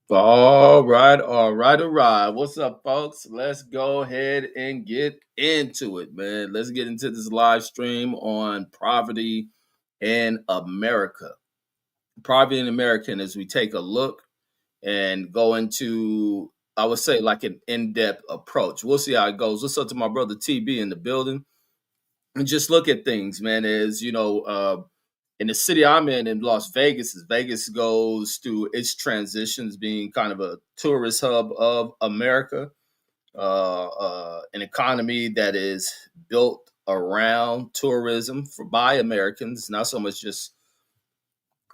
All right. What's up, folks? Let's go ahead and get into it, man. Let's get into this live stream on poverty in America. Poverty in America, and as we take a look and go into, I would say, like an in-depth approach. We'll see how it goes. What's up to my brother TB in the building? And just look at things, man. As you know, in the city I'm in Las Vegas, as Vegas goes through its transitions, being kind of a tourist hub of America, an economy that is built around tourism by Americans, not so much just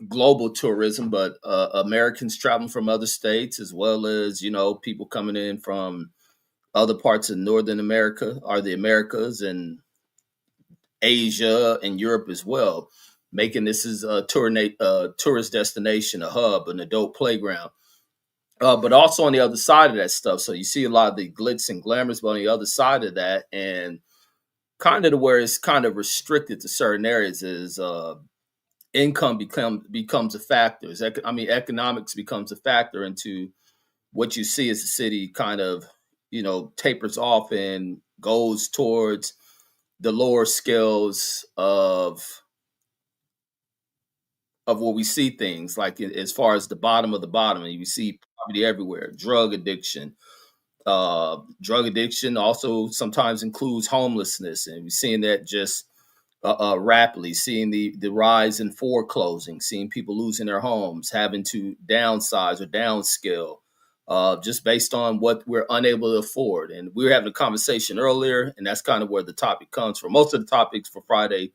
global tourism, but Americans traveling from other states, as well as people coming in from other parts of Northern America, or the Americas, and Asia and Europe as well, making this is a tourist destination, a hub, an adult playground. But also on the other side of that stuff, so you see a lot of the glitz and glamours, but on the other side of that, and kind of to where it's kind of restricted to certain areas, is income becomes a factor. Economics becomes a factor into what you see as the city kind of tapers off and goes towards the lower scales of where we see things, like as far as the bottom of the bottom, and you see poverty everywhere. Drug addiction also sometimes includes homelessness, and we're seeing that just rapidly, seeing the rise in foreclosing, seeing people losing their homes, having to downsize or downscale, just based on what we're unable to afford. And we were having a conversation earlier, and that's kind of where the topic comes from. Most of the topics for Friday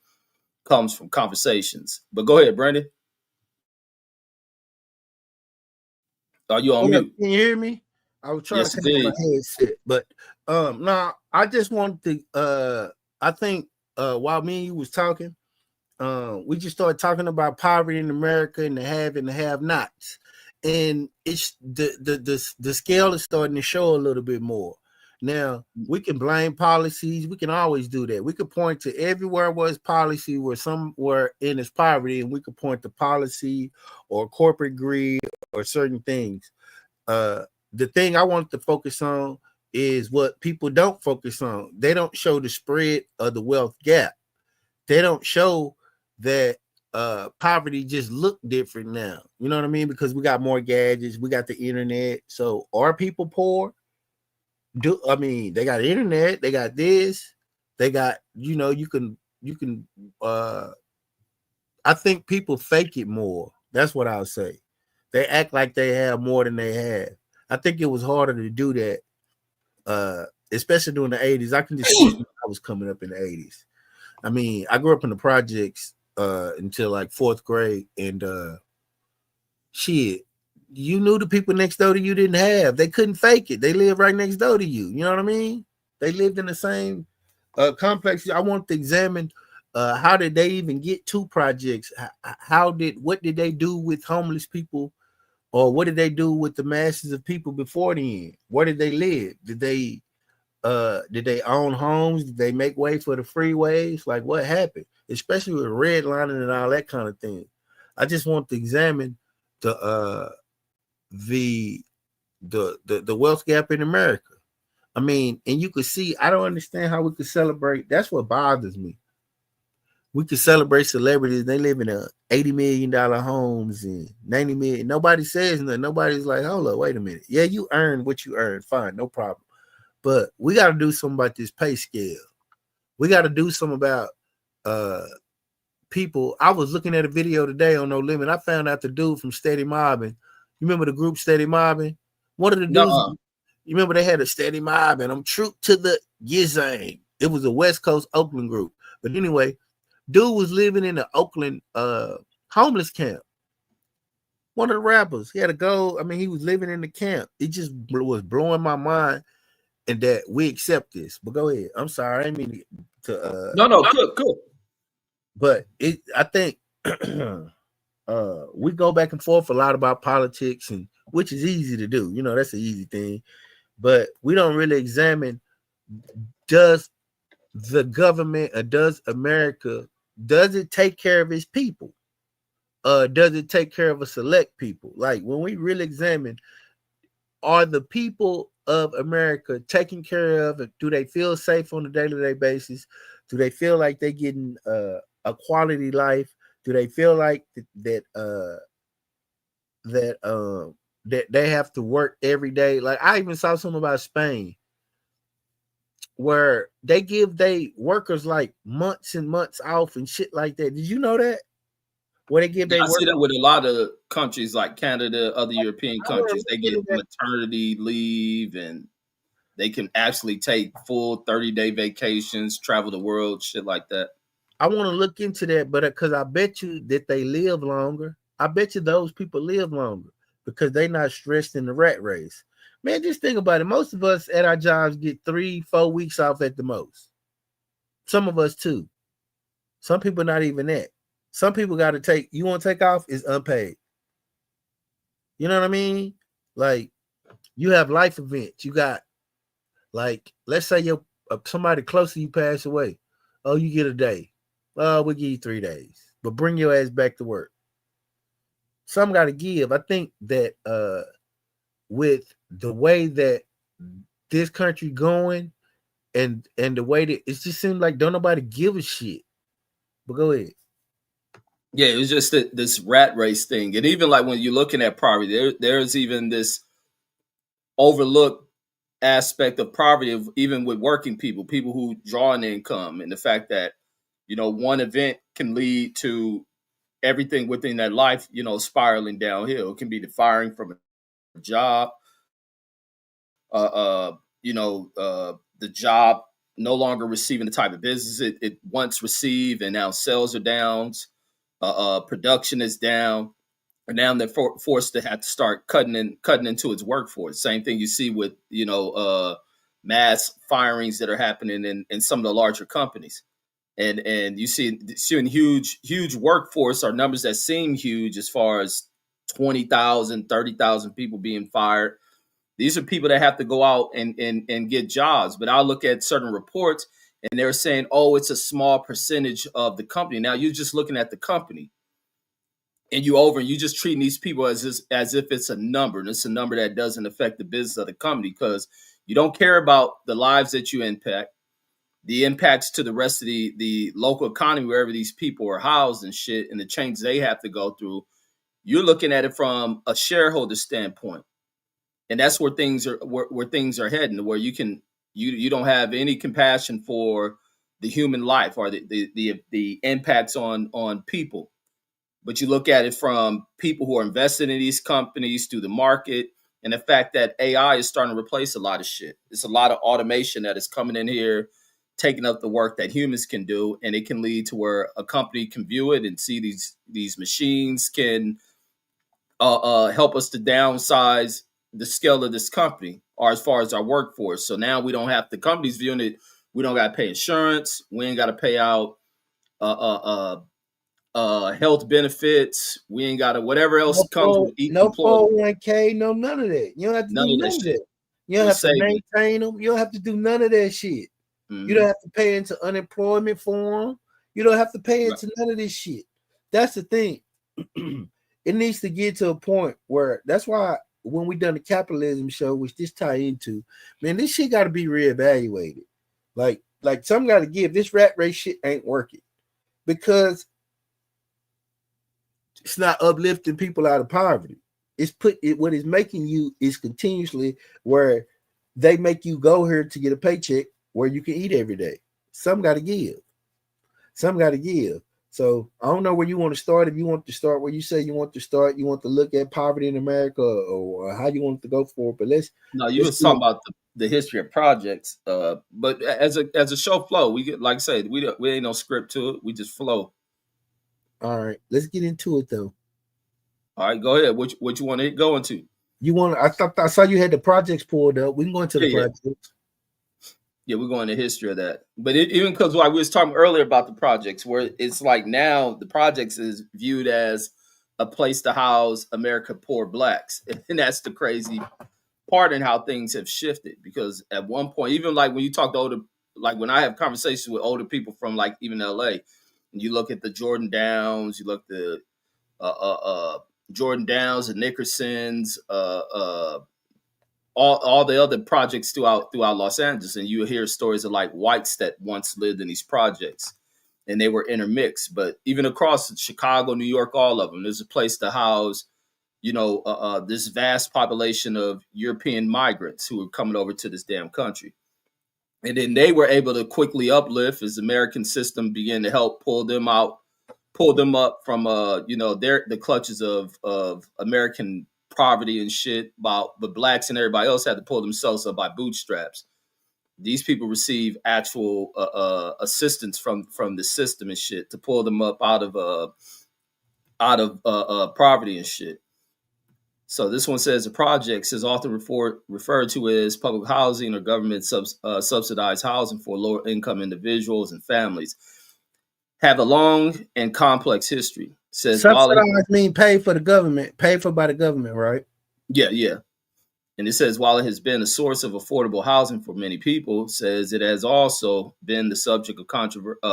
comes from conversations. But go ahead, Brandon. Are you on Yeah, mute? can you hear me? I was trying Yes, to take my indeed. headset, but no, I just wanted to I think while me and you was talking, we just started talking about poverty in America and the have and the have nots. And it's the scale is starting to show a little bit more. Now we can blame policies. We can always do that. We could point to everywhere was policy where somewhere in its poverty, and we could point to policy or corporate greed or certain things. The thing I want to focus on is what people don't focus on. They don't show the spread of the wealth gap. They don't show that poverty just look different now. You know what I mean? Because we got more gadgets, we got the internet. So are people poor? They got internet, they got this, they got, you can I think people fake it more. That's what I'll say. They act like they have more than they have. I think it was harder to do that, especially during the 80s. I can just see I was coming up in the 80s. I mean, I grew up in the projects until like fourth grade, and shit, you knew the people next door to you didn't have. They couldn't fake it. They lived right next door to you. You know what I mean? They lived in the same complex. I want to examine how did they even get to projects? What did they do with homeless people, or what did they do with the masses of people before the end? Where did they live? Did they own homes? Did they make way for the freeways? Like what happened? Especially with redlining and all that kind of thing. I just want to examine the the wealth gap in America. I mean, and you could see, I don't understand how we could celebrate. That's what bothers me. We could celebrate celebrities. They live in $80 million homes and 90 million. Nobody says nothing. Nobody's like, hold up, wait a minute. Yeah, you earned what you earned. Fine, no problem. But we got to do something about this pay scale. We got to do something about people. I was looking at a video today on No Limit. I found out the dude from Steady Mobbing. You remember the group Steady Mobbing? One of the dudes, No. you remember they had a Steady Mob, and I'm true to the Gizang. It was a West Coast Oakland group. But anyway, dude was living in the Oakland homeless camp. One of the rappers. He had to go. I mean, he was living in the camp. It just was blowing my mind, and that we accept this. But go ahead. I'm sorry. I didn't mean to No, good. but I think we go back and forth a lot about politics, and which is easy to do. You know, that's an easy thing. But we don't really examine, does the government, or does America, does it take care of its people? Does it take care of a select people? Like when we really examine are the people of America taken care of? Do they feel safe on a day-to-day basis? Do they feel like they're getting a quality life? Do they feel like that they have to work every day? Like I even saw something about Spain where they give they workers like months and months off and shit like that. Did you know that? Where they give Yeah, they I see workers. that with a lot of countries like Canada, other European I want to countries. They look get into that. maternity leave and they can actually take full 30-day vacations, travel the world, shit like that. I want to look into that, but because I bet you that they live longer. I bet you those people live longer because they're not stressed in the rat race. Man, just think about it. Most of us at our jobs get 3-4 weeks off at the most. Some of us too. Some people not even that. Some people got to take. You want to take off? It's unpaid. You know what I mean? Like you have life events. You got like let's say your somebody close to you pass away. Oh, you get a day. Oh, we give you 3 days, but bring your ass back to work. Some got to give. I think that with the way that this country going and the way that it just seems like don't nobody give a shit. But go ahead. Yeah, it was just this rat race thing. And even like when you're looking at poverty, there's even this overlooked aspect of poverty of even with working people, people who draw an income, and the fact that, one event can lead to everything within that life, spiraling downhill. It can be the firing from a job, the job no longer receiving the type of business it once received, and now sales are down, production is down, and now they're forced to have to start cutting into its workforce. Same thing you see with mass firings that are happening in some of the larger companies, and you see seeing huge workforce or numbers that seem huge as far as 20,000, 30,000 people being fired. These are people that have to go out and get jobs. But I'll look at certain reports and they're saying, oh, it's a small percentage of the company. Now you're just looking at the company and you just treating these people as if it's a number. And it's a number that doesn't affect the business of the company because you don't care about the lives that you impact, the impacts to the rest of the local economy, wherever these people are housed and shit, and the changes they have to go through. You're looking at it from a shareholder standpoint. And that's where things are heading, where you don't have any compassion for the human life or the impacts on people, but you look at it from people who are invested in these companies through the market, and the fact that AI is starting to replace a lot of shit. It's a lot of automation that is coming in here, taking up the work that humans can do, and it can lead to where a company can view it and see these machines can help us to downsize the scale of this company or as far as our workforce. So now we don't have the companies viewing it. We don't got to pay insurance. We ain't got to pay out health benefits. We ain't got to whatever else comes with each No employee. 401k, no none of that. You don't have to None do of none that of shit. that. You don't We have to saving it. maintain them. You don't have to do none of that shit. You don't Mm-hmm. have to pay into unemployment for them. You don't have to pay Right. into none of this shit. That's the thing. It needs to get to a point where that's why when we done the capitalism show, which this tie into, man, this shit got to be reevaluated. Like some got to give. This rat race shit ain't working because it's not uplifting people out of poverty. It's what it's making you is continuously where they make you go here to get a paycheck where you can eat every day. Some got to give. Some got to give. So I don't know where you want to start. If you want to start where you say you want to start, you want to look at poverty in America, or how you want to go for it. But No, you let's was do talking it. about the history of projects. But as a show flow, we get, like I said, we ain't no script to it. We just flow. All right, let's get into it though. All right, go ahead. What you want to go into? You want? I saw you had the projects pulled up. We can go into the Yeah, yeah. projects. Yeah, we're going to history of that. But even because like we was talking earlier about the projects, where it's like now the projects is viewed as a place to house America poor blacks, and that's the crazy part in how things have shifted. Because at one point, even like when you talk to older, like when I have conversations with older people from like even LA, and you look at the Jordan Downs, you look at the uh, uh, uh, Jordan Downs, the Nickersons, all the other projects throughout Los Angeles, and you hear stories of like whites that once lived in these projects, and they were intermixed. But even across Chicago, New York, all of them, there's a place to house, this vast population of European migrants who are coming over to this damn country. And then they were able to quickly uplift as the American system began to help pull them up from the clutches of American poverty and shit. But blacks and everybody else had to pull themselves up by bootstraps. These people receive actual assistance from the system and shit to pull them up out of poverty and shit. So this one says the projects is often referred to as public housing or government subsidized housing for lower income individuals and families. Have a long and complex history. Says subsidized mean paid for by the government, right? Yeah. And it says while it has been a source of affordable housing for many people, says it has also been the subject of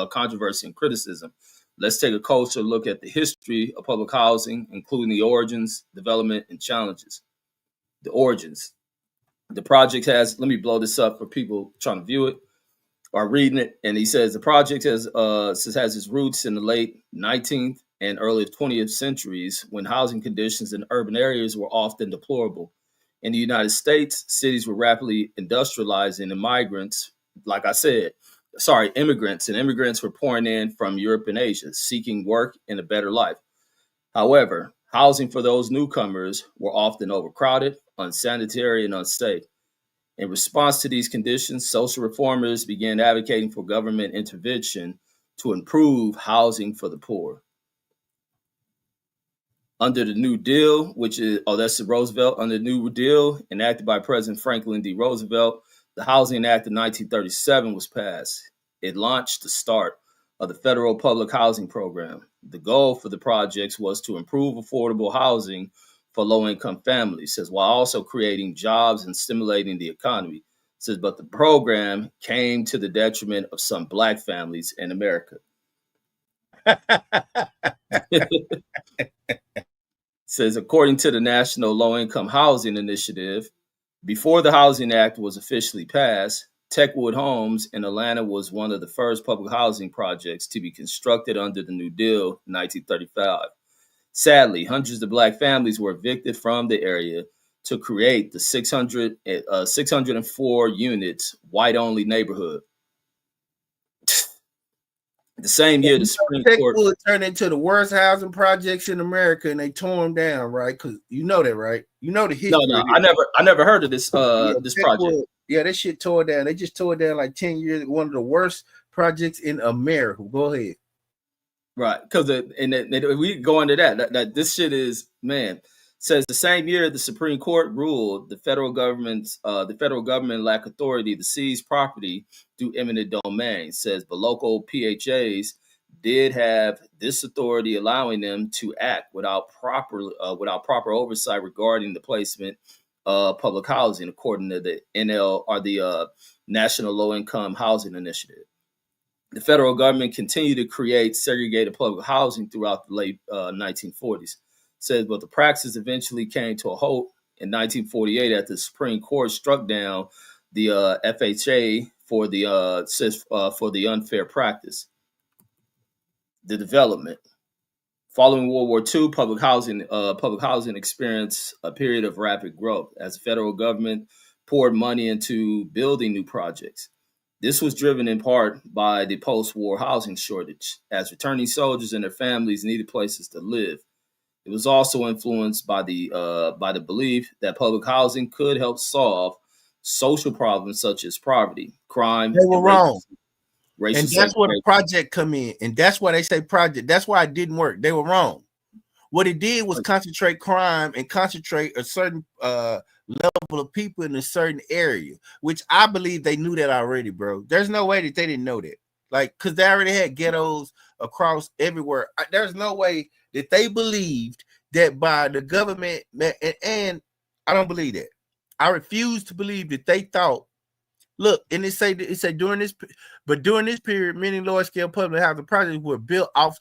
controversy and criticism. Let's take a closer look at the history of public housing, including the origins, development, and challenges. The origins. The project has, let me blow this up for people trying to view it or reading it. And he says the project has its roots in the late 19th and early 20th centuries when housing conditions in urban areas were often deplorable. In the United States, cities were rapidly industrializing and immigrants were pouring in from Europe and Asia, seeking work and a better life. However, housing for those newcomers were often overcrowded, unsanitary, and unsafe. In response to these conditions, social reformers began advocating for government intervention to improve housing for the poor. Under the New Deal, that's Roosevelt, under the New Deal enacted by President Franklin D. Roosevelt, the Housing Act of 1937 was passed. It launched the start of the federal public housing program. The goal for the projects was to improve affordable housing for low-income families, while also creating jobs and stimulating the economy. But the program came to the detriment of some Black families in America. According to the National Low-Income Housing Initiative, before the Housing Act was officially passed, Techwood Homes in Atlanta was one of the first public housing projects to be constructed under the New Deal in 1935. Sadly, hundreds of Black families were evicted from the area to create the 604 units white-only neighborhood. The same year, the Supreme Court turned into the worst housing projects in America, and they tore them down, right? Because you know that, right? You know the history. No, I never heard of this this project. Yeah, that shit tore down. They just tore down like 10 years. One of the worst projects in America. Go ahead. Right, because we go into that this shit is, man. Says the same year the Supreme Court ruled the federal government lacked authority to seize property through eminent domain. But local PHAs did have this authority, allowing them to act without proper oversight regarding the placement of public housing, according to the the National Low Income Housing Initiative. The federal government continued to create segregated public housing throughout the late 1940s. But the practice eventually came to a halt in 1948 after the Supreme Court struck down the FHA for the unfair practice. The development. Following World War II, public housing experienced a period of rapid growth as the federal government poured money into building new projects. This was driven in part by the post-war housing shortage, as returning soldiers and their families needed places to live. It was also influenced by the belief that public housing could help solve social problems such as poverty, crime. They were wrong. And that's where the project come in. And that's why they say project. That's why it didn't work. They were wrong. What it did was concentrate crime and concentrate a certain level of people in a certain area, which I believe they knew that already, bro. There's no way that they didn't know that. Like, because they already had ghettos across everywhere. There's no way that they believed that by the government, and I don't believe that. I refuse to believe that they thought, look, and it said during this period, many large-scale public housing projects were built off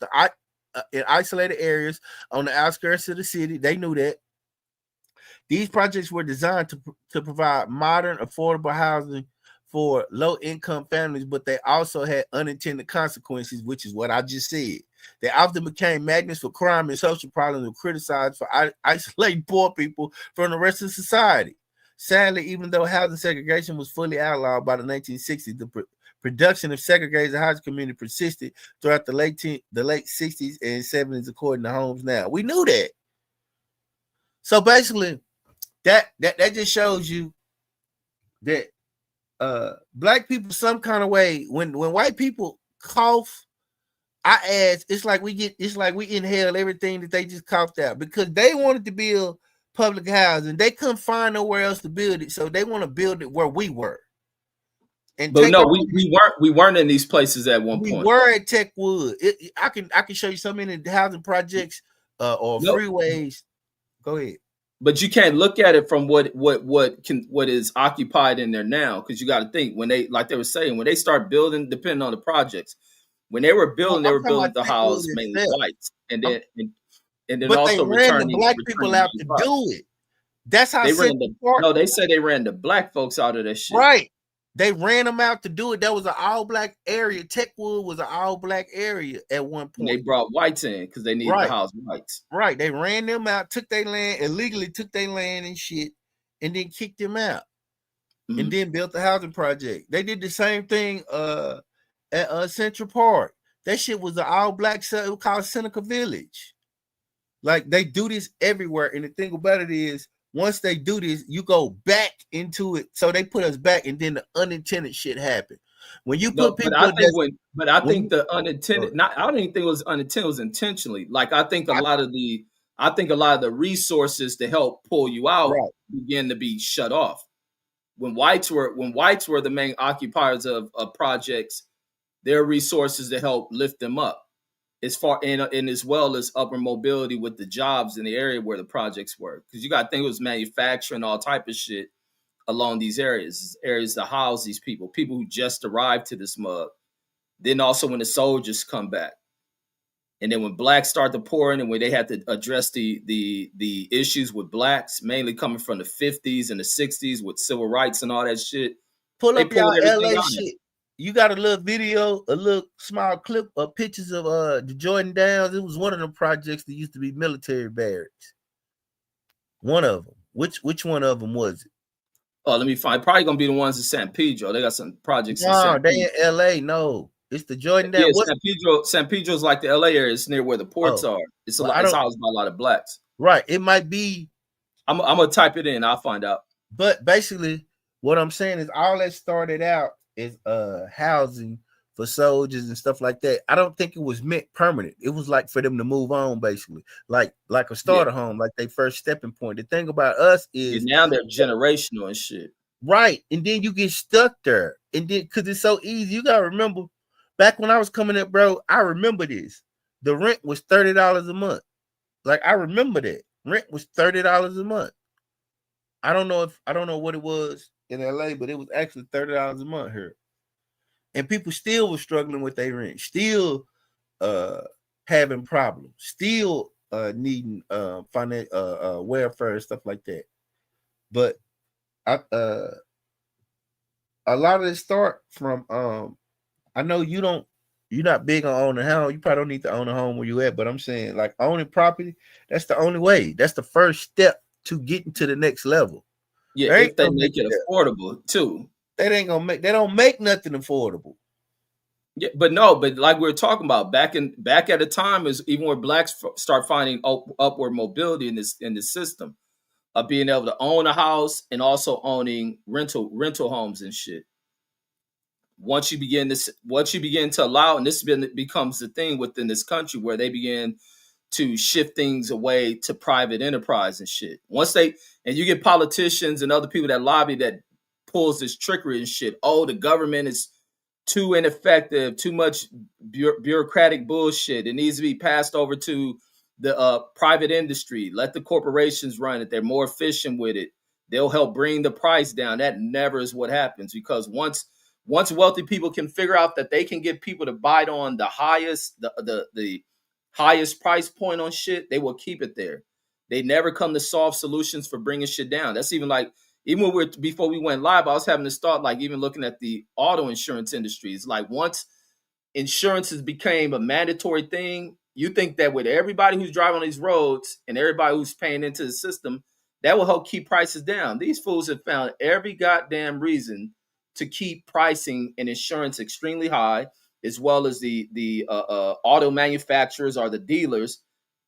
in isolated areas on the outskirts of the city. They knew that. These projects were designed to provide modern, affordable housing for low-income families, but they also had unintended consequences, which is what I just said. They often became magnets for crime and social problems and criticized for isolating poor people from the rest of society. Sadly, even though housing segregation was fully outlawed by the 1960s, the production of segregated housing community persisted throughout the late 60s and 70s, according to Homes Now. We knew that. So basically, that just shows you that black people some kind of way, when white people cough, I ask, it's like we inhale everything that they just coughed out, because they wanted to build public housing. They couldn't find nowhere else to build it, so they want to build it where we were. And but no, we weren't in these places at one point. We were at Techwood. I can show you so many housing projects or freeways. Go ahead. But you can't look at it from what is occupied in there now, because you got to think, when they, like they were saying, when they start building, depending on the projects, when they were building, they were building the house mainly whites, and then but also they ran the black people out to do it. That's how they ran they said they ran the black folks out of that shit. Right. They ran them out to do it. That was an all-black area. Techwood was an all-black area at one point. And they brought whites in because they needed to house whites. Right. They ran them out, took their land, illegally took their land and shit, and then kicked them out. Mm-hmm. And then built the housing project. They did the same thing at Central Park. That shit was an all-black, it was called Seneca Village. Like, they do this everywhere. And the thing about it is, once they do this, you go back into it. So they put us back, and then the unintended shit happened. When you put people, I think the unintended. I don't even think it was unintended. It was intentionally. Like, I think a lot of the resources to help pull you out begin to be shut off. When whites were the main occupiers of projects, their resources to help lift them up, as far and as well as upper mobility with the jobs in the area where the projects were, because you got to think it was manufacturing, all type of shit along these areas to house these people who just arrived to this mug. Then also when the soldiers come back, and then when blacks start to pour in, and when they had to address the issues with blacks, mainly coming from the 50s and the 60s with civil rights and all that shit. Pull up y'all LA shit. You got a little video, a little small clip of pictures of the Jordan Downs. It was one of the projects that used to be military barracks. One of them. Which one of them was it? Oh, let me find. Probably gonna be the ones in San Pedro. They got some projects. No, they in LA. No, it's the Jordan Downs. Yeah, San Pedro's like the LA area. It's near where the ports are. It's it's housed by a lot of blacks. Right. It might be. I'm gonna type it in. I'll find out. But basically, what I'm saying is, all that started out is housing for soldiers and stuff like that. I don't think it was meant permanent. It was like for them to move on, basically, like a starter home, like their first stepping point. The thing about us is now they're generational and shit. Right. And then you get stuck there. And then because it's so easy, you gotta remember, back when I was coming up, bro, I remember this. The rent was $30 a month. Like, I remember that. Rent was $30 a month. I don't know what it was in LA, but it was actually $30 a month here. And people still were struggling with their rent, still having problems, still needing financial welfare and stuff like that. But a lot of it start from I know you're not big on owning a home. You probably don't need to own a home where you at, but I'm saying, like, owning property, that's the only way. That's the first step to getting to the next level. Yeah, if they make it affordable too. They don't make nothing affordable. Yeah, but like we were talking about back at a time is even where blacks start finding upward mobility in this system of being able to own a house and also owning rental homes and shit. Once you begin to allow, and this becomes the thing within this country where they begin to shift things away to private enterprise and shit. And you get politicians and other people that lobby that pulls this trickery and shit. Oh, the government is too ineffective, too much bureaucratic bullshit. It needs to be passed over to the private industry. Let the corporations run it. They're more efficient with it. They'll help bring the price down. That never is what happens, because once wealthy people can figure out that they can get people to bite on the highest price point on shit, they will keep it there. They never come to solve solutions for bringing shit down. That's even like, even when before we went live, I was having this thought, like even looking at the auto insurance industry. It's like once insurance has became a mandatory thing, you think that with everybody who's driving on these roads and everybody who's paying into the system, that will help keep prices down. These fools have found every goddamn reason to keep pricing and insurance extremely high, as well as the auto manufacturers or the dealers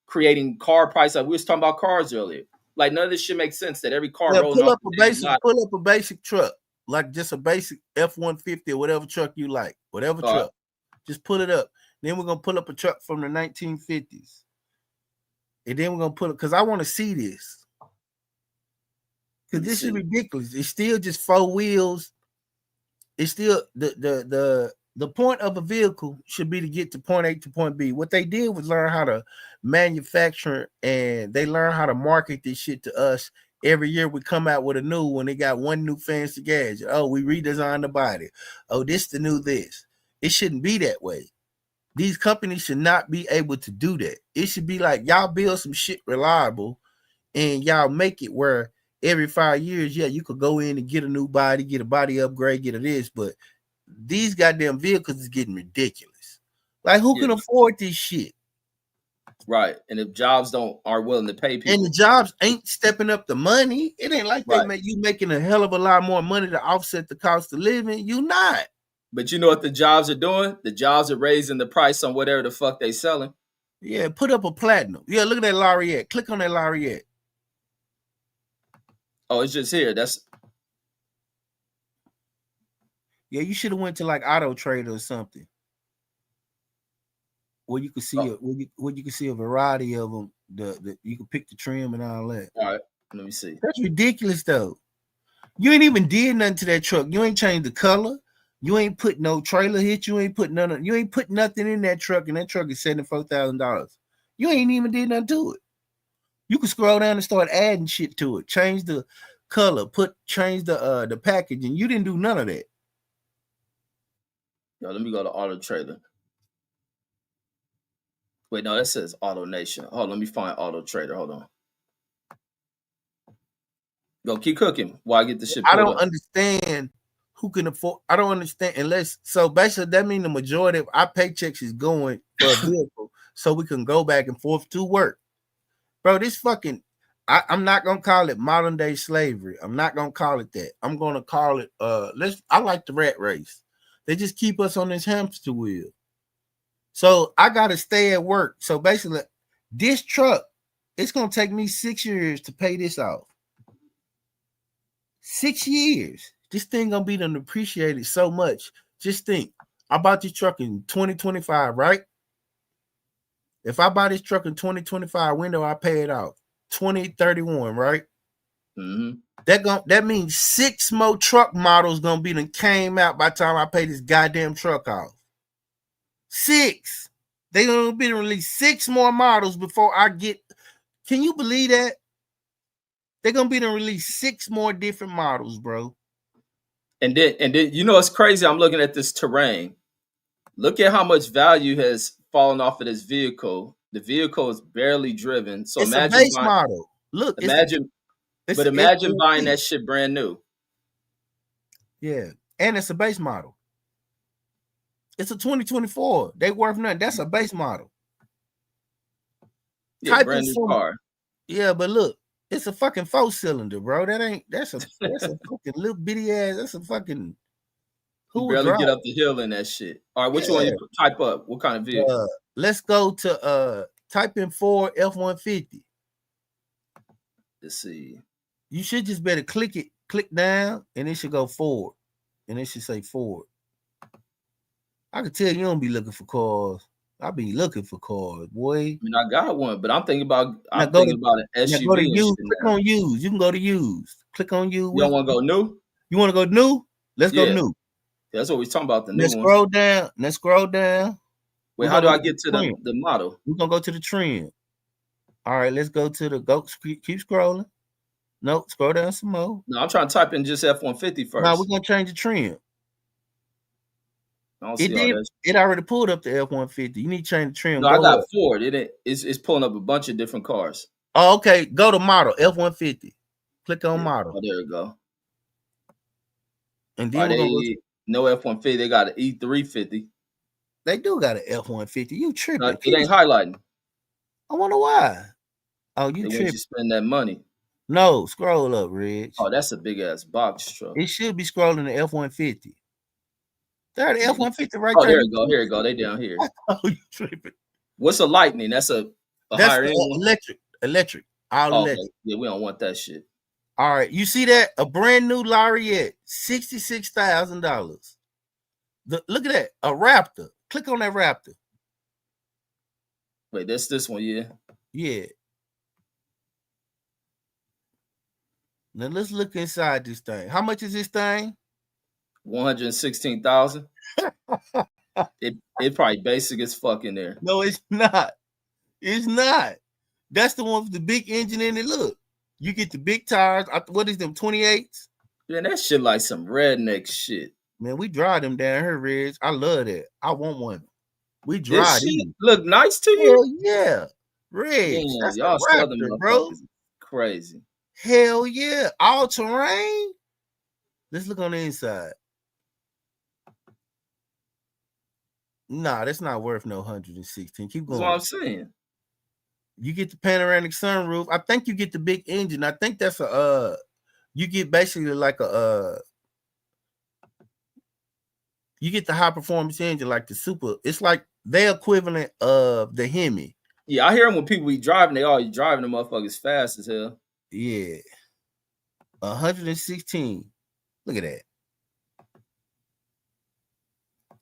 creating car prices. Like we was talking about cars earlier. Like none of this shit makes sense that every car rolling pull off up a basic truck, like just a basic F-150 or whatever truck you like, whatever truck. Just pull it up. Then we're gonna pull up a truck from the 1950s, and then we're gonna put it because I want to see this. Because this is ridiculous. It's still just 4 wheels. It's still the point of a vehicle should be to get to point A to point B. What they did was learn how to manufacture, and they learn how to market this shit to us. Every year we come out with a new one. They got one new fancy gadget. Oh, we redesigned the body. Oh, this the new this. It shouldn't be that way. These companies should not be able to do that. It should be like y'all build some shit reliable and y'all make it where every 5 years, yeah, you could go in and get a new body, get a body upgrade, get a this, but these goddamn vehicles is getting ridiculous. Like who can afford this shit? Right. And if jobs aren't willing to pay people. And the jobs ain't stepping up the money. It ain't like they make you making a hell of a lot more money to offset the cost of living. You not. But you know what the jobs are doing? The jobs are raising the price on whatever the fuck they selling. Yeah, put up a platinum. Yeah, look at that Lariat. Click on that Lariat. Oh, it's just here. Yeah, you should have went to like Auto Trader or something, where you could see where you can see a variety of them. You can pick the trim and all that. All right, let me see. That's ridiculous though. You ain't even did nothing to that truck. You ain't changed the color. You ain't put no trailer hitch. You ain't put you ain't put nothing in that truck, and that truck is $74,000. You ain't even did nothing to it. You can scroll down and start adding shit to it. Change the color. Change the packaging. You didn't do none of that. Yo, let me go to Auto Trader. Wait, no, that says Auto Nation. Hold on, let me find Auto Trader. Hold on. Go, keep cooking while I get the shit. I don't understand who can afford. I don't understand so basically that means the majority of our paychecks is going for a vehicle so we can go back and forth to work. Bro, this fucking I'm not gonna call it modern day slavery. I'm not gonna call it that. I'm gonna call it I like the rat race. They just keep us on this hamster wheel. So I gotta stay at work. So basically, this truck, it's gonna take me 6 years to pay this off. 6 years. This thing gonna be appreciated so much. Just think, I bought this truck in 2025, right? If I buy this truck in 2025, when do I pay it off? 2031, right? Mm-hmm. That means 6 more truck models gonna be came out by the time I pay this goddamn truck off. 6. They gonna be released 6 more models before I get. Can you believe that? They're gonna be release 6 more different models, bro. And then you know it's crazy. I'm looking at this terrain. Look at how much value has fallen off of this vehicle. The vehicle is barely driven. So it's imagine a base model. Look, imagine buying that shit brand new. Yeah, and it's a base model. It's a 2024. They worth nothing. That's a base model. Yeah, brand new car. Yeah, but look, it's a fucking 4-cylinder, bro. That's a fucking little bitty ass. That's a fucking. You barely get up the hill in that shit. All right, which one you type up? What kind of vehicle? Let's go to type in Ford F-150. Let's see. You should just better click down, and it should go Ford, and it should say Ford. I can tell you don't be looking for cars. I be looking for cars, boy. I mean, I got one, but I'm thinking about an SUV. Go to used. Click on used. You can go to used. Click on used. You don't want to go new? You want to go new? Let's go new. That's what we're talking about. The new Let's scroll down. Let's scroll down. Wait, how do I get to the model? We're gonna go to the trend. All right, let's go to keep scrolling. No, scroll down some more. No, I'm trying to type in just F-150 first. No, we're gonna change the trend. It already pulled up the F-150. You need to change the trim. No, I got Ford. It's pulling up a bunch of different cars. Oh, okay. Go to model F-150. Click on Yeah. model. Oh, there we go. And then we're gonna go. No F-150. They got an E350. They do got an F-150. You tripping? It ain't highlighting. I wonder why. Oh, you They want tripping? you spend that money. No, scroll up, Reg. Oh, that's a big ass box truck. It should be scrolling the F-150. There, the F-150 right there. there. There you go. Here you go. They down here. Oh, you tripping? What's a Lightning? That's a higher end one? Electric. All electric. Okay. Yeah, we don't want that shit. All right, you see that? A brand new Lariat, $66,000. Look at that, a Raptor. Click on that Raptor. Wait, that's this one, yeah. Yeah. Now let's look inside this thing. How much is this thing? 116,000. it probably basic as fuck in there. No, it's not. It's not. That's the one with the big engine in it. Look, you get the big tires. What is them 28s? Man, that shit like some redneck shit. Man, we drive them down here, Reg. I love that. I want one. We drive these. Look nice to you? Hell yeah. Reg, that's y'all Southern motherfuckers, bro. Crazy. Hell yeah. All terrain. Let's look on the inside. Nah, that's not worth no 116. Keep going. That's what I'm saying. You get the panoramic sunroof. I think you get the big engine. I think that's you get basically like you get the high performance engine like the super. It's like the equivalent of the Hemi. Yeah, I hear them when people be driving, they always driving the motherfuckers fast as hell. Yeah. 116. Look at that.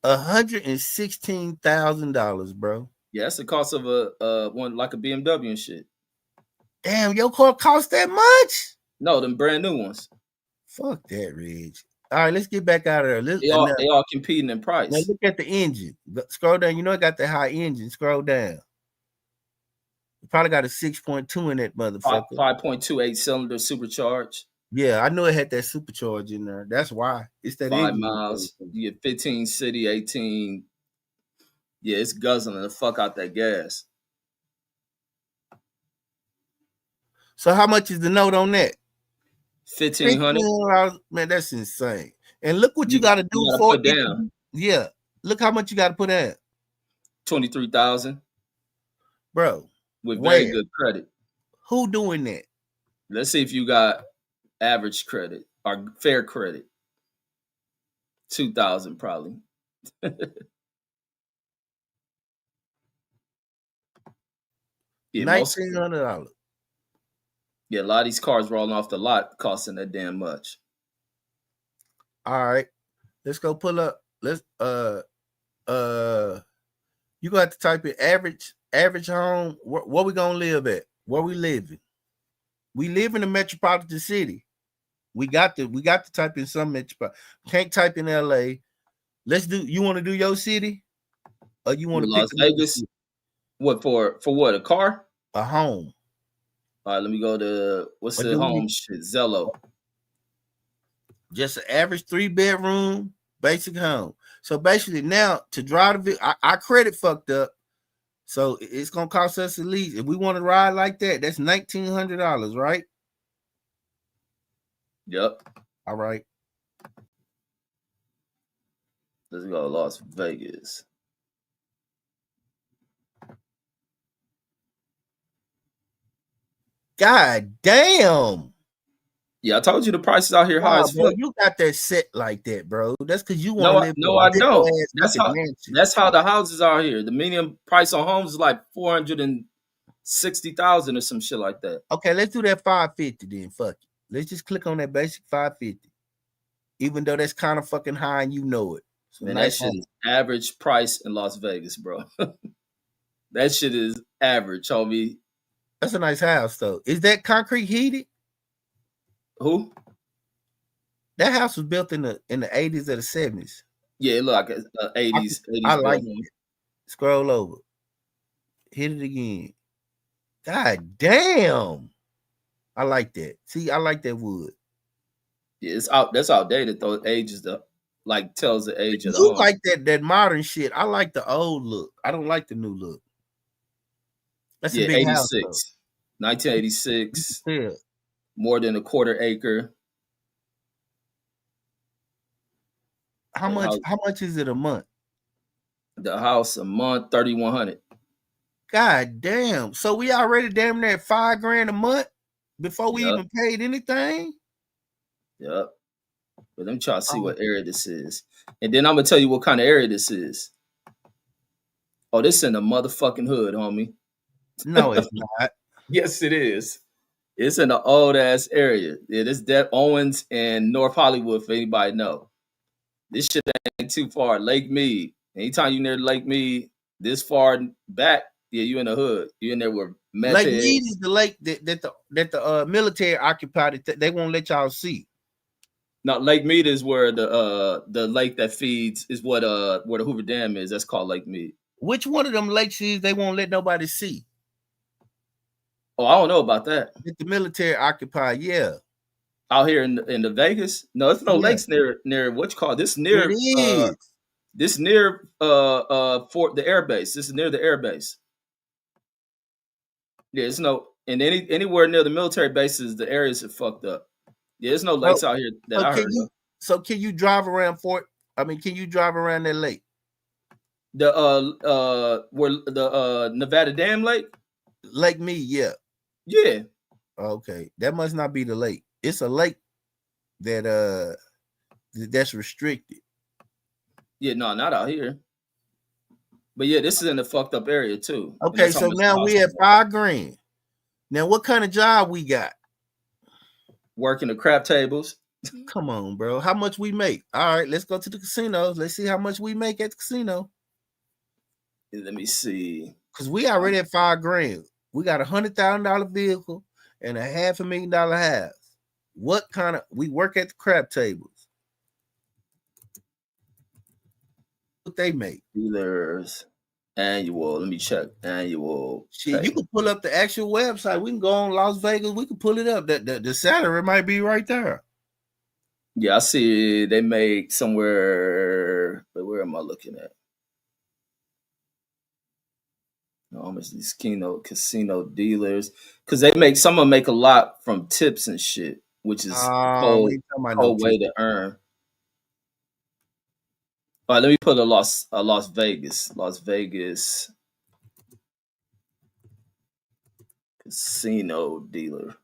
$116,000, bro. Yeah, that's the cost of a one like a BMW and shit. Damn, your car cost that much? No, them brand new ones. Fuck that, Reg. All right, let's get back out of there. They all competing in price. Now look at the engine. Scroll down. You know it got the high engine. Scroll down. You probably got a 6.2 in that motherfucker. 5.28 cylinder supercharged. Yeah, I know it had that supercharge in there. That's why. It's that 5 miles. You get 15 city, 18. Yeah, it's guzzling the fuck out that gas. So how much is the note on that? $1,500. Man, that's insane. And look what you got to do for it. Down. Yeah, look how much you got to put in. 23,000, bro. With very good credit. Who doing that? Let's see if you got average credit or fair credit. 2,000 probably. Yeah, $1,900. Yeah, a lot of these cars rolling off the lot costing that damn much. All right, let's go pull up. Let's you got to type in average home. Where we gonna live at? Where we living? We live in a metropolitan city. We got to type in some metropolitan. Can't type in LA. Let's do. You want to do your city, or you want to Las Vegas? What for what? A car? A home. All right, let me go to what's the home shit? Zillow. Just an average 3-bedroom basic home. So basically, now to drive the our credit fucked up. So it's gonna cost us at least, if we want to ride like that, that's $1,900, right? Yep. All right. Let's go to Las Vegas. God damn. Yeah, I told you the prices out here high as fuck. You got that set like that, bro. That's because you want to live. No, I don't. That's how the houses are here. The median price on homes is like 460,000 or some shit like that. Okay, let's do that 550 then. Fuck it. Let's just click on that basic 550. Even though that's kind of fucking high and you know it. So man, that shit is average price in Las Vegas, bro. That shit is average, homie. That's a nice house, though. Is that concrete heated? Who? That house was built in the 80s or the 70s. Yeah, it looked like 80s. I like it. Scroll over. Hit it again. God damn. I like that. See, I like that wood. Yeah, it's out. That's outdated though. Ages the like tells the age of the home. You like that modern shit. I like the old look. I don't like the new look. That's a big 86. House, 1986. Yeah. More than a quarter acre. How much is it a month? The house a month, 3,100. God damn. So we already damn near $5,000 a month before we Yep. even paid anything? Yep. But let me try to see what area this is. And then I'm gonna tell you what kind of area this is. Oh, this in the motherfucking hood, homie. No, it's not. Yes, it is. It's in the old ass area. It is that Owens and North Hollywood, if anybody know. This shit ain't too far. Lake Mead. Anytime you near Lake Mead, this far back, yeah, you in the hood. You in there with meth Lake heads. Mead is the lake that the military occupied. They won't let y'all see. No, Lake Mead is where the lake that feeds is what where the Hoover Dam is. That's called Lake Mead. Which one of them lakes is they won't let nobody see? Oh, I don't know about that. That the military occupied, yeah. Out here in the Vegas, no, there's no lakes near what you call this near. It is. This near Fort the air base. This is near the air base. Yeah, it's no and anywhere near the military bases, the areas are fucked up. Yeah, there's no lakes out here that I heard of. So can you drive around can you drive around that lake? The where the Nevada Dam Lake? Lake Mead, yeah. Yeah. Okay. That must not be the lake. It's a lake that that's restricted. Yeah, no, not out here. But yeah, this is in the fucked up area too. Okay, so now we at $5,000. Now what kind of job we got? Working the crap tables. Come on, bro. How much we make? All right, let's go to the casinos. Let's see how much we make at the casino. Let me see. Because we already at $5,000. We got $100,000 vehicle and $500,000 house. What kind of we work at the crap tables? What they make? Dealers annual. Let me check annual. Shit, you can pull up the actual website. We can go on Las Vegas. We can pull it up. The salary might be right there. Yeah, I see they make somewhere. But where am I looking at? Almost these casino dealers, because they make some of them make a lot from tips and shit, which is a whole way to earn. All right, let me put a Las Vegas casino dealer.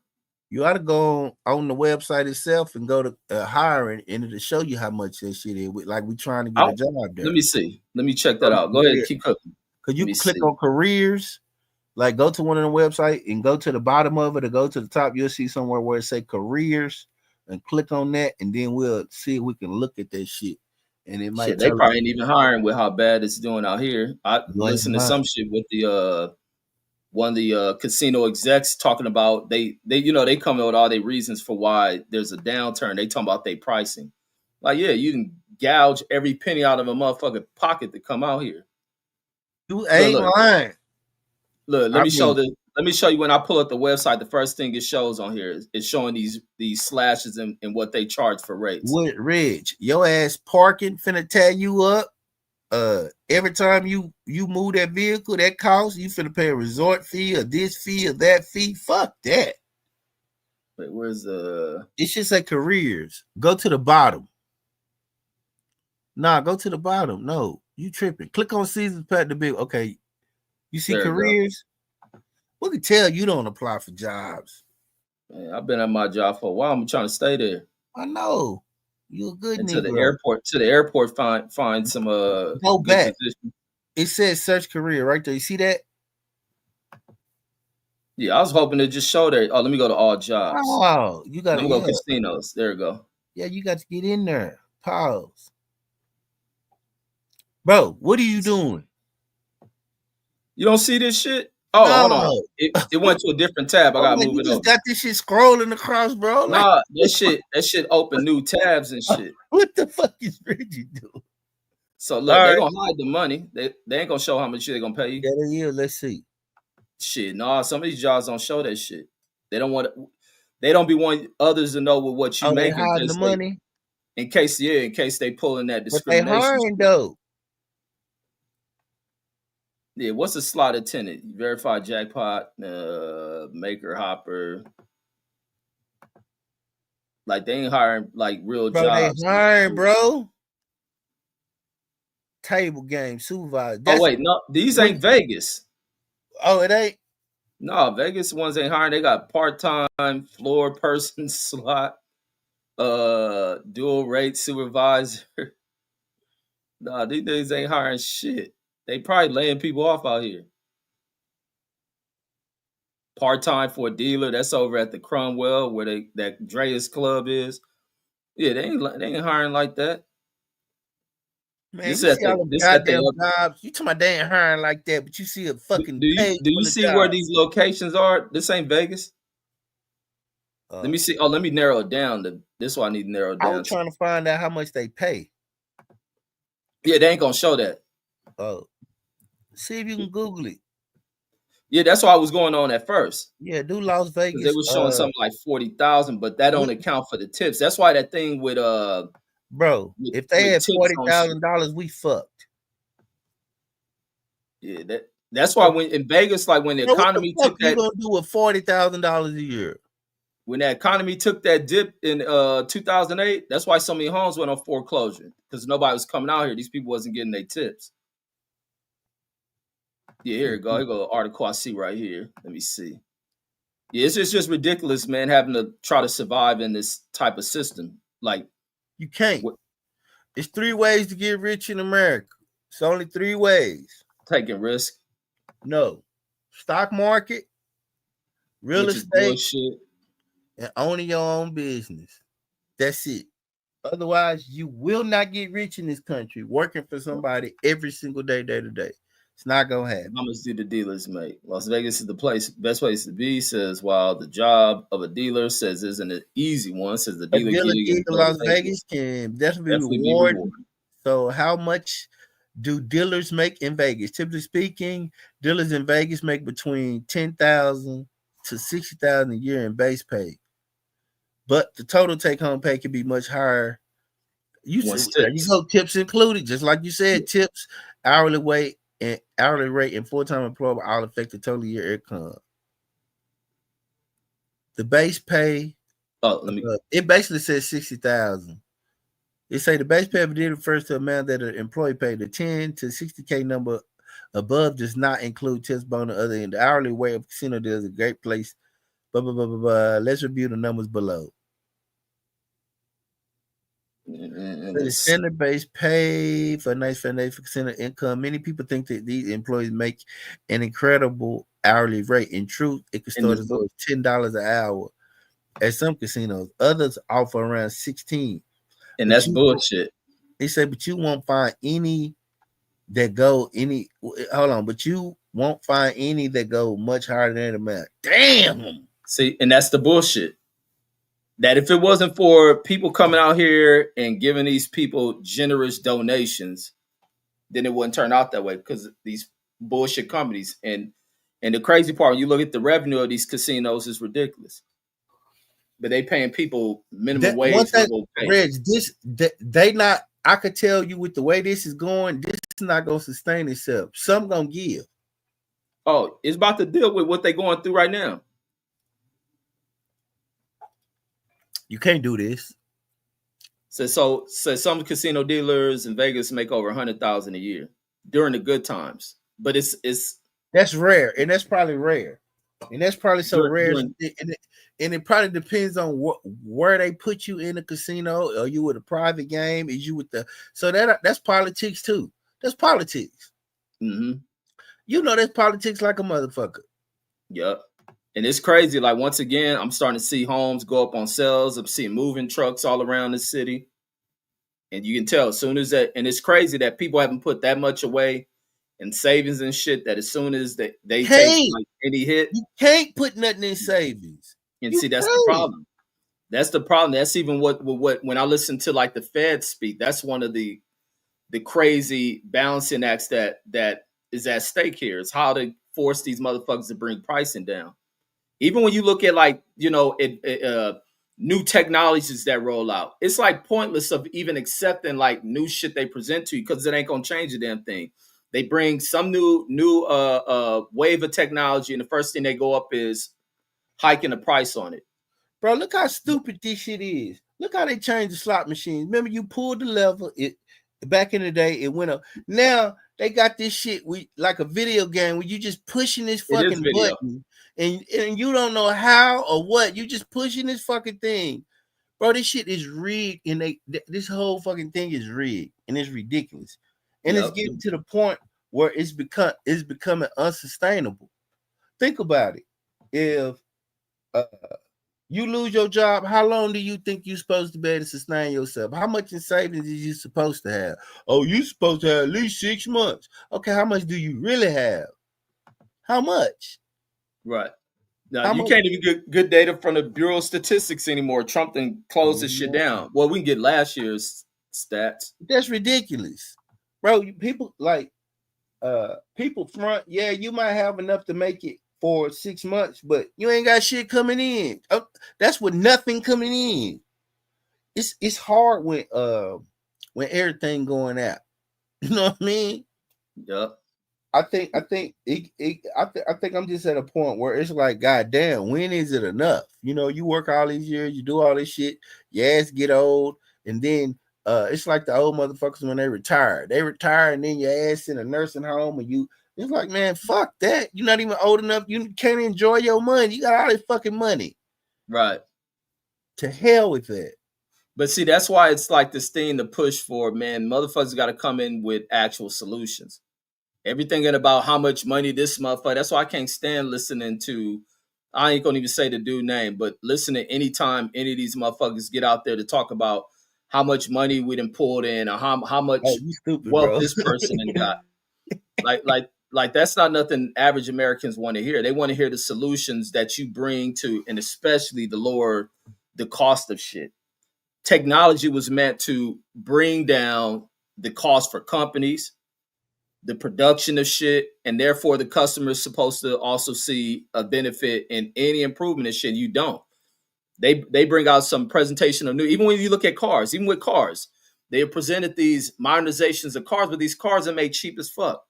You ought to go on the website itself and go to hiring, and it'll show you how much that shit is. Like we trying to get a job there. Let me see. Let me check that out. Go ahead, keep cooking. Because you click on careers, like go to one of the websites and go to the bottom of it or go to the top. You'll see somewhere where it say careers and click on that, and then we'll see if we can look at that shit. And it might they probably ain't even hiring with how bad it's doing out here. I listened to some shit with the one of the casino execs talking about they come up with all their reasons for why there's a downturn. They talking about their pricing. Like, yeah, you can gouge every penny out of a motherfucking pocket to come out here. You ain't lying. Look, let me show you when I pull up the website. The first thing it shows on here is showing these slashes and what they charge for rates. What, Reg? Your ass parking finna tear you up. Every time you move that vehicle, that cost you finna pay a resort fee or this fee or that fee. Fuck that. Wait, where's it should say careers. Go to the bottom. Nah, go to the bottom. No, you tripping. Click on Caesar's Palace the big. Okay, you see there careers. We can tell you don't apply for jobs. Man, I've been at my job for a while. I'm trying to stay there. I know. You a good nigga. To the airport, find some go back. Position. It says search career right there. You see that? Yeah, I was hoping to just show there. Oh, let me go to all jobs. Oh, you got to go casinos. There you go. Yeah, you got to get in there. Pause. Bro, what are you doing? You don't see this shit? Oh, no. Hold on. It went to a different tab. I gotta move it over. You just got this shit scrolling across, bro. Nah, that shit open new tabs and shit. What the fuck is Reggie doing? So look, they're gonna hide the money. They ain't gonna show how much shit they're gonna pay you. Yeah, they is. Let's see. Shit, nah. Some of these jobs don't show that shit. They don't want. They don't be wanting others to know what you make. They hide the money. In case they pulling that discrimination. But they hiring though. Yeah, what's a slot attendant? Verified jackpot, maker hopper. Like they ain't hiring like real Bro, they jobs. hiring, bro. Table game supervisor. Oh That's wait, no, these when. ain't Vegas. Oh, it ain't. No, Vegas ones ain't hiring. They got part-time floor person slot, dual rate supervisor. Nah, these things ain't hiring shit. They probably laying people off out here. Part-time for a dealer. That's over at the Cromwell where that Dreas Club is. Yeah, they ain't hiring like that. Man, This you is at see all the them this at goddamn the jobs. You talking about they ain't hiring like that, but you see a fucking do you page do for you the see where job. these locations are? This ain't Vegas. Let me see. Oh, let me narrow it down. This one I need to narrow it I down was to. trying to find out how much they pay. Yeah, they ain't gonna show that. Oh, see if you can Google it. Yeah, that's why I was going on at first. Yeah, do Las Because they Vegas. were showing something like 40,000, but that don't account for the tips. That's why that thing with bro, if they had tips on shit. $40,000, we fucked. Yeah, that's why when in Vegas, like when the Bro, what the economy fuck took you that gonna do with $40,000 a year? when that economy took that dip in 2008, that's why so many homes went on foreclosure because nobody was coming out here. These people wasn't getting their tips. Yeah, here you go. Here go an article I see right here. Let me see. Yeah, it's just ridiculous, man, having to try to survive in this type of system. Like You can't. It's 3 ways to get rich in America. It's only 3 ways. Taking risk. No. Stock market, real Which is estate, bullshit. and owning your own business. That's it. Otherwise, you will not get rich in this country working for somebody every single day, day to day. It's not gonna happen. How much do the dealers make? Las Vegas is the best place to be. Says while the job of a dealer says isn't an easy one. Says the A dealer dealer gig gig in in Las Las Vegas can definitely be be rewarding. rewarding. So, how much do dealers make in Vegas? Typically speaking, dealers in Vegas make between $10,000 to $60,000 a year in base pay, but the total take-home pay can be much higher. You go tips included, just like you said, tips, hourly rate, and full-time employment all affect the total year income. The base pay, it basically says 60,000. It say the base pay of a dealer refers to amount that an employee paid. The 10 to 60K number above does not include tips, bonus, other than the hourly rate of casino deals. A great place. Blah, blah, blah, blah, blah. Let's review the numbers below. The standard base pay for a nice foundation for casino income. Many people think that these employees make an incredible hourly rate. In truth, it could start as low as $10 an hour at some casinos. Others offer around 16. And that's bullshit. They say, but you won't find any that go but you won't find any that go much higher than that amount. Damn. See, and that's the bullshit. That if it wasn't for people coming out here and giving these people generous donations, then it wouldn't turn out that way because these bullshit companies. And the crazy part, when you look at the revenue of these casinos, is ridiculous. But they paying people minimum wage. Reg, they not. I could tell you with the way this is going, this is not gonna sustain itself. Some gonna give. Oh, it's about to deal with what they're going through right now. You can't do this. So some casino dealers in Vegas make over 100,000 a year during the good times, but that's rare, and that's probably rare, and that's probably so rare. And it probably depends on where they put you in a casino. Are you with a private game? Is you with that's politics too. That's politics. Mm-hmm. You know, that's politics like a motherfucker. Yep. And it's crazy. Like, once again, I'm starting to see homes go up on sales. I'm seeing moving trucks all around the city. And you can tell as soon as that, and it's crazy that people haven't put that much away in savings and shit, that as soon as they take like any hit. You can't put nothing in savings. And see, that's the problem. That's the problem. That's even what when I listen to like the Fed speak, that's one of the crazy balancing acts that is at stake here. Is how to force these motherfuckers to bring pricing down. Even when you look at like, new technologies that roll out, it's like pointless of even accepting like new shit they present to you because it ain't gonna change a damn thing. They bring some new wave of technology, and the first thing they go up is hiking the price on it. Bro, look how stupid this shit is. Look how they changed the slot machines. Remember, you pulled the lever. It back in the day, it went up. Now they got this shit like a video game where you just pushing this fucking button, and you don't know how or what. You just pushing this fucking thing. Bro, this shit is rigged, and this whole fucking thing is rigged, and it's ridiculous. And it's getting to the point where it's becoming unsustainable. Think about it. If you lose your job, how long do you think you're supposed to be able to sustain yourself? How much in savings is you supposed to have? Oh, you're supposed to have at least 6 months. Okay, how much do you really have? How much? Right. Now, you can't even get good data from the Bureau of Statistics anymore. Trump then closed this shit down. Well, we can get last year's stats. That's ridiculous. Bro, people people front, yeah, you might have enough to make it for 6 months, but you ain't got shit coming in. That's with nothing coming in. It's hard when everything going out. You know what I mean? Yep. I think I'm just at a point where it's like, goddamn, when is it enough? You know, you work all these years, you do all this shit, your ass get old, and then it's like the old motherfuckers when they retire. They retire, and then your ass in a nursing home, and it's like, man, fuck that. You're not even old enough. You can't enjoy your money. You got all this fucking money. Right. To hell with that. But see, that's why it's like this thing to push for, man, motherfuckers got to come in with actual solutions. Everything about how much money this motherfucker. That's why I can't stand listening to, I ain't gonna even say the dude name, but listen to anytime any of these motherfuckers get out there to talk about how much money we done pulled in or how much wealth this person got. Like that's not nothing average Americans want to hear. They want to hear the solutions that you bring to, and especially the lower the cost of shit. Technology was meant to bring down the cost for companies, the production of shit, and therefore the customer is supposed to also see a benefit in any improvement in shit. You don't. They bring out some presentation of new, even when you look at cars, even with cars, they have presented these modernizations of cars, but these cars are made cheap as fuck.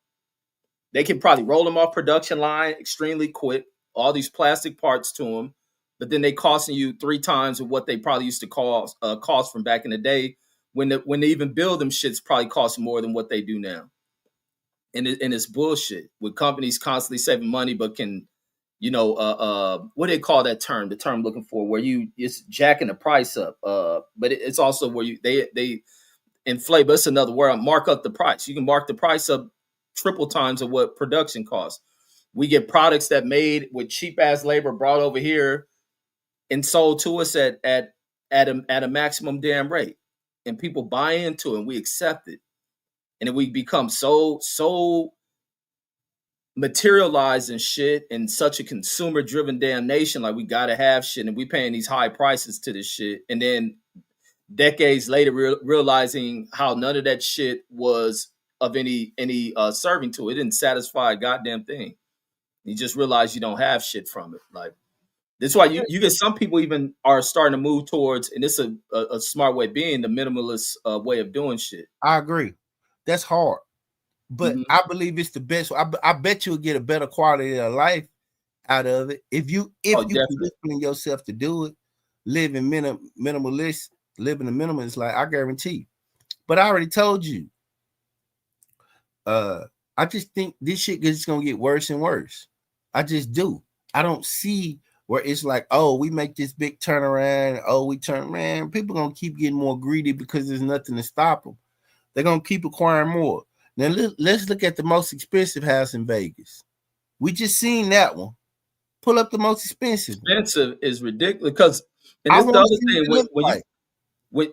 They can probably roll them off production line extremely quick, all these plastic parts to them, but then they costing you 3 times of what they probably used to cost from back in the day when they even build them shits probably cost more than what they do now. And it's bullshit with companies constantly saving money, but can, what do they call that term? The term I'm looking for, where it's jacking the price up. But it's also where they inflate, but it's another word, mark up the price. You can mark the price up triple times of what production costs. We get products that made with cheap ass labor brought over here and sold to us at a maximum damn rate. And people buy into it and we accept it. And then we become so materialized and shit in such a consumer driven damn nation. Like we gotta have shit, and we paying these high prices to this shit. And then decades later, realizing how none of that shit was of any serving to it. It didn't satisfy a goddamn thing. You just realize you don't have shit from it. Like that's why you get some people even are starting to move towards, and it's a smart way of being, the minimalist way of doing shit. I agree. That's hard, but I believe it's the best. I bet you'll get a better quality of life out of it if you discipline yourself to do it. Living minimalist, living a minimalist life, I guarantee. But I already told you. I just think this shit is gonna get worse and worse. I just do. I don't see where it's like, oh, we make this big turnaround. Oh, we turn, man. People gonna keep getting more greedy because there's nothing to stop them. They're gonna keep acquiring more. Now let's look at the most expensive house in Vegas. We just seen that one. Pull up the most expensive. Expensive is ridiculous because, and this is the other thing.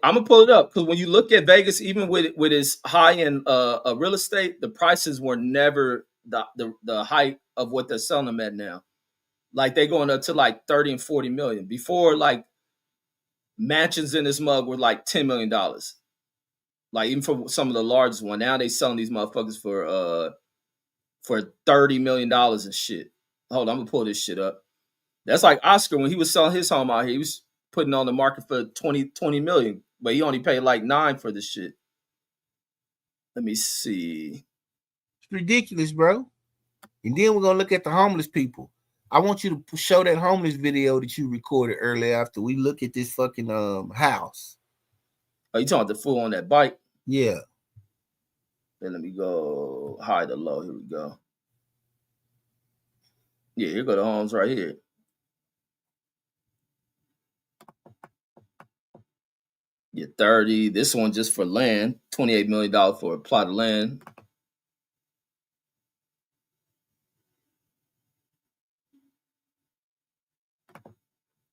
I'm gonna pull it up because when you look at Vegas, even with its high end real estate, the prices were never the height of what they're selling them at now. Like they're going up to like 30 and 40 million. Before, like mansions in this mug were like $10 million. Like even for some of the largest one, now they selling these motherfuckers for $30 million and shit. Hold on, I'm gonna pull this shit up. That's like Oscar when he was selling his home out here. He was putting on the market for 20 million, but he only paid like $9 for this shit. Let me see. It's ridiculous, bro. And then we're gonna look at the homeless people. I want you to show that homeless video that you recorded earlier after we look at this fucking house. Are you talking about the fool on that bike? Yeah. Then let me go high to low. Here we go. Yeah, here go the homes right here. Yeah, 30. This one just for land. $28 million for a plot of land.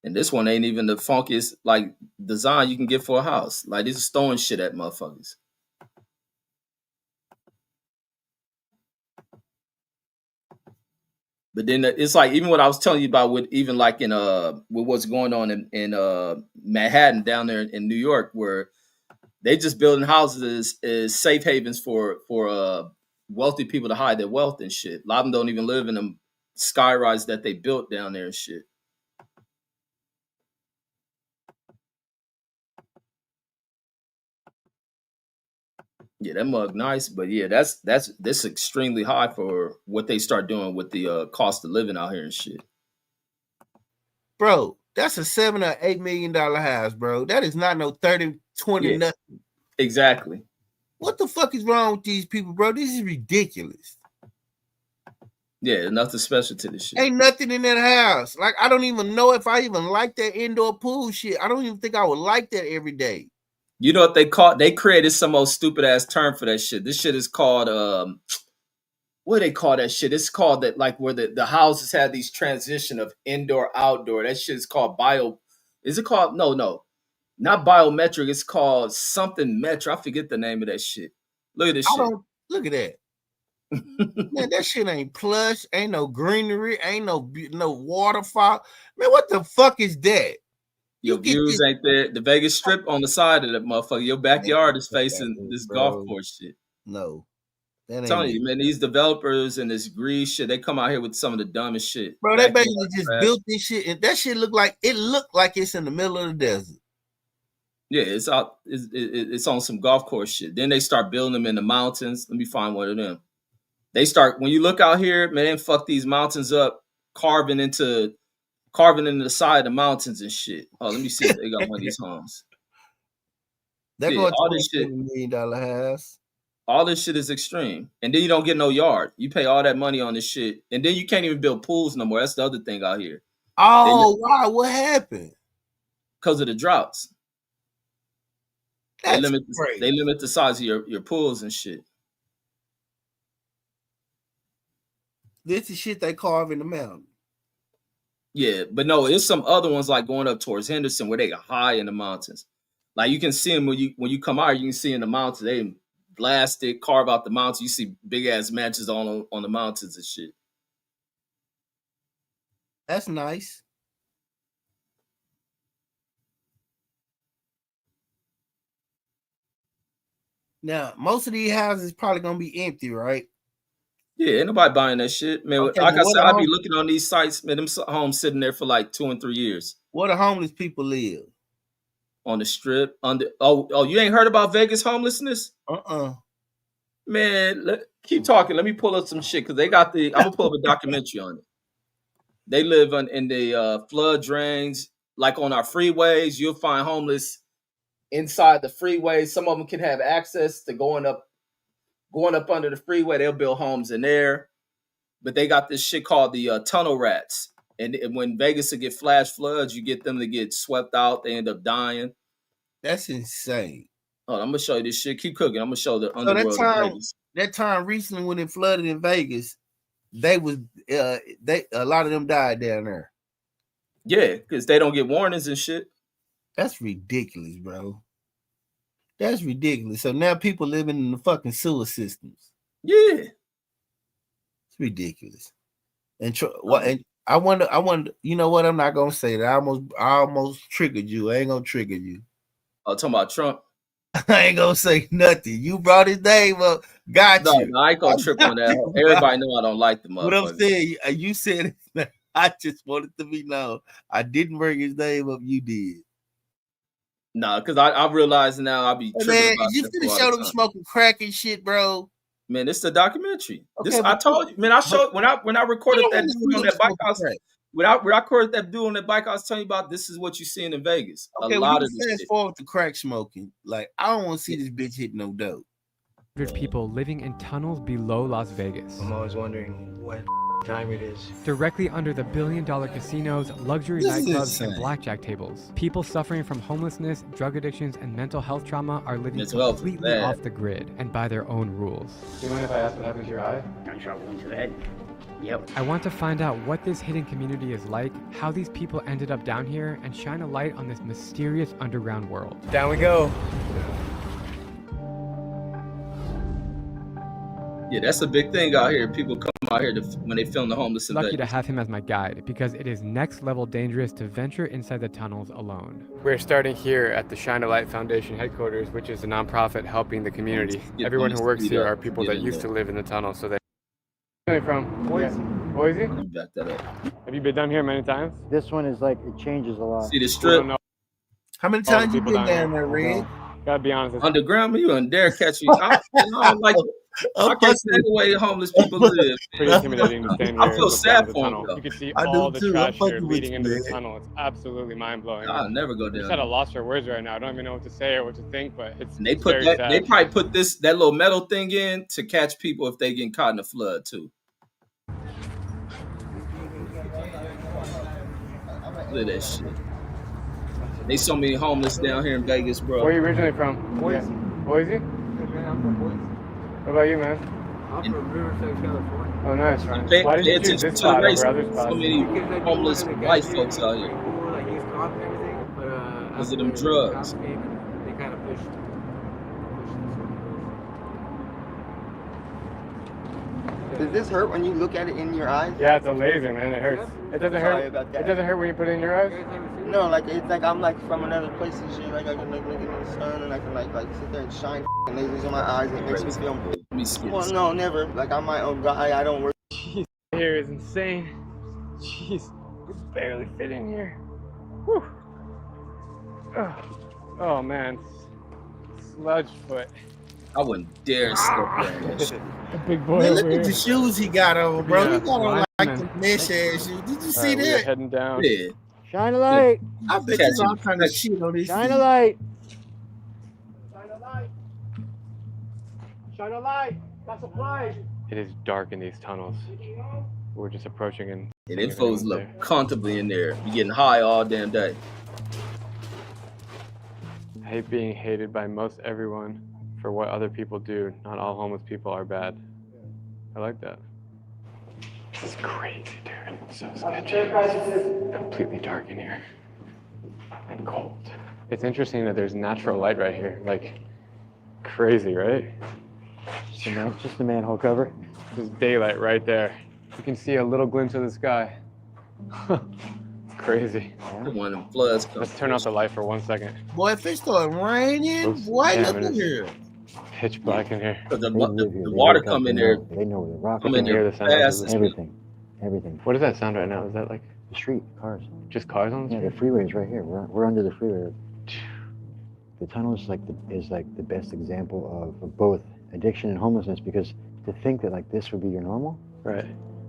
And this one ain't even the funkiest like design you can get for a house. Like this is throwing shit at motherfuckers. But then it's like even what I was telling you about with even like in with what's going on in Manhattan down there in New York, where they just building houses as safe havens for wealthy people to hide their wealth and shit. A lot of them don't even live in them skyrise that they built down there and shit. Yeah, that mug nice, but yeah, that's extremely high for what they start doing with the cost of living out here and shit. Bro, that's a $7 or $8 million house, bro. That is not no 30, 20 nothing. Exactly. What the fuck is wrong with these people, bro? This is ridiculous. Yeah, nothing special to this shit. Ain't nothing in that house. Like, I don't even know if I even like that indoor pool shit. I don't even think I would like that every day. You know what they call? They created some old stupid ass term for that shit. This shit is called what do they call that shit? It's called that like where the houses have these transition of indoor outdoor. That shit is called bio. Is it called no, not biometric? It's called something metro. I forget the name of that shit. Look at this shit. Look at that. Man, that shit ain't plush. Ain't no greenery. Ain't no waterfall. Man, what the fuck is that? Your views ain't there. The Vegas Strip on the side of that motherfucker. Your backyard is facing this golf course shit. No. I'm telling you, man, these developers and this grease shit, they come out here with some of the dumbest shit. Bro, they basically just built this shit, and that shit looked like it's in the middle of the desert. Yeah, it's out. It's on some golf course shit. Then they start building them in the mountains. Let me find one of them. They start when you look out here, man, fuck these mountains up, carving into the side of the mountains and shit. Oh, let me see if they got one of these homes. They're going all this shit. $1 million house. All this shit is extreme. And then you don't get no yard. You pay all that money on this shit. And then you can't even build pools no more. That's the other thing out here. Oh, wow. What happened? Because of the droughts. They limit the size of your pools and shit. This is shit they carve in the mountain. Yeah, but no, it's some other ones like going up towards Henderson where they got high in the mountains. Like you can see them when you come out, you can see in the mountains, they blasted, carve out the mountains. You see big ass mansions on the mountains and shit. That's nice. Now, most of these houses probably gonna be empty, right? Yeah, ain't nobody buying that shit, man. Okay, like I said, I be looking on these sites, man. Them homes sitting there for like 2 and 3 years. Where the homeless people live? On the strip. You ain't heard about Vegas homelessness? Man, keep talking. Let me pull up some shit because they got I'm gonna pull up a documentary on it. They live in the flood drains, like on our freeways. You'll find homeless inside the freeway. Some of them can have access to going up under the freeway. They'll build homes in there, but they got this shit called the tunnel rats. And when Vegas will get flash floods, you get them to get swept out. They end up dying. That's insane. Oh, I'm gonna show you this shit. Keep cooking. I'm gonna show the underworld. So that time recently when it flooded in Vegas, a lot of them died down there. Yeah, because they don't get warnings and shit. That's ridiculous, bro. That's ridiculous. So now people living in the fucking sewer systems. Yeah, it's ridiculous. And I wonder. You know what? I'm not gonna say that. I almost triggered you. I ain't gonna trigger you. Oh, talking about Trump. I ain't gonna say nothing. You brought his name up. Got you. No, I ain't gonna trip on that. Everybody know I don't like the motherfucker. What I'm saying, you said it. I just wanted to be known. I didn't bring his name up. You did. Nah, because I realize now I'll be tripping. Man, you finna show them smoking crack and shit, bro. Man, it's the documentary. Okay, I told you, man. I showed when I recorded that dude on that bike house. When I recorded that dude on that bike, I was telling you about this is what you're seeing in Vegas. Okay, a lot of this this fast shit. forward to crack smoking. Like, I don't want to see this bitch hit no dope. People living in tunnels below Las Vegas. I'm always wondering what time it is. Directly under the billion-dollar casinos, luxury nightclubs, and blackjack tables. People suffering from homelessness, drug addictions, and mental health trauma are living completely off the grid and by their own rules. Do you mind if I ask what happened to your eye? Gunshot wound to the head. Yep. I want to find out what this hidden community is like, how these people ended up down here, and shine a light on this mysterious underground world. Down we go. Yeah, that's a big thing out here. People come out here when they film the homeless. Lucky to have him as my guide because it is next level dangerous to venture inside the tunnels alone. We're starting here at the Shine a Light Foundation headquarters, which is a nonprofit helping the community. Everyone who works here are people that used to live in the tunnel, so they. Where are you from? Boise. Boise? Back that up. Have you been down here many times? This one is like, it changes a lot. See the strip? How many times you been down there, Red? Gotta be honest. Underground, you and dare catch you. I don't like. I can't stand the way homeless people live. Pretty intimidating to stand here. I feel sad for them. You can see all the trash here leading into the tunnel. It's absolutely mind blowing. I'll never go down. I'm just at a loss for words right now. I don't even know what to say or what to think, but it's. And they put that. Sad. They probably put that little metal thing in to catch people if they get caught in a flood too. Look at that shit. They so many homeless down here in Vegas, bro. Where are you originally from? Boise. Boise? I'm from Boise. What about you, man? I'm from Riverside, California. Oh, nice. Why did you choose this spot over other spots? So many homeless white folks out here. Like he's caught and everything, but because of them drugs. They kind of pushed. Does this hurt when you look at it in your eyes? Yeah, it's amazing, man. It hurts. It doesn't hurt. About that. It doesn't hurt when you put it in your eyes. No, like it's like I'm like from another place and shit. Like I can like look in the sun and I can like sit there and shine lasers in my eyes. And it makes me feel. Well, no, never. Like I'm my own guy. I don't work. Jeez, here is insane. Jeez, you barely fit in here. Whew. Oh man, sludge foot. I wouldn't dare step down that shit. A big boy. Man, look at the shoes he got on, bro. Yeah, he got on like the mesh ass shoes. Did you see that? We're heading down. Yeah. Shine a light. I bet there's all kind of shit on this. Shine a light. Shine a light. Shine a light. That's a flag. It is dark in these tunnels. We're just approaching and them folks look comfortably in there. You getting high all damn day. I hate being hated by most everyone for what other people do. Not all homeless people are bad. I like that. This is crazy, dude. So sketchy. Completely dark in here. And cold. It's interesting that there's natural light right here. Like, crazy, right? Just the manhole cover. There's daylight right there. You can see a little glimpse of the sky. It's crazy. One of them floods. Let's turn off the light for 1 second. Boy, if it started raining, Oops. boy, Yeah, look at here. Pitch black in here. The water come in there. They know where the rock Come in there fast. Everything. What does that sound right now? Is that like The street, cars. just cars on the Yeah, street? the freeway's right here. We're under the freeway. The tunnel is like the best example of both addiction and homelessness, because to think that like this would be your normal, Right.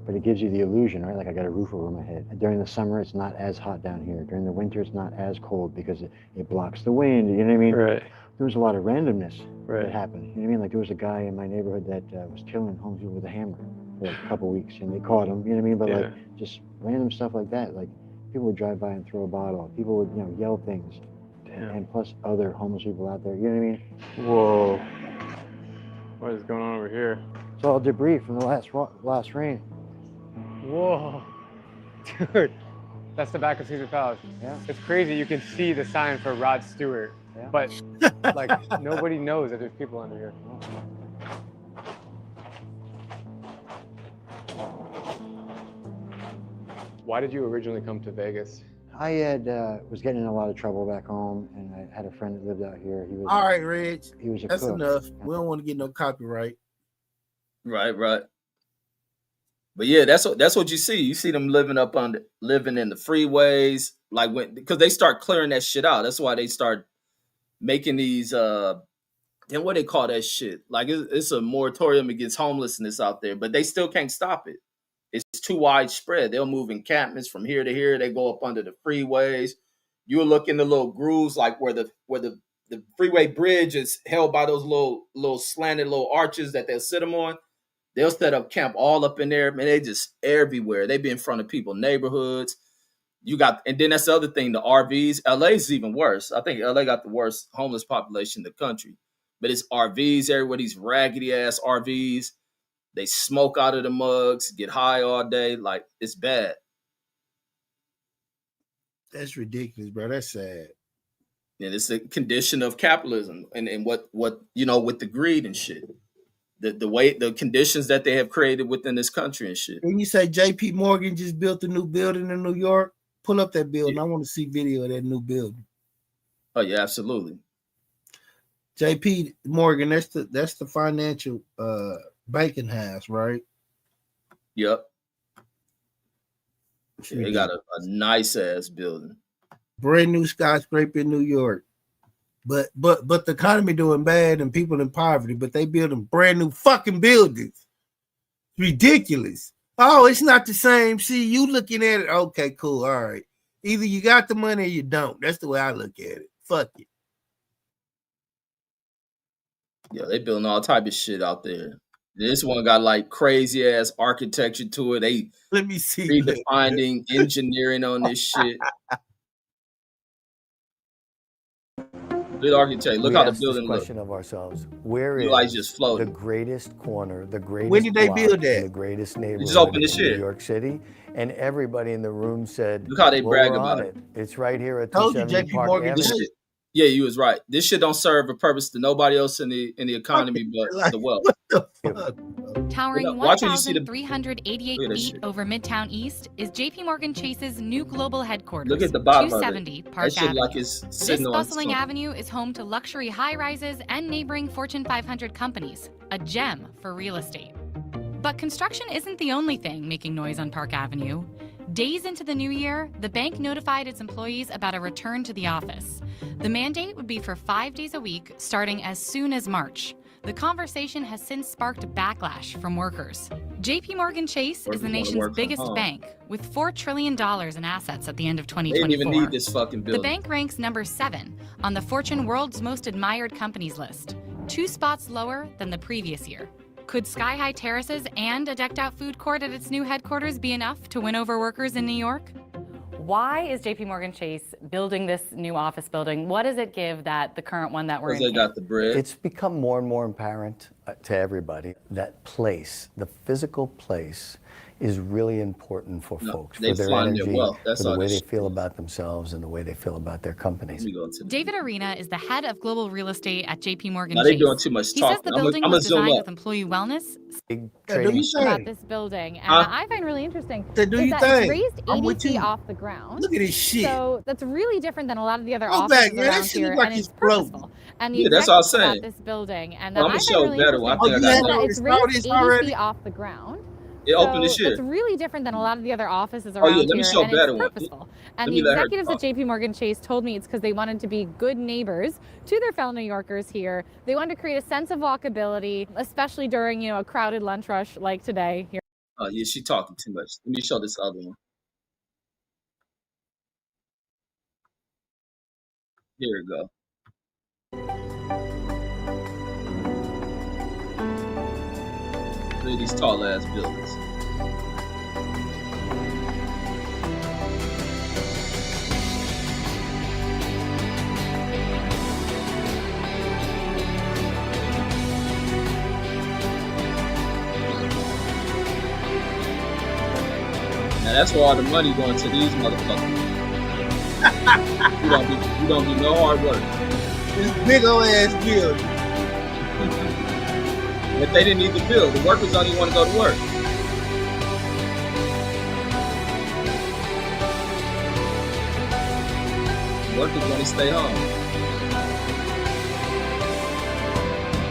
but it gives you the illusion, right? Like I got a roof over my head. And during the summer, it's not as hot down here. During the winter, it's not as cold because it blocks the wind. You know what I mean? Right. There was a lot of randomness Right. that happened. You know what I mean? Like there was a guy in my neighborhood that was killing homeless people with a hammer for like a couple weeks, and they caught him. You know what I mean? But Yeah. like just random stuff like that. Like people would drive by and throw a bottle. People would yell things. Damn. And plus other homeless people out there. You know what I mean? Whoa. What is going on over here? It's all debris from the last rain. Whoa. Dude, that's the back of Caesar Palace. Yeah. It's crazy. You can see the sign for Rod Stewart, Yeah. but like nobody knows that there's people under here. Why did you originally come to Vegas? I was getting in a lot of trouble back home, and I had a friend that lived out here. He was All right, Reg. He was a That's cook. enough. We don't want to get no copyright. Right. But yeah, that's what you see. You see them living in the freeways, like because they start clearing that shit out. That's why they start making these then what they call that shit? Like it's a moratorium against homelessness out there, but they still can't stop it. It's too widespread. They'll move encampments from here to here. They go up under the freeways. You'll look in the little grooves, like where the freeway bridge is held by those little slanted little arches that they'll sit them on. They'll set up camp all up in there. Man, they just everywhere. They be in front of people's neighborhoods. And then that's the other thing, the RVs. LA's even worse. I think LA got the worst homeless population in the country. But it's RVs everywhere, these raggedy ass RVs. They smoke out of the mugs, get high all day. Like, it's bad. That's ridiculous, bro. That's sad. And it's a condition of capitalism and what with the greed and shit. The conditions that they have created within this country and shit. When you say JP Morgan just built a new building in New York, pull up that building. Yeah. I want to see video of that new building. Oh yeah, absolutely. JP Morgan, that's the financial banking house, right? Yep. They got a nice ass building. Brand new skyscraper in New York. But the economy doing bad and people in poverty, but they building brand new fucking buildings. Ridiculous. Oh, it's not the same. See, you looking at it, okay, cool, all right. Either you got the money or you don't. That's the way I look at it. Fuck it. Yeah, they building all type of shit out there. This one got like crazy ass architecture to it. They let me see redefining engineering on this shit. Good architect. Look how the building looks. Question of ourselves: where is just floating. The greatest corner, the greatest? When did they build that? The greatest neighborhood just opened this in New York City, and everybody in the room said, "Look how they brag about it." It's right here at 270 Park Avenue. Yeah, you was right. This shit don't serve a purpose to nobody else in the economy but the wealth. Towering 1,388 feet over Midtown East is JP Morgan Chase's new global headquarters. Look at the bottom 270 of it. Park Avenue. Like it's this bustling avenue is home to luxury high-rises and neighboring Fortune 500 companies, a gem for real estate. But construction isn't the only thing making noise on Park Avenue. Days into the new year, the bank notified its employees about a return to the office. The mandate would be for 5 days a week, starting as soon as March. The conversation has since sparked backlash from workers. JP Morgan Chase is the nation's biggest bank, with $4 trillion in assets at the end of 2024. They didn't even need this fucking building. The bank ranks number 7 on the Fortune World's Most Admired Companies list, 2 spots lower than the previous year. Could sky-high terraces and a decked-out food court at its new headquarters be enough to win over workers in New York? Why is JP Morgan Chase building this new office building? What does it give that the current one that we're in? They got the bread. It's become more and more apparent to everybody that place, the physical place, is really important for folks, for their energy, for the way they feel about themselves and the way they feel about their companies. David Arena is the head of global real estate at JP Morgan Chase. They're doing too much talking. He says the building was designed with employee wellness. About this building, and I find really interesting is that it's raised 80 feet off the ground. Look at this shit. So that's really different than a lot of the other offices around here, like and it's purposeful. And yeah, that's all I'm saying. About this building, and I'm gonna show really better. I think I got it's raised 80 feet off the ground. It opened this year. It's really different than a lot of the other offices around here. Let me show better and it's purposeful. And the executives at JP Morgan Chase told me it's because they wanted to be good neighbors to their fellow New Yorkers here. They wanted to create a sense of walkability, especially during, a crowded lunch rush like today here. Oh, yeah, she's talking too much. Let me show this other one. Here we go. Look at these tall ass buildings. Now that's where all the money going to these motherfuckers. You don't do no hard work. This big old ass building. If they didn't need to build, the workers don't even want to go to work. The workers want to stay home.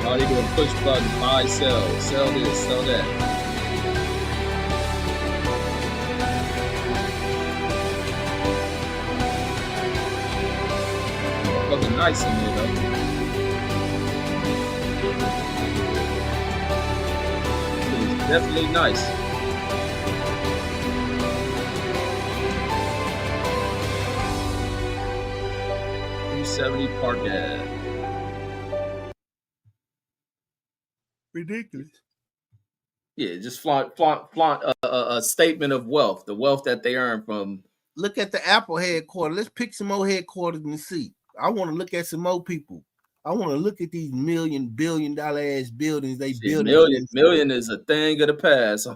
All they do is push buttons, buy, sell this, sell that. Looking nice in here though. definitely nice. 270 Park Ave. Ridiculous. Yeah, just flaunt a statement of wealth, the wealth that they earn from. Look at the Apple headquarters. Let's pick some more headquarters and see. I want to look at some more people. I want to look at these billion-dollar ass buildings they build. Million is a thing of the past.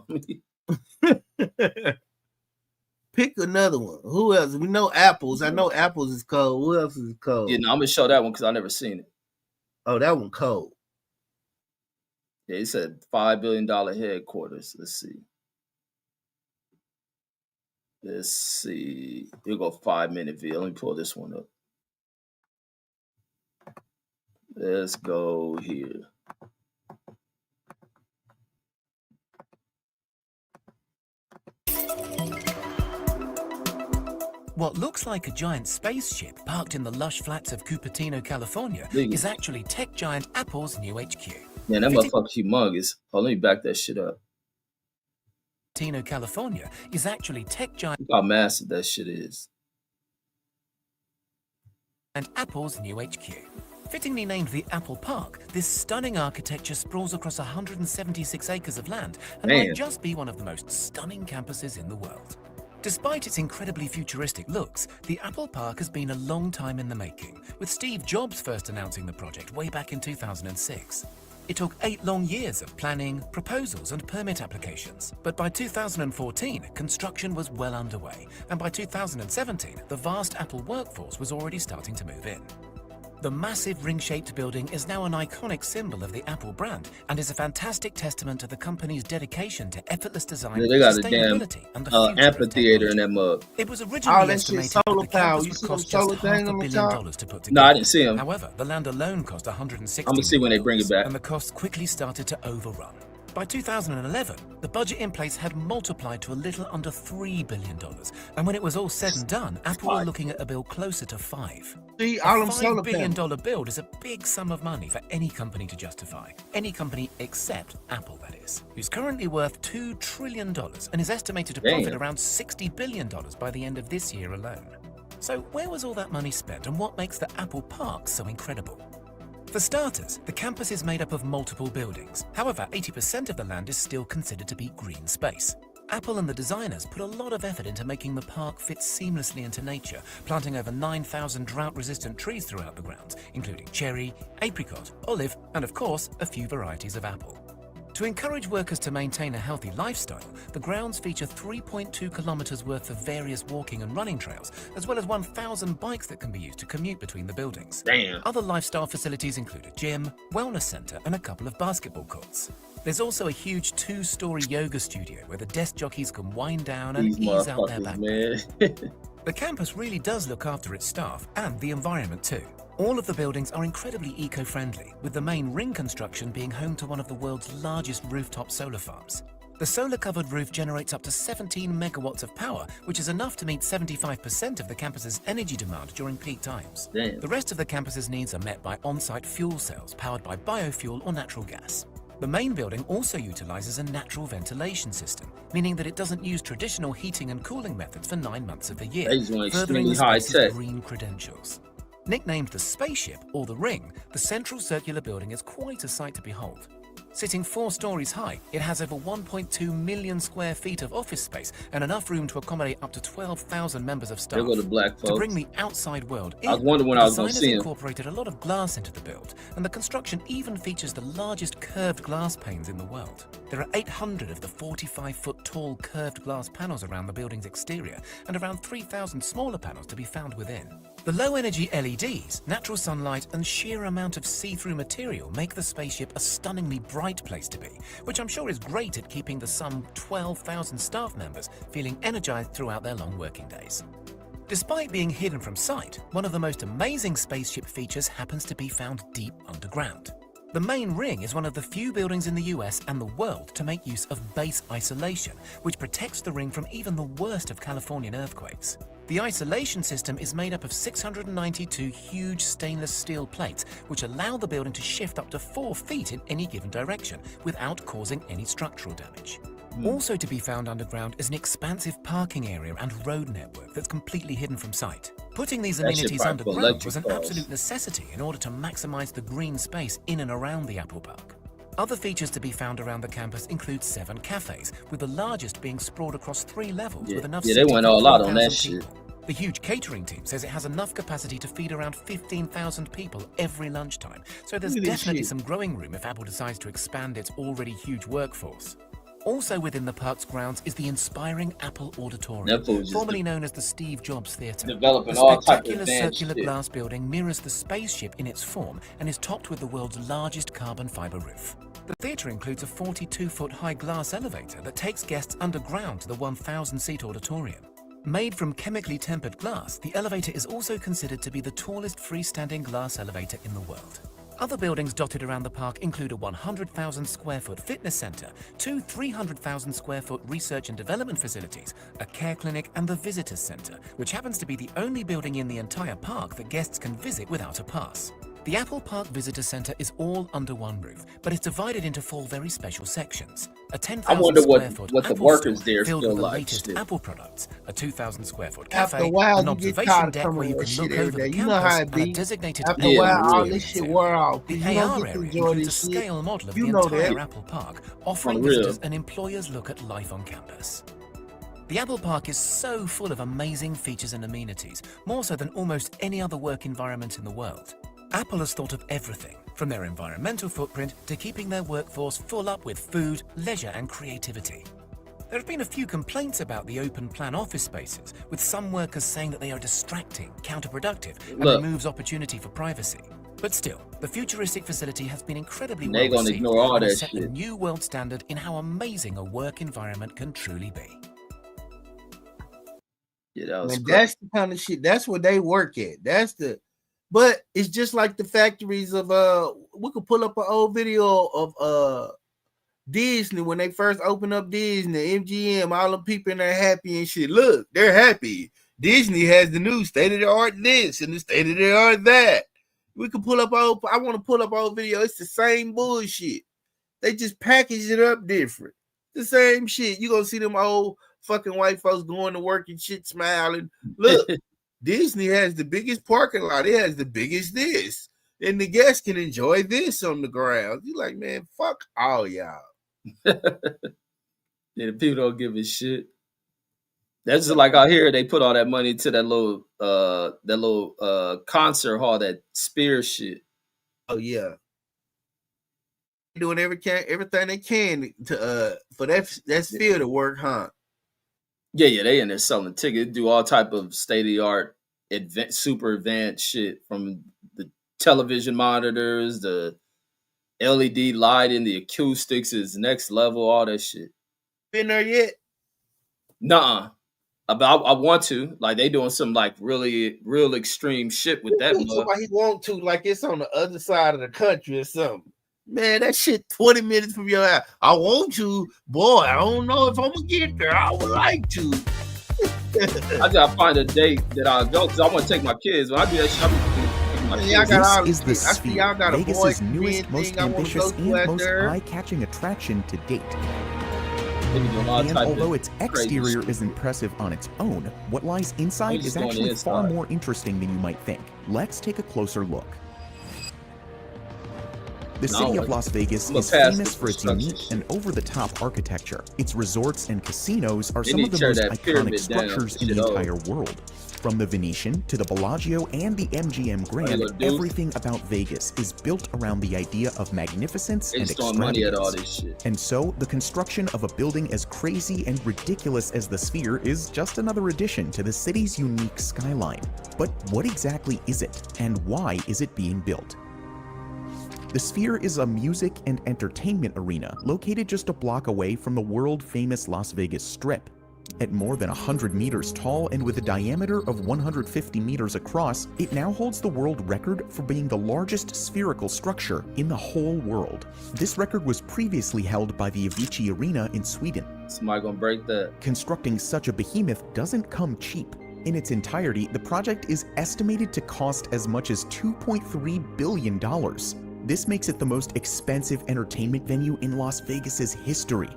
Pick another one. Who else? We know Apples. I know Apples is cold. Who else is cold? Yeah, no, I'm gonna show that one because I never seen it. Oh, that one cold. Yeah, he said $5 billion headquarters. Let's see. We'll go 5-minute video. Let me pull this one up. Let's go here. What looks like a giant spaceship parked in the lush flats of Cupertino, California, is actually tech giant Apple's new HQ. Man, that motherfucker's humongous. Oh, let me back that shit up. Cupertino, California is actually tech giant. Look how massive that shit is. And Apple's new HQ. Fittingly named the Apple Park, this stunning architecture sprawls across 176 acres of land and might just be one of the most stunning campuses in the world. Despite its incredibly futuristic looks, the Apple Park has been a long time in the making, with Steve Jobs first announcing the project way back in 2006. It took 8 long years of planning, proposals, and permit applications. But by 2014, construction was well underway, and by 2017, the vast Apple workforce was already starting to move in. The massive ring-shaped building is now an iconic symbol of the Apple brand and is a fantastic testament to the company's dedication to effortless design, they got sustainability, a damn amphitheater in that mug. It was originally estimated that the campus would cost just $500 million to put together. No, I didn't see him. However, the land alone cost $160 I'm gonna see when they bring it back. And the costs quickly started to overrun. By 2011, the budget in place had multiplied to a little under $3 billion. And when it was all said and done, Apple were looking at a bill closer to $5. See, a $5 billion build is a big sum of money for any company to justify. Any company except Apple, that is, who's currently worth $2 trillion and is estimated to profit around $60 billion by the end of this year alone. So where was all that money spent, and what makes the Apple Park so incredible? For starters, the campus is made up of multiple buildings. However, 80% of the land is still considered to be green space. Apple and the designers put a lot of effort into making the park fit seamlessly into nature, planting over 9,000 drought-resistant trees throughout the grounds, including cherry, apricot, olive, and of course, a few varieties of apple. To encourage workers to maintain a healthy lifestyle, the grounds feature 3.2 kilometers worth of various walking and running trails, as well as 1,000 bikes that can be used to commute between the buildings. Damn. Other lifestyle facilities include a gym, wellness center, and a couple of basketball courts. There's also a huge 2-story yoga studio where the desk jockeys can wind down and ease out their back pain. The campus really does look after its staff and the environment too. All of the buildings are incredibly eco-friendly, with the main ring construction being home to one of the world's largest rooftop solar farms. The solar-covered roof generates up to 17 megawatts of power, which is enough to meet 75% of the campus's energy demand during peak times. Damn. The rest of the campus's needs are met by on-site fuel cells powered by biofuel or natural gas. The main building also utilizes a natural ventilation system, meaning that it doesn't use traditional heating and cooling methods for 9 months of the year, furthering the space's green credentials. Nicknamed the Spaceship, or the Ring, the central circular building is quite a sight to behold. Sitting 4 stories high, it has over 1.2 million square feet of office space and enough room to accommodate up to 12,000 members of staff. There go the black folks. To bring the outside world in, I was wondering when I was going to see designers incorporated a lot of glass into the build, and the construction even features the largest curved glass panes in the world. There are 800 of the 45-foot tall curved glass panels around the building's exterior, and around 3,000 smaller panels to be found within. The low-energy LEDs, natural sunlight, and sheer amount of see-through material make the spaceship a stunningly bright place to be, which I'm sure is great at keeping the some 12,000 staff members feeling energized throughout their long working days. Despite being hidden from sight, one of the most amazing spaceship features happens to be found deep underground. The main ring is one of the few buildings in the US and the world to make use of base isolation, which protects the ring from even the worst of Californian earthquakes. The isolation system is made up of 692 huge stainless steel plates, which allow the building to shift up to 4 feet in any given direction without causing any structural damage. Also to be found underground is an expansive parking area and road network that's completely hidden from sight. Putting these amenities underground was an absolute necessity in order to maximize the green space in and around the Apple Park. Other features to be found around the campus include 7 cafes, with the largest being sprawled across 3 levels with enough they went all out on that shit. The huge catering team says it has enough capacity to feed around 15,000 people every lunchtime, so there's definitely some growing room if Apple decides to expand its already huge workforce. Also within the park's grounds is the inspiring Apple Auditorium, formerly known as the Steve Jobs Theater. Developing the all type of circular glass building mirrors the spaceship in its form and is topped with the world's largest carbon fiber roof. The theater includes a 42-foot high glass elevator that takes guests underground to the 1,000-seat auditorium. Made from chemically tempered glass, the elevator is also considered to be the tallest freestanding glass elevator in the world. Other buildings dotted around the park include a 100,000 square foot fitness center, 2 300,000 square foot research and development facilities, a care clinic, and the visitors center, which happens to be the only building in the entire park that guests can visit without a pass. The Apple Park Visitor Center is all under one roof, but it's divided into 4 very special sections. A 10,000 square foot what the Apple workers store there filled feel with the like. latest Apple products, a 2,000 square foot After cafe, a while, an you get observation tired deck of where you that can shit look every over the day. You know how campus, it and be. a designated After a while, all experience this shit area. wear off. The You don't AR get to area enjoy includes a this shit. scale model of You the know entire that. Apple Park, offering For real. visitors an employer's look at life on campus. The Apple Park is so full of amazing features and amenities, more so than almost any other work environment in the world. Apple has thought of everything, from their environmental footprint to keeping their workforce full up with food, leisure, and creativity. There have been a few complaints about the open-plan office spaces, with some workers saying that they are distracting, counterproductive, and removes opportunity for privacy. But still, the futuristic facility has been incredibly well They gonna received ignore all and will that set a shit. new world standard in how amazing a work environment can truly be. Yeah, that was And that's the kind of shit. That's where they work at. But it's just like the factories of we could pull up an old video of Disney when they first opened up Disney, MGM, all the people in there happy and shit. Look, they're happy. Disney has the new state-of-the-art this and the state-of-the-art that. We could pull up I want to pull up old video. It's the same bullshit. They just package it up different. The same shit. You gonna see them old fucking white folks going to work and shit smiling. Look, Disney has the biggest parking lot. It has the biggest this. And the guests can enjoy this on the ground. You like, man, fuck all y'all. Yeah, the people don't give a shit. That's just like out here, they put all that money to that little concert hall, that Spear shit. Oh yeah. Doing everything they can to for that Sphere to work, huh? Yeah, they in there selling tickets, do all type of state-of-the-art, super advanced shit, from the television monitors, the LED lighting, the acoustics is next level, all that shit. Been there yet? Nuh-uh. I want to. Like, they doing some like really real extreme shit with that. Somebody want to, like it's on the other side of the country or something. Man, that shit 20 minutes from your house. I want to, boy. I don't know if I'm gonna get there. I would like to. I gotta find a date that I'll go because I want to take my kids. When I do that shit, This is the Sphere, Vegas's newest, most ambitious, and most eye-catching attraction to date. And although its exterior is impressive on its own, what lies inside is actually far more interesting than you might think. Let's take a closer look. The city of Las Vegas is famous for its unique and over-the-top architecture. Its resorts and casinos are some of the most iconic structures in the entire world. From the Venetian to the Bellagio and the MGM Grand, everything about Vegas is built around the idea of magnificence and extravagance. And so, the construction of a building as crazy and ridiculous as the Sphere is just another addition to the city's unique skyline. But what exactly is it, and why is it being built? The Sphere is a music and entertainment arena located just a block away from the world-famous Las Vegas Strip. At more than 100 meters tall and with a diameter of 150 meters across, it now holds the world record for being the largest spherical structure in the whole world. This record was previously held by the Avicii Arena in Sweden. Somebody gonna break that. Constructing such a behemoth doesn't come cheap. In its entirety, the project is estimated to cost as much as $2.3 billion. This makes it the most expensive entertainment venue in Las Vegas's history.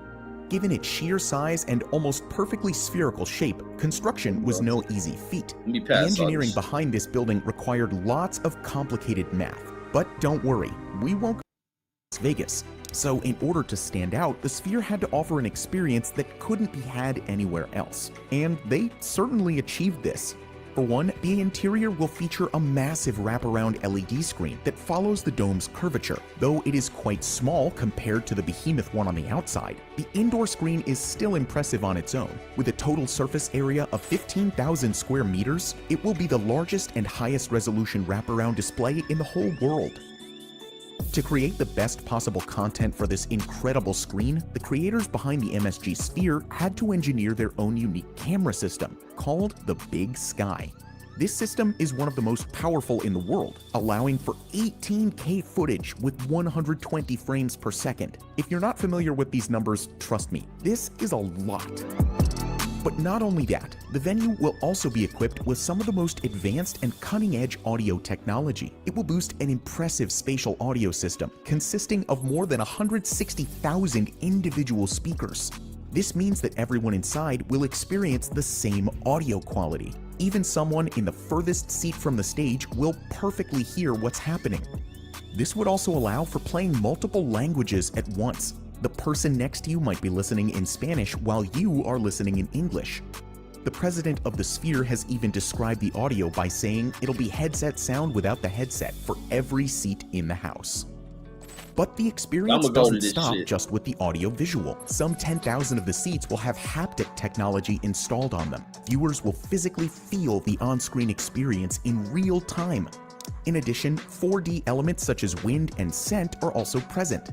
Given its sheer size and almost perfectly spherical shape, construction was no easy feat. The engineering behind this building required lots of complicated math. But don't worry, we won't go to Las Vegas. So in order to stand out, the Sphere had to offer an experience that couldn't be had anywhere else. And they certainly achieved this. For one, the interior will feature a massive wraparound LED screen that follows the dome's curvature. Though it is quite small compared to the behemoth one on the outside, the indoor screen is still impressive on its own. With a total surface area of 15,000 square meters, it will be the largest and highest resolution wraparound display in the whole world. To create the best possible content for this incredible screen, the creators behind the MSG Sphere had to engineer their own unique camera system, called the Big Sky. This system is one of the most powerful in the world, allowing for 18K footage with 120 frames per second. If you're not familiar with these numbers, trust me, this is a lot. But not only that, the venue will also be equipped with some of the most advanced and cutting-edge audio technology. It will boost an impressive spatial audio system consisting of more than 160,000 individual speakers. This means that everyone inside will experience the same audio quality. Even someone in the furthest seat from the stage will perfectly hear what's happening. This would also allow for playing multiple languages at once. The person next to you might be listening in Spanish while you are listening in English. The president of the Sphere has even described the audio by saying it'll be headset sound without the headset for every seat in the house. But the experience doesn't stop just with the audio visual. Some 10,000 of the seats will have haptic technology installed on them. Viewers will physically feel the on-screen experience in real time. In addition, 4D elements such as wind and scent are also present.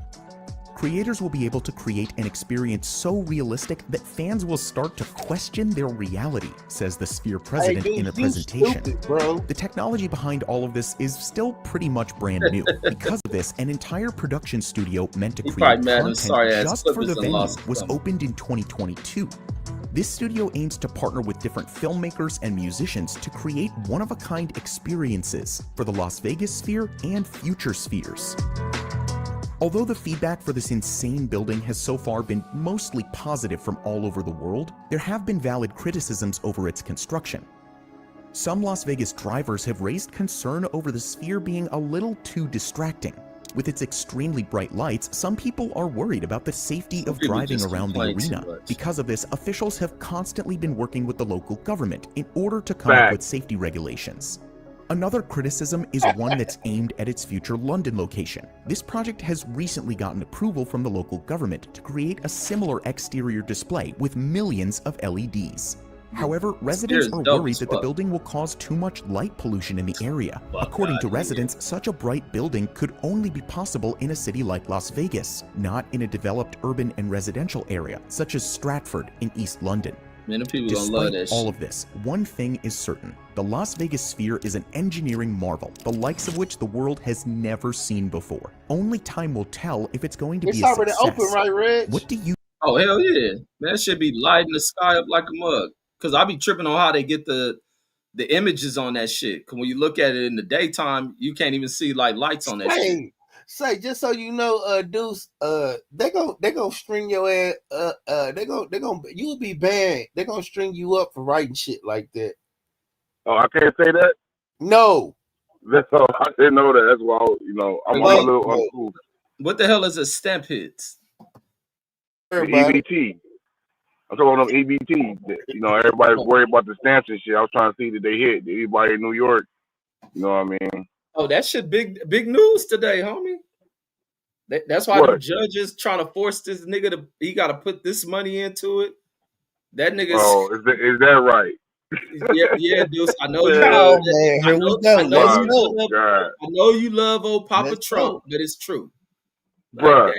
Creators will be able to create an experience so realistic that fans will start to question their reality, says the Sphere president in a presentation. Stupid, the technology behind all of this is still pretty much brand new. Because of this, an entire production studio meant to create content just for the venue was opened in 2022. This studio aims to partner with different filmmakers and musicians to create one-of-a-kind experiences for the Las Vegas Sphere and future spheres. Although the feedback for this insane building has so far been mostly positive from all over the world, there have been valid criticisms over its construction. Some Las Vegas drivers have raised concern over the Sphere being a little too distracting. With its extremely bright lights, some people are worried about the safety of driving around the arena. Because of this, officials have constantly been working with the local government in order to come up with safety regulations. Another criticism is one that's aimed at its future London location. This project has recently gotten approval from the local government to create a similar exterior display with millions of LEDs. However, residents are worried that the building will cause too much light pollution in the area. According to residents, such a bright building could only be possible in a city like Las Vegas, not in a developed urban and residential area, such as Stratford in East London. Despite all of this, one thing is certain. The Las Vegas Sphere is an engineering marvel, the likes of which the world has never seen before. Only time will tell if it's going to be a success. It's already open, right, Reg? What do you... Oh, hell yeah. Man, that should be lighting the sky up like a mug. Because I be tripping on how they get the images on that shit. Because when you look at it in the daytime, you can't even see like lights on that shit. Say, just so you know, Deuce, they gonna string your ass. You'll be banned. They gonna string you up for writing shit like that. Oh, I can't say that. No, that's all. I didn't know that. That's why I'm a little uncool. What the hell is a stamp hits? EBT. I'm talking about them EBT. Everybody's worried about the stamps and shit. I was trying to see that they hit. Everybody in New York. You know what I mean? Oh, that shit big news today, homie. That's why the judges trying to force this nigga he got to put this money into it. That nigga. Oh, is that right? Yeah, Deuce. I know you love old Papa Trump, but it's true, bruh.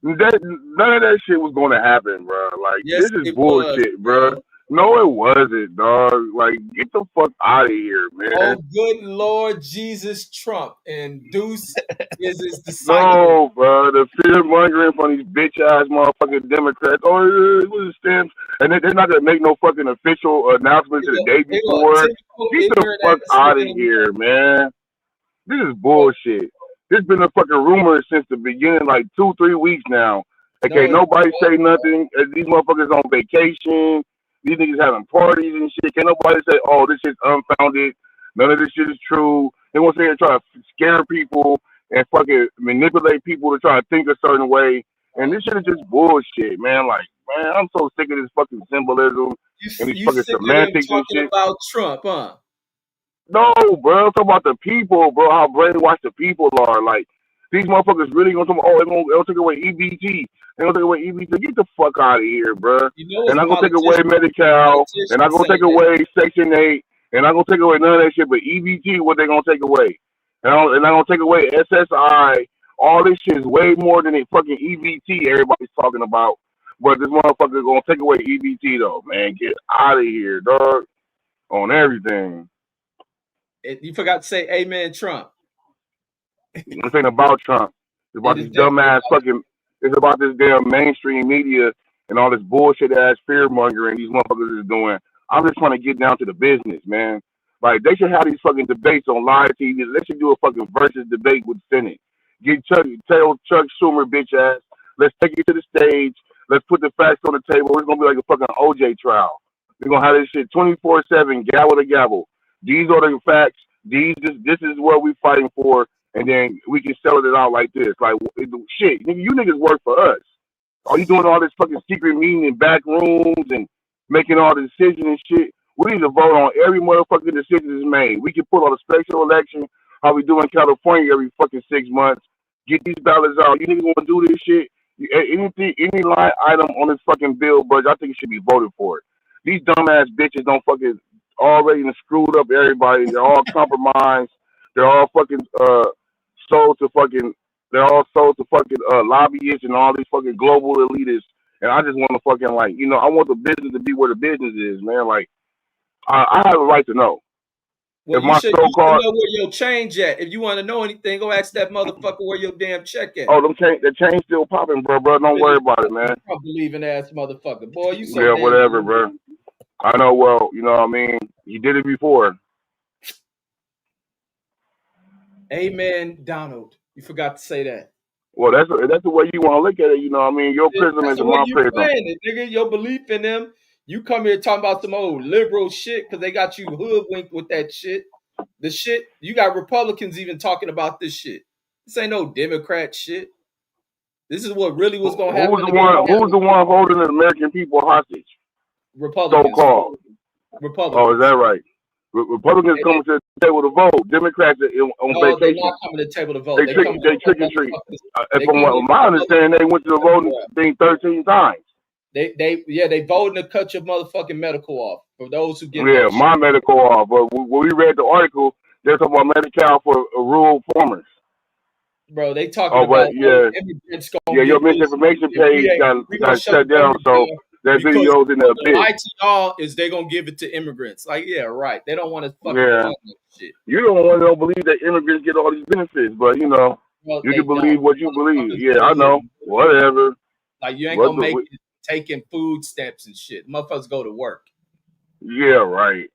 None of that shit was going to happen, bro. Like, this is bullshit, bro. No, it wasn't, dog. Like, get the fuck out of here, man. Oh, good Lord Jesus Trump and Deuce is his disciple. No, bro. The fear mongering from these bitch ass motherfucking Democrats. Oh, it was stamps, and they're not gonna make no fucking official announcement to the day before. Get the fuck out of here, man. This is bullshit. There's been a fucking rumor since the beginning, like 2-3 weeks now. Okay, nobody say nothing. These motherfuckers on vacation. These niggas having parties and shit. Can't nobody say, oh, this shit's unfounded. None of this shit is true. They want to say and try to scare people and fucking manipulate people to try to think a certain way. And this shit is just bullshit, man. Like, man, I'm so sick of this fucking symbolism and these fucking semantics and shit. About Trump, huh? No, bro. I'm talking about the people, bro. How brainwashed the people are. Like, these motherfuckers really gonna talk about, oh, they'll take away EBT. They're gonna take away EBT. Get the fuck out of here, bro. And I'm gonna take away Medi-Cal. And I'm gonna take away Section 8. And I'm gonna take away none of that shit. But EBT, what they gonna take away? And I'm gonna take away SSI. All this shit is way more than a fucking EBT everybody's talking about. But this motherfucker gonna take away EBT though, man. Get out of here, dog. On everything. You forgot to say amen, Trump. This ain't about Trump. It's about this dumbass fucking. It's about this damn mainstream media and all this bullshit ass fear mongering these motherfuckers is doing. I'm just trying to get down to the business, man. Like, they should have these fucking debates on live TV. They should do a fucking versus debate with the Senate. Tell Chuck Schumer, bitch ass. Let's take it to the stage. Let's put the facts on the table. It's gonna be like a fucking OJ trial. We're gonna have this shit 24/7, gavel to gavel. These are the facts. This is what we're fighting for, and then we can sell it out like this. Like, shit, you niggas work for us. Are you doing all this fucking secret meeting in back rooms and making all the decisions and shit? We need to vote on every motherfucking decision is made. We can pull out a special election, how we do in California every fucking 6 months. Get these ballots out. You niggas want to do this shit? Any line item on this fucking bill budget, I think it should be voted for. These dumbass bitches don't fucking already screwed up everybody. They're all compromised. They're all fucking sold to fucking lobbyists and all these fucking global elitists. And I just want to fucking, like, I want the business to be where the business is, man. Like, I have a right to know. Well, if my you should know where your change at. If you want to know anything, go ask that motherfucker where your damn check at. Oh, the chain's still popping, bro. Don't worry about it, man. I'm believing ass motherfucker, boy. You so yeah, whatever, bro. I know. Well, you know what I mean. You did it before. Amen, Donald. You forgot to say that. Well, that's the way you want to look at it. You know what I mean. Your prism is my prism. Nigga, your belief in them. You come here talking about some old liberal shit because they got you hoodwinked with that shit. The shit, you got Republicans even talking about this shit. This ain't no Democrat shit. This is what really was going to happen. Who's the one holding the American people hostage? Republicans. So-called. Republicans. Oh, is that right? Republicans coming to the table to vote. Democrats are on vacation. They're not coming to the table to vote. They trick and treat. From my understanding, they went to the voting thing 13 times. They voting to cut your motherfucking medical off for those who get. Yeah, my medical off. But when we read the article, they're talking about Medi-Cal for rural farmers. Bro, they talking about immigrants going. Yeah, your misinformation page got shut down, so that video's in the bit. Lie to y'all is they gonna give it to immigrants. Like, yeah, right. They don't want to fucking shit. You don't believe that immigrants get all these benefits, but you can believe what you believe. Yeah, I know. Whatever. Like, you ain't gonna make it taking food stamps and shit. Motherfuckers go to work. Yeah, right.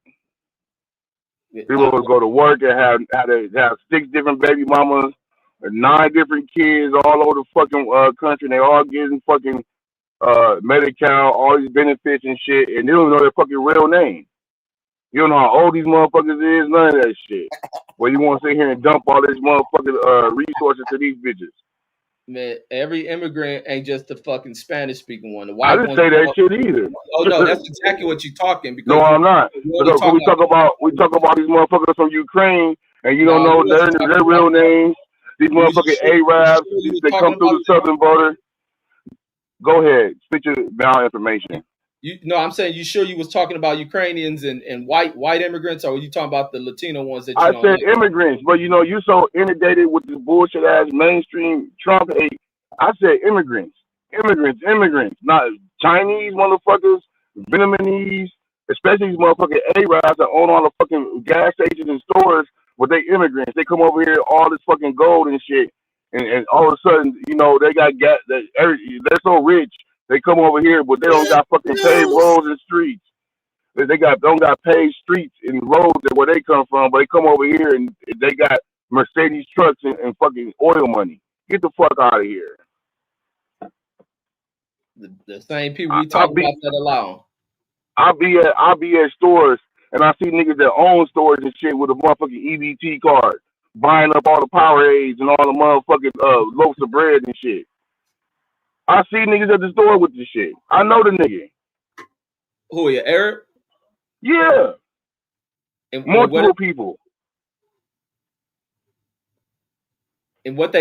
People will go to work and have 6 different baby mamas and 9 different kids all over the fucking country. And they all getting fucking Medi-Cal, all these benefits and shit, and they don't know their fucking real name. You don't know how old these motherfuckers is, none of that shit. Well, you want to sit here and dump all this motherfucking resources to these bitches. Man, every immigrant ain't just the fucking Spanish speaking one. I didn't say that shit either. Oh no, that's exactly what you're talking. Because no, I'm not. We talk about these motherfuckers from Ukraine, and you don't know their real names. These motherfucking Arabs, they come through the southern border. Go ahead, spit your malinformation. I'm saying, you sure you was talking about Ukrainians and white immigrants, or were you talking about the Latino ones that you I said immigrants, but you're so inundated with this bullshit ass mainstream Trump hate. I said immigrants, not Chinese motherfuckers, Vietnamese, Especially these motherfucking A-Rides that own all the fucking gas stations and stores, but they immigrants. They come over here, all this fucking gold and shit, and all of a sudden, you know, they got gas. They're so rich. They come over here, but they don't got fucking paved roads and streets. They don't got paved streets and roads where they come from, but they come over here and they got Mercedes trucks and fucking oil money. Get the fuck out of here. The same people we talk about that alone. I'll be at stores and I see niggas that own stores and shit with a motherfucking EBT card, buying up all the Powerades and all the motherfucking loaves of bread and shit. I see niggas at the store with this shit. I know the nigga. Who are you, Eric? Yeah. And multiple people. And what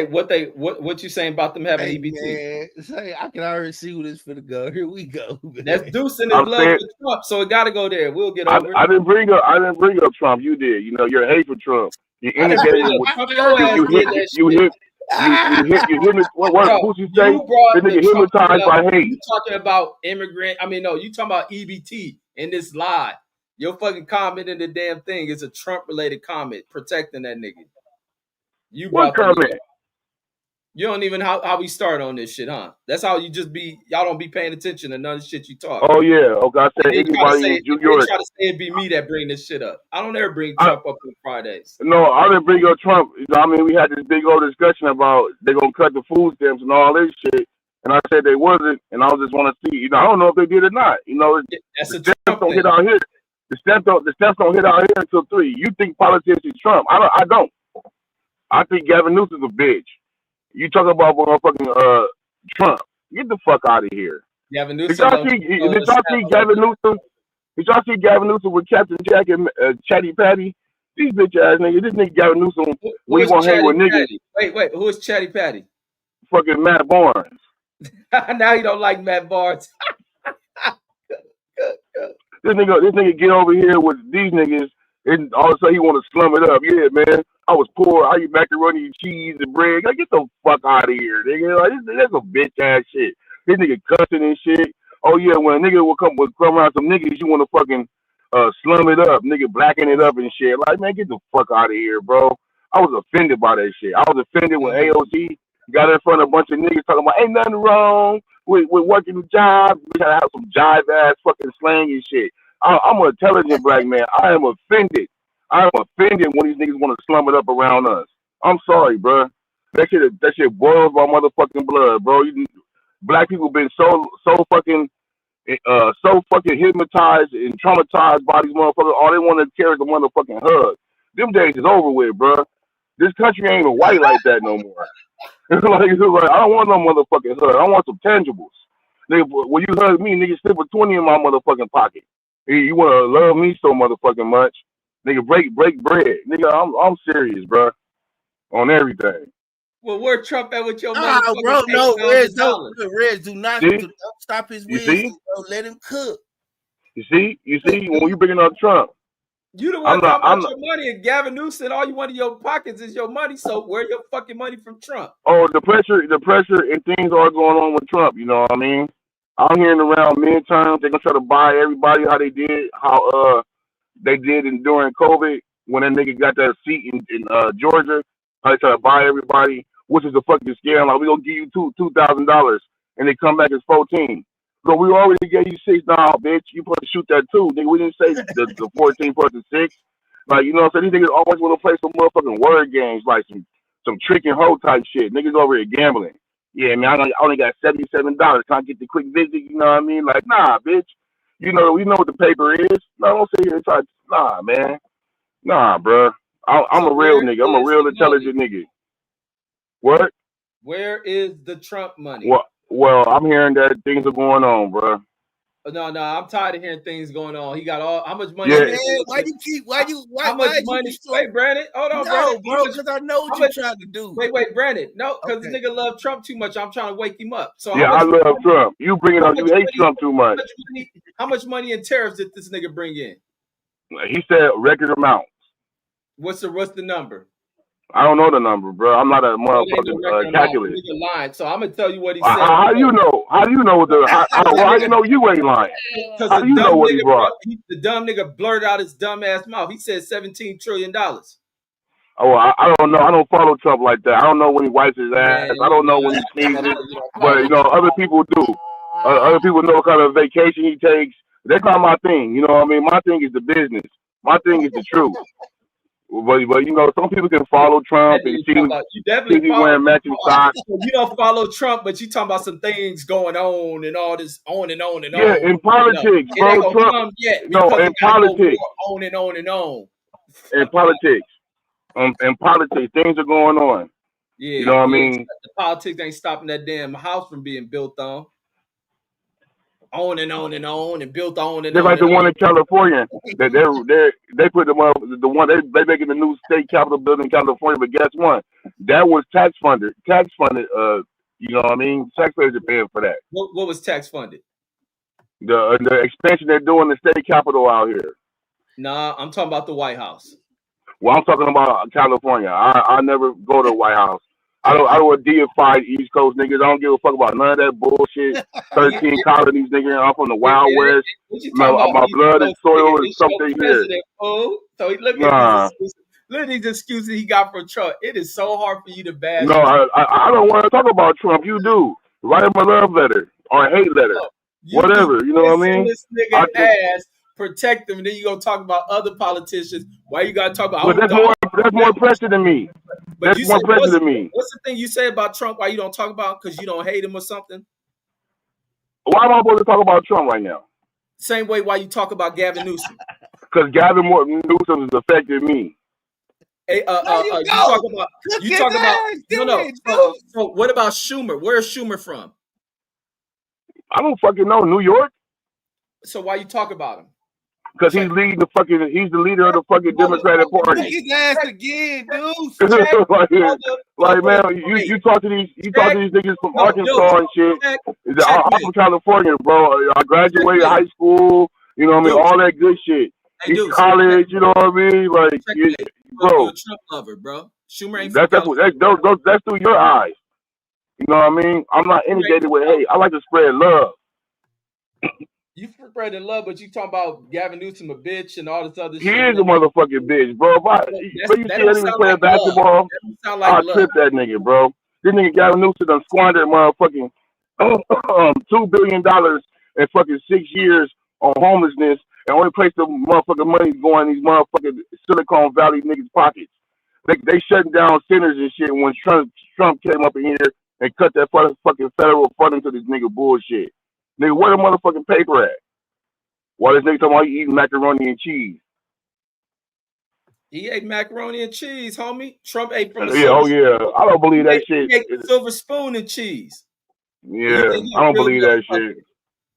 you saying about them having EBT? Man, say, I can already see where this finna go. Here we go. Man. That's Deuce in his love with Trump, so it gotta go there. We'll get over it. I didn't bring up Trump. You did. You know, you're a hate for Trump. You inundated you hit what who's you say? The nigga hypnotized by hate. You talking about immigrant? I mean, no, you talking about EBT in this lie. Your fucking comment in the damn thing is a Trump related comment protecting that nigga. You what comment? You don't even how we start on this shit, huh? That's how you just be. Y'all don't be paying attention to none of the shit you talk. Oh yeah, okay. I said anybody in New York. Try to say it be me that bring this shit up. I don't ever bring Trump up on Fridays. No, I didn't bring up Trump. I mean, we had this big old discussion about they're gonna cut the food stamps and all this shit, and I said they wasn't, and I just want to see. You know, I don't know if they did or not. You know, that's the stamps don't hit out here. The stamps don't hit out here until 3. You think politics is Trump? I don't. I think Gavin Newsom's a bitch. You talk about motherfucking Trump. Get the fuck out of here. Gavin Newsom. Did y'all see Gavin Newsom? Did y'all see Gavin Newsom with Captain Jack and Chatty Patty? These bitch ass niggas. This nigga Gavin Newsom. We gonna hang with niggas. Wait. Who is Chatty Patty? Fucking Matt Barnes. Now you don't like Matt Barnes. This nigga get over here with these niggas, and all of a sudden he want to slum it up. Yeah, man. I was poor. I eat macaroni and cheese and bread. Like, get the fuck out of here, nigga. Like, that's a bitch ass shit. This nigga cussing and shit. Oh yeah, when a nigga would come around some niggas, you want to fucking slum it up, nigga, blacken it up and shit. Like, man, get the fuck out of here, bro. I was offended by that shit. I was offended when AOC got in front of a bunch of niggas talking about ain't nothing wrong with working the job. We gotta have some jive ass fucking slang and shit. I'm an intelligent black man. I am offended. I'm offended when these niggas want to slum it up around us. I'm sorry, bro. That shit boils my motherfucking blood, bro. Black people been so fucking hypnotized and traumatized by these motherfuckers. All they want to carry is a motherfucking hug. Them days is over with, bro. This country ain't even white like that no more. It's like I don't want no motherfucking hug. I want some tangibles. Nigga, when you hug me, nigga, slip a 20 in my motherfucking pocket. You want to love me so motherfucking much. Nigga, break bread. Nigga, I'm serious, bro. On everything. Well, where Trump at with your bro, no, Reds, do not stop his wheels. Let him cook. You see, when you bringing up Trump. You the one talking about your money, and Gavin Newsom, all you want in your pockets is your money. So where your fucking money from Trump? Oh, the pressure and things are going on with Trump. You know what I mean? I'm hearing around midterms they're gonna try to buy everybody how they did during COVID when that nigga got that seat in Georgia. How they try to buy everybody, which is a fucking scam. Like, we gonna give you $2,000 and they come back as 14. So we already gave you 6 now, bitch. You supposed to shoot that too. Nigga, we didn't say the 14 versus 6. Like, you know what I'm saying? These niggas always want to play some motherfucking word games, like some trick and hoe type shit. Niggas over here gambling. Yeah, man, I only got $77. Can I get the quick visit? You know what I mean? Like, nah, bitch. You know, we know what the paper is. No, don't sit here and try. Nah, man. Nah, bro. I'm a real nigga. I'm a real intelligent nigga. What? Where is the Trump money? Well, I'm hearing that things are going on, bro. No, I'm tired of hearing things going on. He got how much money? Yeah. How much money? Wait, Brandon, hold on, no, bro, because I know what you're trying to do. Wait, Brandon, no, because the nigga love Trump too much. I'm trying to wake him up. So yeah, I love Trump. You bring it up. You hate Trump too much. How much money in tariffs did this nigga bring in? He said record amounts. What's the number? I don't know the number, bro. I'm not a motherfucking calculator. Lying. So I'm gonna tell you what he said. How do you know? How do you know how you know you ain't lying? How do you know what he brought? The dumb nigga blurted out his dumb ass mouth. He said $17 trillion. Oh, I don't know. I don't follow Trump like that. I don't know when he wipes his ass. I don't know when he sneezes. But you know, other people do. Other people know what kind of vacation he takes. That's not my thing. You know what I mean? My thing is the business. My thing is the truth. But you know, some people can follow Trump and see he wearing matching socks. You don't follow Trump, but you talking about some things going on and all this on and on and on. Yeah, in politics, bro. Trump. No, in politics. On and on and on. In politics. In politics, things are going on. Yeah, you know what I mean? The politics ain't stopping that damn house from being built on. On and on and on and built on and Just on. Like the one in California. They put the one they making the new state capitol building in California, but guess what? That was tax funded. You know what I mean? Taxpayers are paying for that. What was tax funded? The expansion they're doing the state capitol out here. Nah, I'm talking about the White House. Well, I'm talking about California. I never go to the White House. I don't deify East Coast niggas. I don't give a fuck about none of that bullshit. 13 colonies, nigga. I'm from the Wild West. My blood and soil is something here. So look at these excuses he got from Trump. It is so hard for you to bash. No, I don't want to talk about Trump. You do. Write him a love letter or a hate letter. Whatever. You know what I mean? This nigga ass. Protect them, and then you gonna talk about other politicians. Why you gotta talk about? But that's more pressure than me. That's more pressure than me. What's the thing you say about Trump? Why you don't talk about? Because you don't hate him or something? Why am I supposed to talk about Trump right now? Same way why you talk about Gavin Newsom. Because Gavin Newsom has affected me. Hey, you talk about. So what about Schumer? Where's Schumer from? I don't fucking know. New York. So why you talk about him? Because he's the leader of the fucking Democratic Party. His ass again, dude. like man, you talk to these niggas from Arkansas and shit. I'm from California, bro. I graduated high school. You know what I mean? All that good shit. He's college. You know what I mean? Like, bro. You're a Trump lover, bro. Schumer ain't. That's through your eyes. You know what I mean? I'm not inundated with hate. I like to spread love. You spreading love, but you talking about Gavin Newsom a bitch and all this other shit. He is a motherfucking bitch, bro. You see that nigga playing basketball, I'll trip that nigga, bro. This nigga Gavin Newsom done squandered motherfucking $2 billion in fucking 6 years on homelessness, and only place the motherfucking money is going in these motherfucking Silicon Valley niggas' pockets. They shutting down centers and shit when Trump came up in here and cut that fucking federal funding to this nigga bullshit. Nigga, where the motherfucking paper at? Why this nigga talking about eating macaroni and cheese? He ate macaroni and cheese, homie. Trump ate from the I don't believe that shit. He ate silver spoon and cheese. Yeah, I don't believe that shit.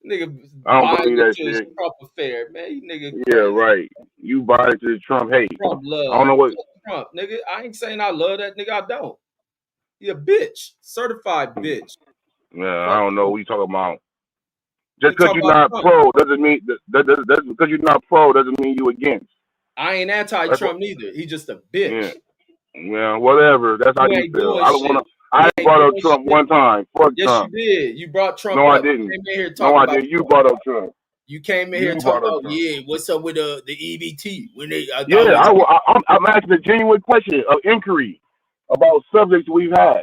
Nigga, I don't believe that shit. Trump affair, man. You nigga. Yeah, right. You buy it to the Trump hate. Trump love. I don't know what. Trump, nigga. I ain't saying I love that nigga. I don't. He a bitch. Certified bitch. Yeah, I don't know what you talking about. Just because you're not pro doesn't mean because you're not pro doesn't mean you against. I ain't anti-Trump neither. He just a bitch. Yeah, whatever. That's how you feel. I don't want to. I brought up Trump one time. Fuck Trump. Yes, you did. You brought Trump. No, up. I didn't. You came in here no, I didn't. You brought up Trump. You came in here talking about what's up with the EBT when they? I'm asking a genuine question of inquiry about subjects we've had.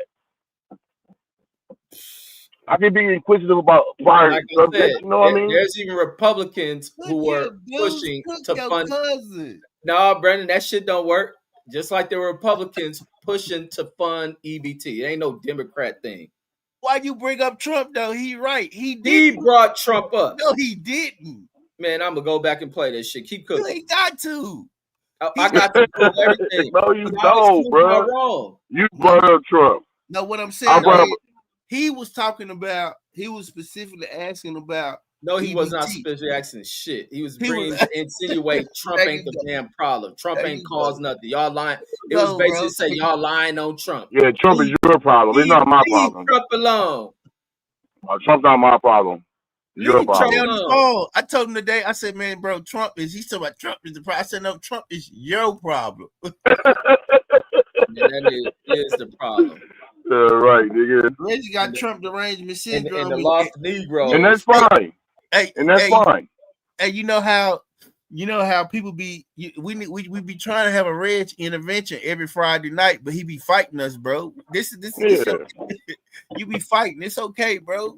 I can be inquisitive about prior subjects. You know what I mean? There's even Republicans who are pushing to fund. No, Brandon, that shit don't work. Just like there were Republicans pushing to fund EBT. It ain't no Democrat thing. Why you bring up Trump though? He right. He brought Trump up. No, he didn't. Man, I'm gonna go back and play this shit. Keep cooking. You ain't got to. I got to do everything. No, you don't, bro. You brought up Trump. No, what I'm saying is, he was talking about. He was specifically asking about. No, he was not specifically asking shit. He was insinuate Trump ain't the damn problem. Trump ain't caused nothing. Y'all lying. It was basically saying y'all lying on Trump. Yeah, Trump is your problem. It's not my problem. Trump alone. Trump's not my problem. Your problem. I told him today. I said, "Man, bro, Trump is." He's talking about Trump is the problem. I said, "No, Trump is your problem." that is the problem. Right, nigga. Reggie got Trump derangement syndrome. And the lost Negro. And that's fine. Hey, and that's fine. Hey, you know how people be we be trying to have a Reg intervention every Friday night, but he be fighting us, bro. This you be fighting. It's okay, bro.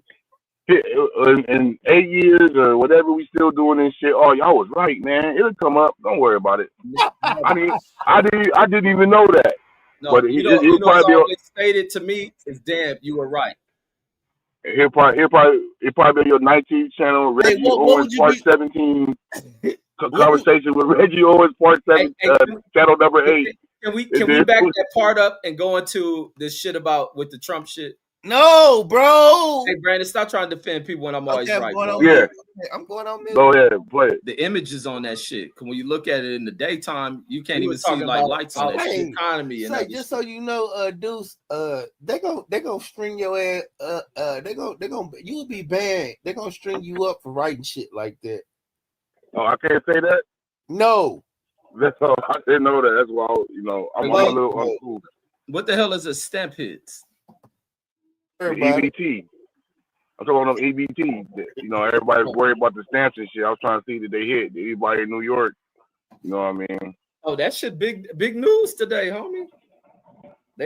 In 8 years or whatever, we still doing this shit. Oh, y'all was right, man. It'll come up. Don't worry about it. I mean, I didn't even know that. No, but he'll probably always stated to me is, damn, you were right. He'll probably be on your 19th channel, Reggie Owens Part 17 conversation with Reggie Owens Part 7, channel number 8. Can we back that part up and go into this shit about with the Trump shit? No, bro. Hey, Brandon, stop trying to defend people when I'm always right. Bro. I'm going on mute. Go ahead, play it. The images on that shit. When you look at it in the daytime, you can't even see like lights on that shit. Economy and just so you know, Deuce, they gonna string your ass. You'll be banned. They gonna string you up for writing shit like that. Oh, I can't say that. No. That's all. I didn't know that. That's why I'm a little uncool. What the hell is a stamp hits? EBT. I'm talking about them EBT. Everybody's worried about the stamps and shit. I was trying to see that they hit. Anybody in New York, you know what I mean? Oh, that shit big news today, homie.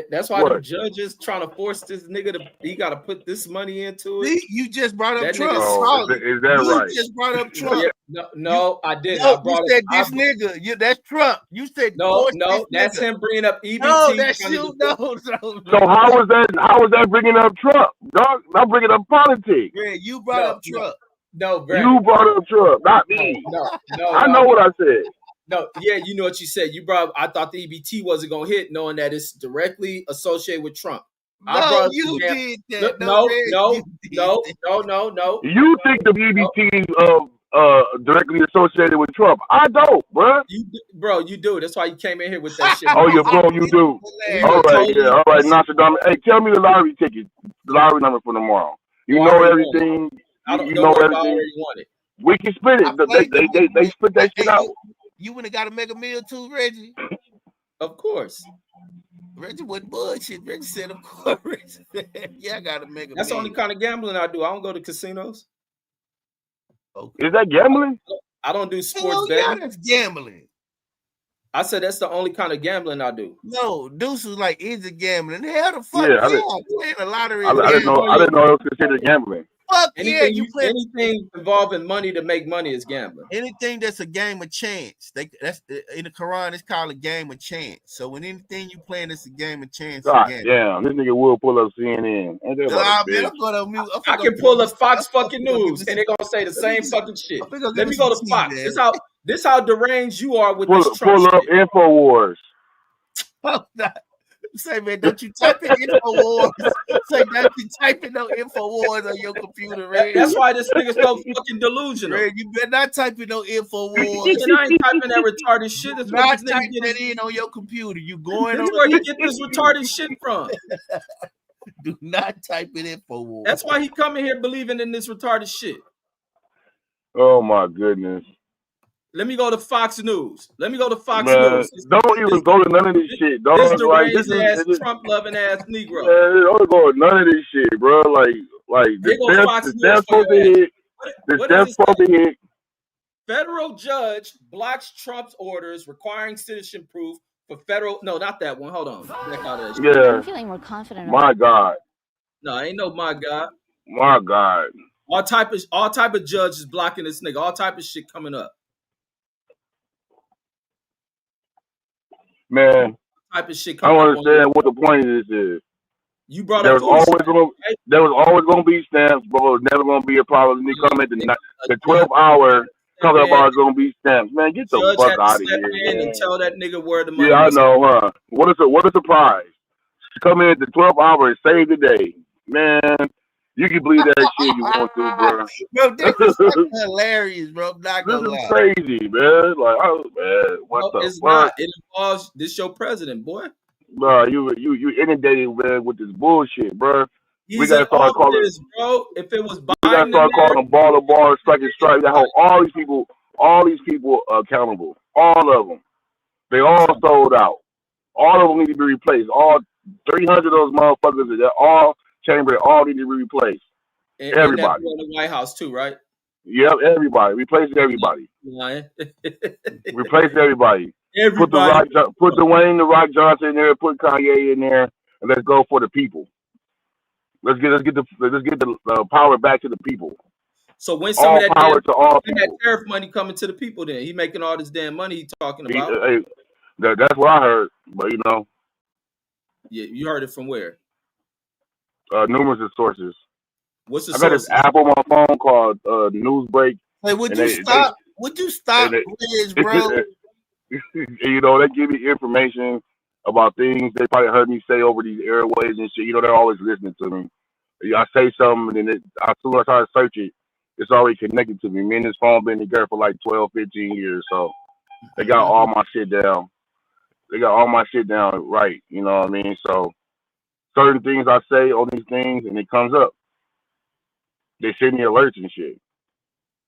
That's why the judges trying to force this nigga he got to put this money into it. See, you just brought up Trump. Is that right? You just brought up Trump. No, I didn't. No, you said this nigga. That's Trump. You said no. That's him bringing up EBT. No, that's you. No. So how was that bringing up Trump? Dog, I'm bringing up politics. Yeah, you brought up Trump. No, Brad. You brought up Trump, not me. No. I know what I said. No, yeah, you know what you said. I thought the EBT wasn't gonna hit, knowing that it's directly associated with Trump. You did that. No. You think the EBT directly associated with Trump? I don't, bro. You do. That's why you came in here with that shit. Oh, you do. All right, Nostradamus. Hey, tell me the lottery ticket, the lottery number for tomorrow. You know everything. You know everything. We can split it. They split that shit out. You would have got a mega meal too, Reggie? Of course. Reggie wasn't bullshit. Reggie said, of course. Yeah, I got a mega meal. That's the only kind of gambling I do. I don't go to casinos. Okay. Is that gambling? I don't do sports betting. Yeah, that's gambling. I said that's the only kind of gambling I do. No, Deuce was like, is it gambling? Hell the fuck playing the lottery. I didn't know it was considered gambling. Fuck anything involving money to make money is gambling. Anything that's a game of chance. That's in the Quran, it's called a game of chance. So when anything you playing, it's a game of chance. God damn, this nigga will pull up CNN. I can pull up Fox fucking News and they're gonna say the same fucking shit. Let me go to Fox. This how deranged you are with this Trump pull up shit. InfoWars. Say, man, don't you type in InfoWars? Say, don't you type in no InfoWars on your computer, man. That's why this nigga's so fucking delusional. Man, you better not type in no InfoWars. And I ain't typing that retarded shit. That's not typing that in on your computer. You going on where you get this retarded shit from. Do not type in InfoWars. That's why he coming here believing in this retarded shit. Oh my goodness. Let me go to Fox News. News. Don't even go to none of this shit, dog. This is Trump loving ass Negro. Don't go to none of this shit, bro. Like the death supposed to hit. Federal judge blocks Trump's orders requiring citizen proof for federal. No, not that one. Hold on. Yeah. I'm feeling more confident. My God. No, ain't no my God. My God. All type of judges blocking this nigga. All type of shit coming up. Man, type of shit I don't understand what the point of this is. You brought there up was always going to be stamps, but it was never going to be a problem. They come at the 12-hour talking about it's going to be stamps. Man, get the fuck out of here. And tell that nigga where the money. Yeah, I know, huh? What a surprise! Come in at the 12th hour and save the day, man. You can believe that shit you want to, bro. Bro, this is hilarious, bro. I'm not gonna lie. This is crazy, man. Like, oh man, what the it's fuck? Not. It involves this your president, boy. Bro, you inundated, man, with this bullshit, bro. We gotta start calling this, bro. If it was Biden, we gotta start calling them ball, strike and strike. We gotta hold all these people accountable. All of them. They all sold out. All of them need to be replaced. All 300 of those motherfuckers, they're all chambered. All need to be replaced. And Everybody. And that in the White House too, right? Yep, everybody. Replace everybody. Replace everybody. Put Dwayne The Rock Johnson in there. Put Kanye in there, and let's go for the people. Let's get the power back to the people. So when some of that that tariff money coming to the people, then he making all this damn money he talking about. That's what I heard, but yeah, you heard it from where? Numerous sources. What's the I got this app on my phone called Newsbreak. Hey, would you stop, please, bro? They give me information about things they probably heard me say over these airways and shit. They're always listening to me. I say something, and then as soon as I try to search it, it's already connected to me. Me and this phone been together for like 12, 15 years, so they got all my shit down. They got all my shit down right, you know what I mean? So certain things I say on these things, and it comes up. They send me alerts and shit.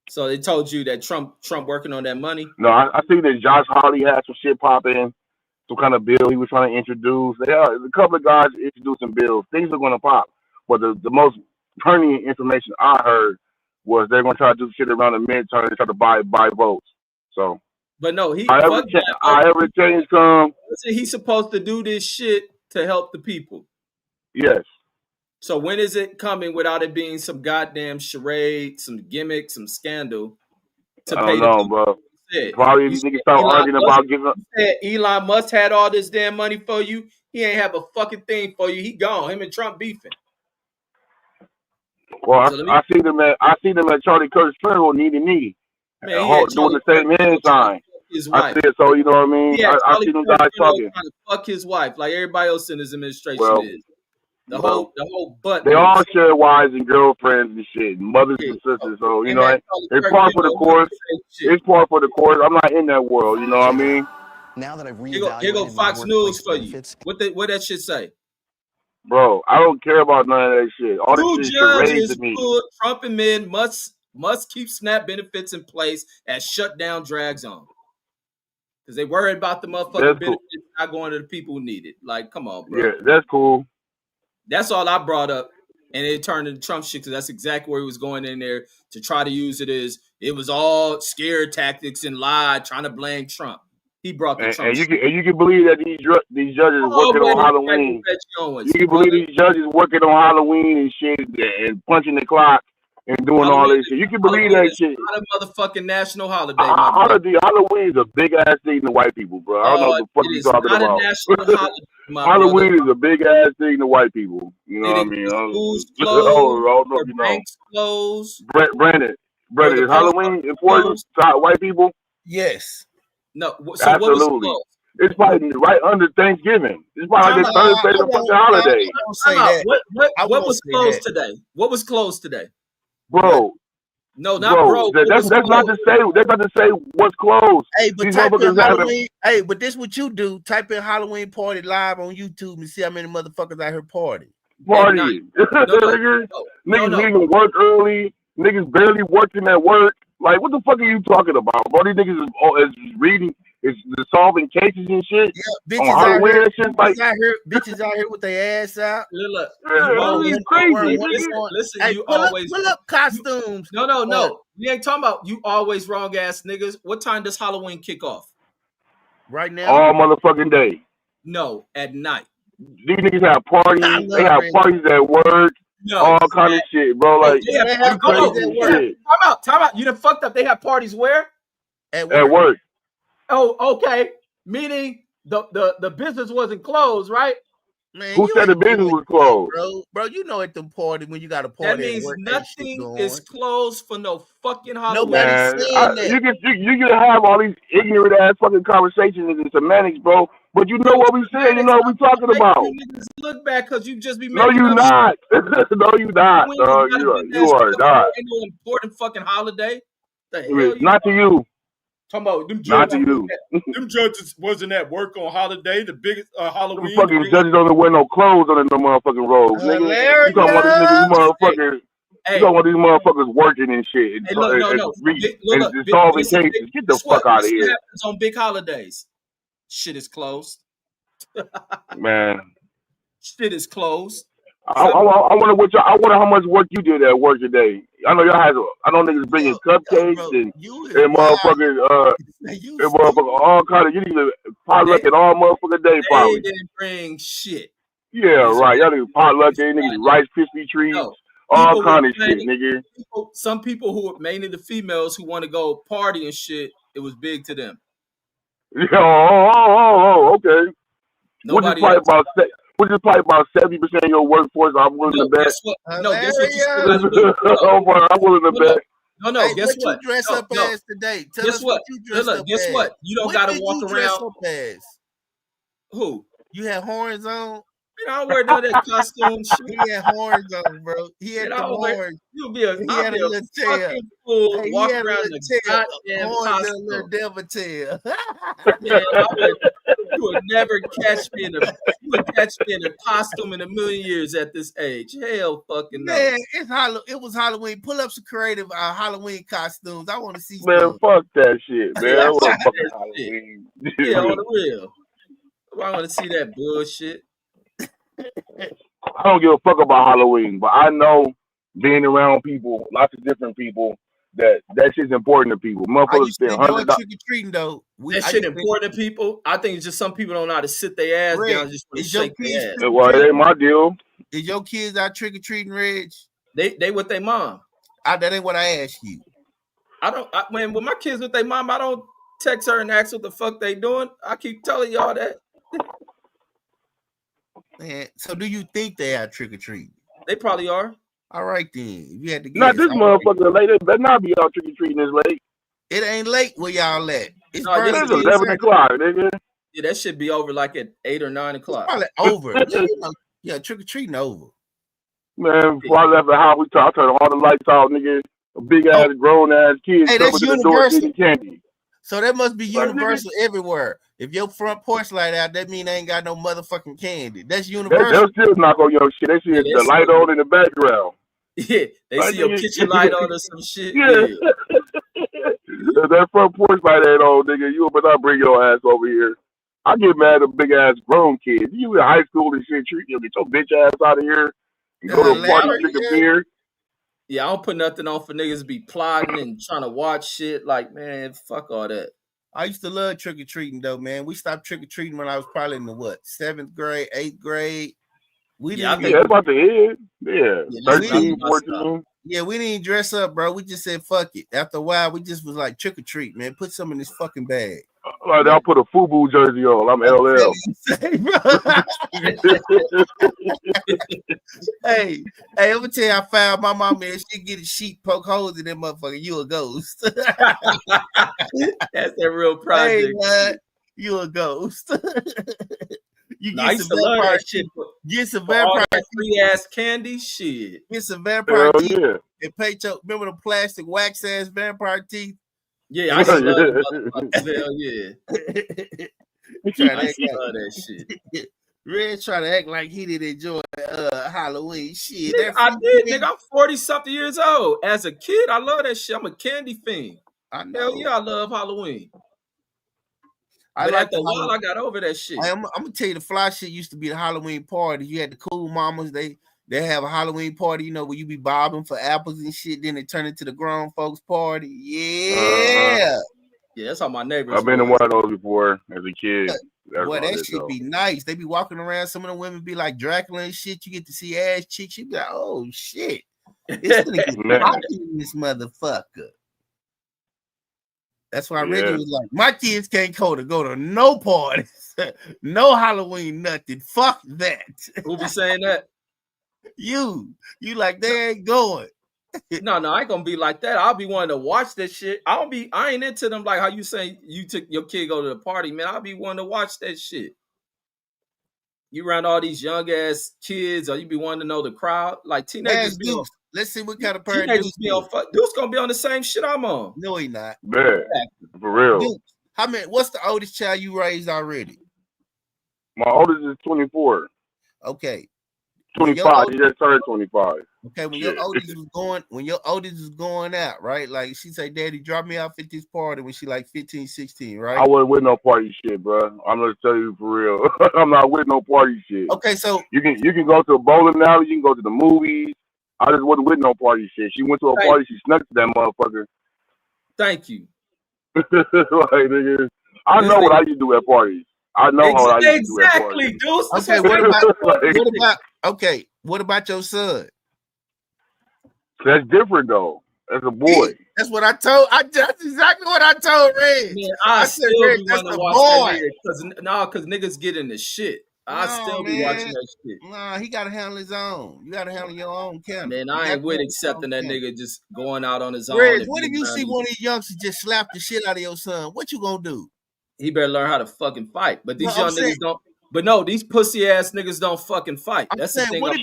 So they told you that Trump working on that money? No, I see that Josh Hawley had some shit popping, some kind of bill he was trying to introduce. There's a couple of guys introducing bills. Things are going to pop. But the most pertinent information I heard was they're going to try to do shit around the midterm and try to buy votes. So, but no, however change come. He's supposed to do this shit to help the people. Yes. So when is it coming without it being some goddamn charade, some gimmick, some scandal? I don't know, bro. Probably these niggas start arguing about giving up. Elon Musk had all this damn money for you. He ain't have a fucking thing for you. He gone. Him and Trump beefing. Well, so I see them at Charlie Kirk's funeral, knee to knee, doing the same hand sign. I see it, so you know what I mean. Yeah, I see them guys talking. Trying to fuck his wife, like everybody else in his administration is. The whole butt. They all share wives and girlfriends and shit, and mothers and sisters. So it's par for the course. It's par for the course. I'm not in that world. You know what I mean? Now that I've here go Fox News for you. What that shit say? Bro, I don't care about none of that shit. All this shit charades to me. Trump and men must keep SNAP benefits in place as shutdown drags on. Because they worried about the motherfucking benefits not going to the people who need it. Like, come on, bro. Yeah, that's cool. That's all I brought up. And it turned into Trump shit because that's exactly where he was going in there to try to use it as it was all scare tactics and lie, trying to blame Trump. He brought the Trump shit. And you can believe that these judges working on Halloween. You can believe these judges working on Halloween and shit and punching the clock and doing all this shit. You can believe that shit. Not a motherfucking national holiday. Halloween is a big ass thing to white people, bro. I don't know what the fuck you talking about. National holiday, Halloween is a big ass thing to white people. You know what I mean? Schools closed, banks closed. Brandon, is Halloween important to white people? Yes. No. So absolutely. What was closed? It's probably right under Thanksgiving. It's probably like the Thursday of the fucking holiday. What was closed today? What was closed today? Bro. No, not bro. That's not to say. That's not to say what's closed. Hey, but type in Halloween. Hey, but this what you do. Type in Halloween party live on YouTube and see how many motherfuckers out here party. Niggas leaving work early. Niggas barely working at work. Like, what the fuck are you talking about? Bro, these niggas is reading, is solving cases and shit. Yeah, bitches out here with their ass out. Look, crazy. Listen, hey, you always pull up costumes. No. We ain't talking about you always wrong ass niggas. What time does Halloween kick off? Right now. All motherfucking day. No, at night. These niggas have parties. They have parties at work. No, all kind of shit, bro. Like, Time out. You done fucked up. They have parties where? At work. Oh, okay. Meaning the business wasn't closed, right? Man, who said the business was closed? Bro, you know at the party when you got a party. That means nothing is closed for no fucking Halloween. Nobody's saying that. You can have all these ignorant ass fucking conversations and semantics, bro. But you know what we saying, you know what we talking about. Look back because you just be making No, not. No, you not. No, you are not. Ain't no important fucking holiday. Not to you. Talking about them not to you. Them judges wasn't at work on holiday. The biggest Halloween. Them fucking judges don't wear no clothes on no motherfucking robes. Nigga. You talking about these niggas, motherfuckers? You talking about these motherfuckers working and shit and solving cases? Get the fuck out of here. Happens on big holidays. Shit is closed. Man, shit is closed. I wonder what I wonder how much work you did at work today. I know y'all had. I know niggas bringing cupcakes and motherfuckers. And motherfucker all kind of. You need to potluck it all motherfucker day. Probably. They didn't bring shit. Yeah, right. Y'all niggas potluck it. Niggas Rice Krispie treats. No, all kind of shit, nigga. Some people who, mainly the females who want to go party and shit, it was big to them. Yeah. Okay. Which is probably about 70% of your workforce. I'm willing to bet. Guess what? No, guess what? I'm willing to bet. No. Hey, guess what? You dress up as today? Tell guess us what? You dress up guess as. what? You don't got to walk around. As? Who? You had horns on. I don't wear none of that costume shit. He had horns on, bro. He had the horns. You'll be a little tail. Fool, walk around the goddamn costume. A little devil tail. You would never catch me in a costume in a million years at this age. Hell fucking no. Man, it was Halloween. Pull up some creative Halloween costumes. I want to see man, fuck that shit, man. I want to fucking Halloween. Yeah, on the real. I want to see that bullshit. I don't give a fuck about Halloween, but I know being around people, lots of different people, that shit's important to people. Motherfuckers spend $100. Trick or treating though. That shit important to people. I think it's just some people don't know how to sit their ass down. Just want to shake their ass. Well, it ain't my deal. Is your kids out trick or treating, Reg? They with their mom. That ain't what I asked you. When my kids with their mom, I don't text her and ask what the fuck they doing. I keep telling y'all that. Man, so do you think they are trick or treating? They probably are. All right then. If you had to guess, not this motherfucker late. It better not be out trick or treating this late. It ain't late where y'all at. It's 11 o'clock, nigga. Yeah, that should be over like at 8 or 9 o'clock. It's probably over. Yeah, trick or treating over. Man, before I left the house, I turned all the lights off, nigga. A big ass, grown ass kids coming to the door getting candy. So that must be universal everywhere. If your front porch light out, that mean they ain't got no motherfucking candy. That's universal. They'll still knock on your shit. They see the light on in the background. Yeah, they see your kitchen light on or some shit. Yeah. If that front porch light ain't on, nigga, you better not bring your ass over here. I get mad at big ass grown kids. You in high school and shit, get your bitch ass out of here and go to a party, drink a beer. Yeah, I don't put nothing on for niggas to be plotting and trying to watch shit. Like, man, fuck all that. I used to love trick or treating though, man. We stopped trick or treating when I was probably in the 7th grade, 8th grade. That's about the end. Yeah, 13, 14. Yeah, we didn't dress up, bro. We just said fuck it. After a while, we just was like trick or treat, man. Put some in this fucking bag. Like I'll put a FUBU jersey on. I'm LL. Hey, I'm gonna tell you, I found my mom, man. She get a sheet, poke holes in that motherfucker. You a ghost. That's that real project. Hey, man, you a ghost. You get some vampire shit. Get some vampire free ass candy shit. Get some vampire teeth. Yeah. And pay your, remember the plastic wax ass vampire teeth? Yeah, I used to love hell yeah. I love that shit. Red trying to act like he didn't enjoy Halloween shit. Nigga, I did, nigga. I'm 40-something years old. As a kid, I love that shit. I'm a candy fiend. I know. Hell yeah, I love Halloween. But after a while, I got over that shit. I'm gonna tell you, the fly shit used to be the Halloween party. You had the cool mamas. They have a Halloween party, you know, where you be bobbing for apples and shit. Then it turned into the grown folks party. Yeah. Yeah, that's how my neighbors. I've been in one of those before as a kid. Boy, that shit be nice. They be walking around. Some of the women be like Dracula and shit. You get to see ass cheeks. You be like, oh shit, it's gonna get hot in this motherfucker. That's why Reggie was like, my kids can't go to no parties, no Halloween, nothing. Fuck that. Who be saying that? You like they ain't going. No, I ain't gonna be like that. I'll be wanting to watch that shit. I ain't into them like how you say you took your kid go to the party, man. I'll be wanting to watch that shit. You around all these young ass kids, or you be wanting to know the crowd. Like teenagers be on. Let's see what kind of party Dude's gonna be on the same shit I'm on. No, he not. Man, for real. Dude, what's the oldest child you raised already? My oldest is 24. Okay. 25. He just turned 25. Okay, when your oldest was going out, right? Like she say, Daddy, drop me off at this party when she like 15, 16, right? I wasn't with no party shit, bro. I'm gonna tell you for real. I'm not with no party shit. Okay, so you can go to a bowling alley, you can go to the movies. I just wasn't with no party shit. She went to a party, she snuck to that motherfucker. Thank you. Like, nigga, I know what I used to do at parties. I know how I used to do at parties. Exactly, dude. What about your son? That's different though. As a boy. That's what I told. That's exactly what I told Red. Man, I still Red, be wanting to watch that because niggas get in the shit. I still be watching that shit. Nah, he gotta handle his own. You gotta handle your own camera. Man, I ain't with accepting that nigga just going out on his own. Red, what if you see one of these youngsters just slap the shit out of your son? What you gonna do? He better learn how to fucking fight. But these young niggas don't. But no, these pussy ass niggas don't fucking fight. That's the thing. This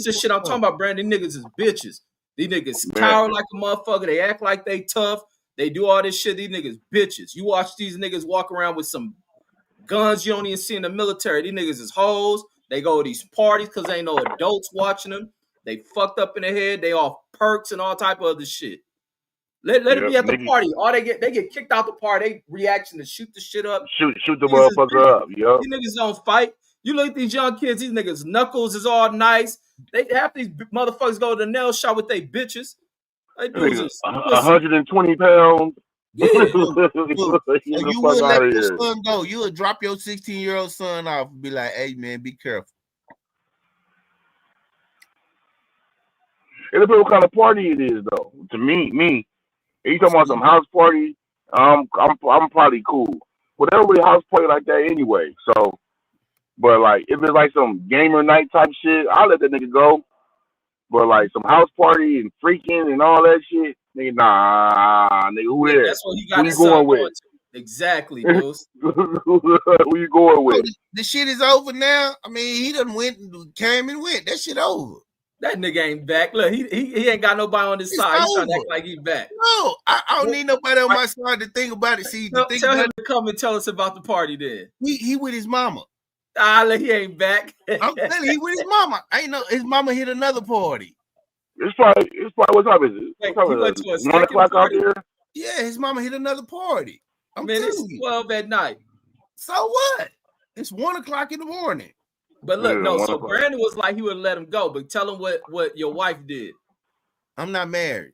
is shit I'm talking about, Brandon. These niggas is bitches. These niggas cower like a motherfucker. They act like they tough. They do all this shit. These niggas bitches. You watch these niggas walk around with some guns you don't even see in the military. These niggas is hoes. They go to these parties because ain't no adults watching them. They fucked up in the head. They off perks and all type of other shit. Let it be at the party. All they get kicked out the party. They reaction to shoot the shit up. Shoot the motherfucker up. Yo. These niggas don't fight. You look at these young kids. These niggas knuckles is all nice. They half these motherfuckers go to the nail shop with they bitches. They do 120 pounds. Yeah. You would let your son go. You would drop your 16-year-old son off and be like, "Hey man, be careful." It depends what kind of party it is, though. To me. If you talking about some house party, I'm probably cool. But everybody house party like that anyway. So, but like if it's like some gamer night type shit, I'll let that nigga go. But like some house party and freaking and all that shit, nigga, nah, nigga, who there? That's what you got. Who you going with? Exactly, dudes. Who you going with? The shit is over now. I mean, he done came and went. That shit over. That nigga ain't back. Look, he ain't got nobody on his side. He's trying to act like he back. No, I don't need nobody on my side to think about it. See, tell him to come and tell us about the party then. He with his mama. Look, he ain't back. I'm telling you, he with his mama. I ain't know his mama hit another party. It's probably what time is it? What time is it? 1 o'clock out here? Yeah, his mama hit another party. It's 12 at night. So what? It's 1 o'clock in the morning. But look, no, so Brandon was like he would let him go, but tell him what your wife did. I'm not married.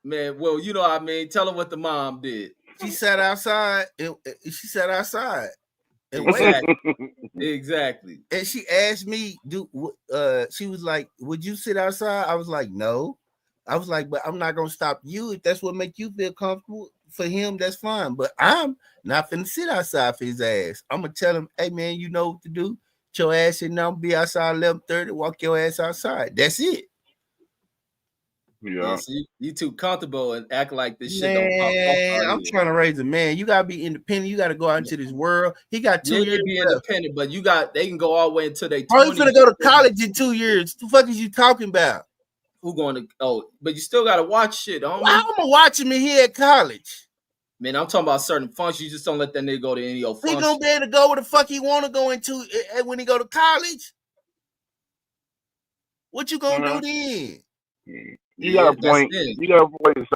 Man, well, you know what I mean. Tell him what the mom did. She sat outside. Exactly. And she asked me, she was like, would you sit outside? I was like, no. I was like, but I'm not gonna stop you if that's what make you feel comfortable. For him, that's fine. But I'm not finna sit outside for his ass. I'm gonna tell him, hey man, you know what to do. Get your ass in now, be outside 11:30, walk your ass outside. That's it. Yeah. So you too comfortable and act like this shit man, don't pop up. I'm trying to raise a man. You gotta be independent. You gotta go out into this world. He got 2 years. Be independent, but they can go all the way until they. Oh, he's gonna go to college in 2 years. What the fuck is you talking about? Who going to? Oh, but you still gotta watch shit. I'm gonna watch him here at college. Man, I'm talking about certain functions. You just don't let that nigga go to any old function. He gonna be able to go where the fuck he want to go into when he go to college. What you gonna do then? You got a point. You got a point to a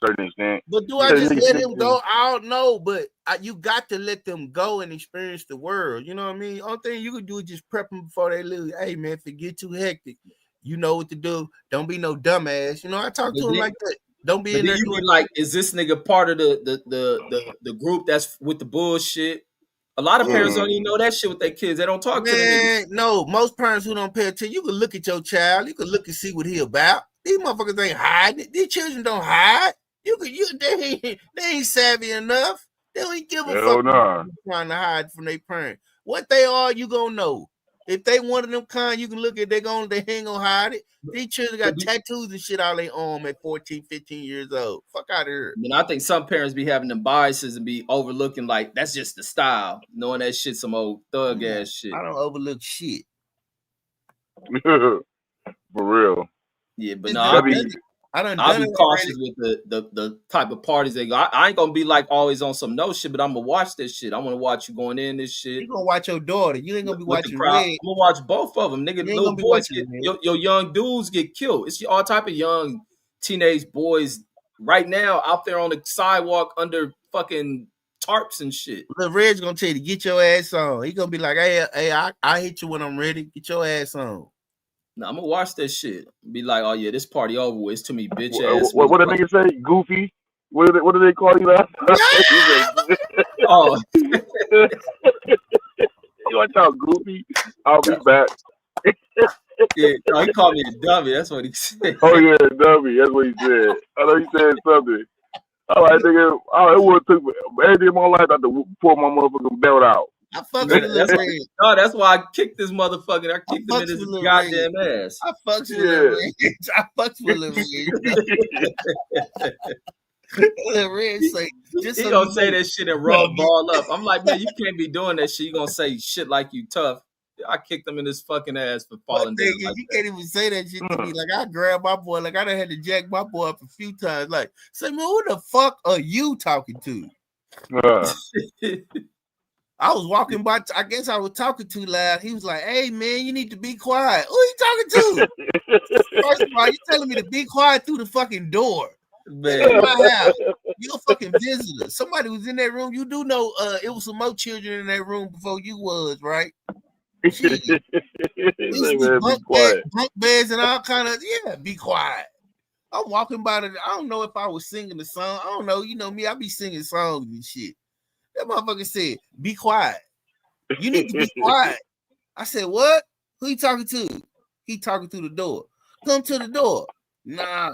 certain extent. But do I just let him go? I don't know, but you got to let them go and experience the world. You know what I mean? Only thing you can do is just prep them before they leave. Hey man, if it get too hectic, you know what to do. Don't be no dumbass. You know, I talk to him like that. Don't be in there. You be like, is this nigga part of the group that's with the bullshit? A lot of parents don't even know that shit with their kids. They don't talk to them. No, most parents who don't pay attention, you can look at your child. You can look and see what he about. These motherfuckers ain't hiding. These children don't hide. They ain't savvy enough. They don't give a fuck trying to hide from their parents. What they are, you gonna know. If they one of them kind, you can look at they ain't gonna hide it. These children got tattoos and shit all they arm at 14, 15 years old. Fuck out of here. I mean, I think some parents be having them biases and be overlooking like that's just the style, knowing that shit some old thug ass shit. I don't overlook shit. For real. Yeah, but no, I'll be cautious with the type of parties they go. I ain't gonna be like always on some no shit, but I'm gonna watch this shit. I want to watch you going in this shit. You gonna watch your daughter. You ain't gonna be watching Red. I'm gonna watch both of them, nigga. Little boys your young dudes get killed. It's all type of young teenage boys right now out there on the sidewalk under fucking tarps and shit. Little Red's gonna tell you to get your ass on. He gonna be like, hey, I hit you when I'm ready. Get your ass on. No, I'm gonna watch that shit. Be like, oh yeah, this party over with. It's too many bitch ass. What did niggas say? Goofy? What do they call you that? Oh, you want to talk goofy? I'll be back. Yeah, no, he called me a dummy. That's what he said. Oh yeah, dummy. That's what he said. I know he said something. All right, nigga. It would have took every day of my life I had to pull my motherfucking belt out. I fucks with Lil Red. No, that's why I kicked this motherfucker. I kicked him in his goddamn ass. I fucks with Lil Red. I fucks with Lil Red. Lil Red say, he gonna say that shit and roll ball up. I'm like, man, you can't be doing that shit. You gonna say shit like you tough. I kicked him in his fucking ass for falling down. Like you can't even say that shit to me. Like I grabbed my boy, like I done had to jack my boy up a few times. Like, say, man, who the fuck are you talking to? I was walking by. I guess I was talking too loud. He was like, "Hey, man, you need to be quiet." Who you talking to? First of all, you telling me to be quiet through the fucking door. Man, my house. You a fucking visitor. Somebody was in that room. You do know it was some more children in that room before you was, right? Bunk beds and all kind of be quiet. I'm walking by the. I don't know if I was singing the song. I don't know. You know me, I be singing songs and shit. That motherfucker said, "Be quiet. You need to be quiet." I said, "What? Who you talking to?" He talking through the door. Come to the door. Nah.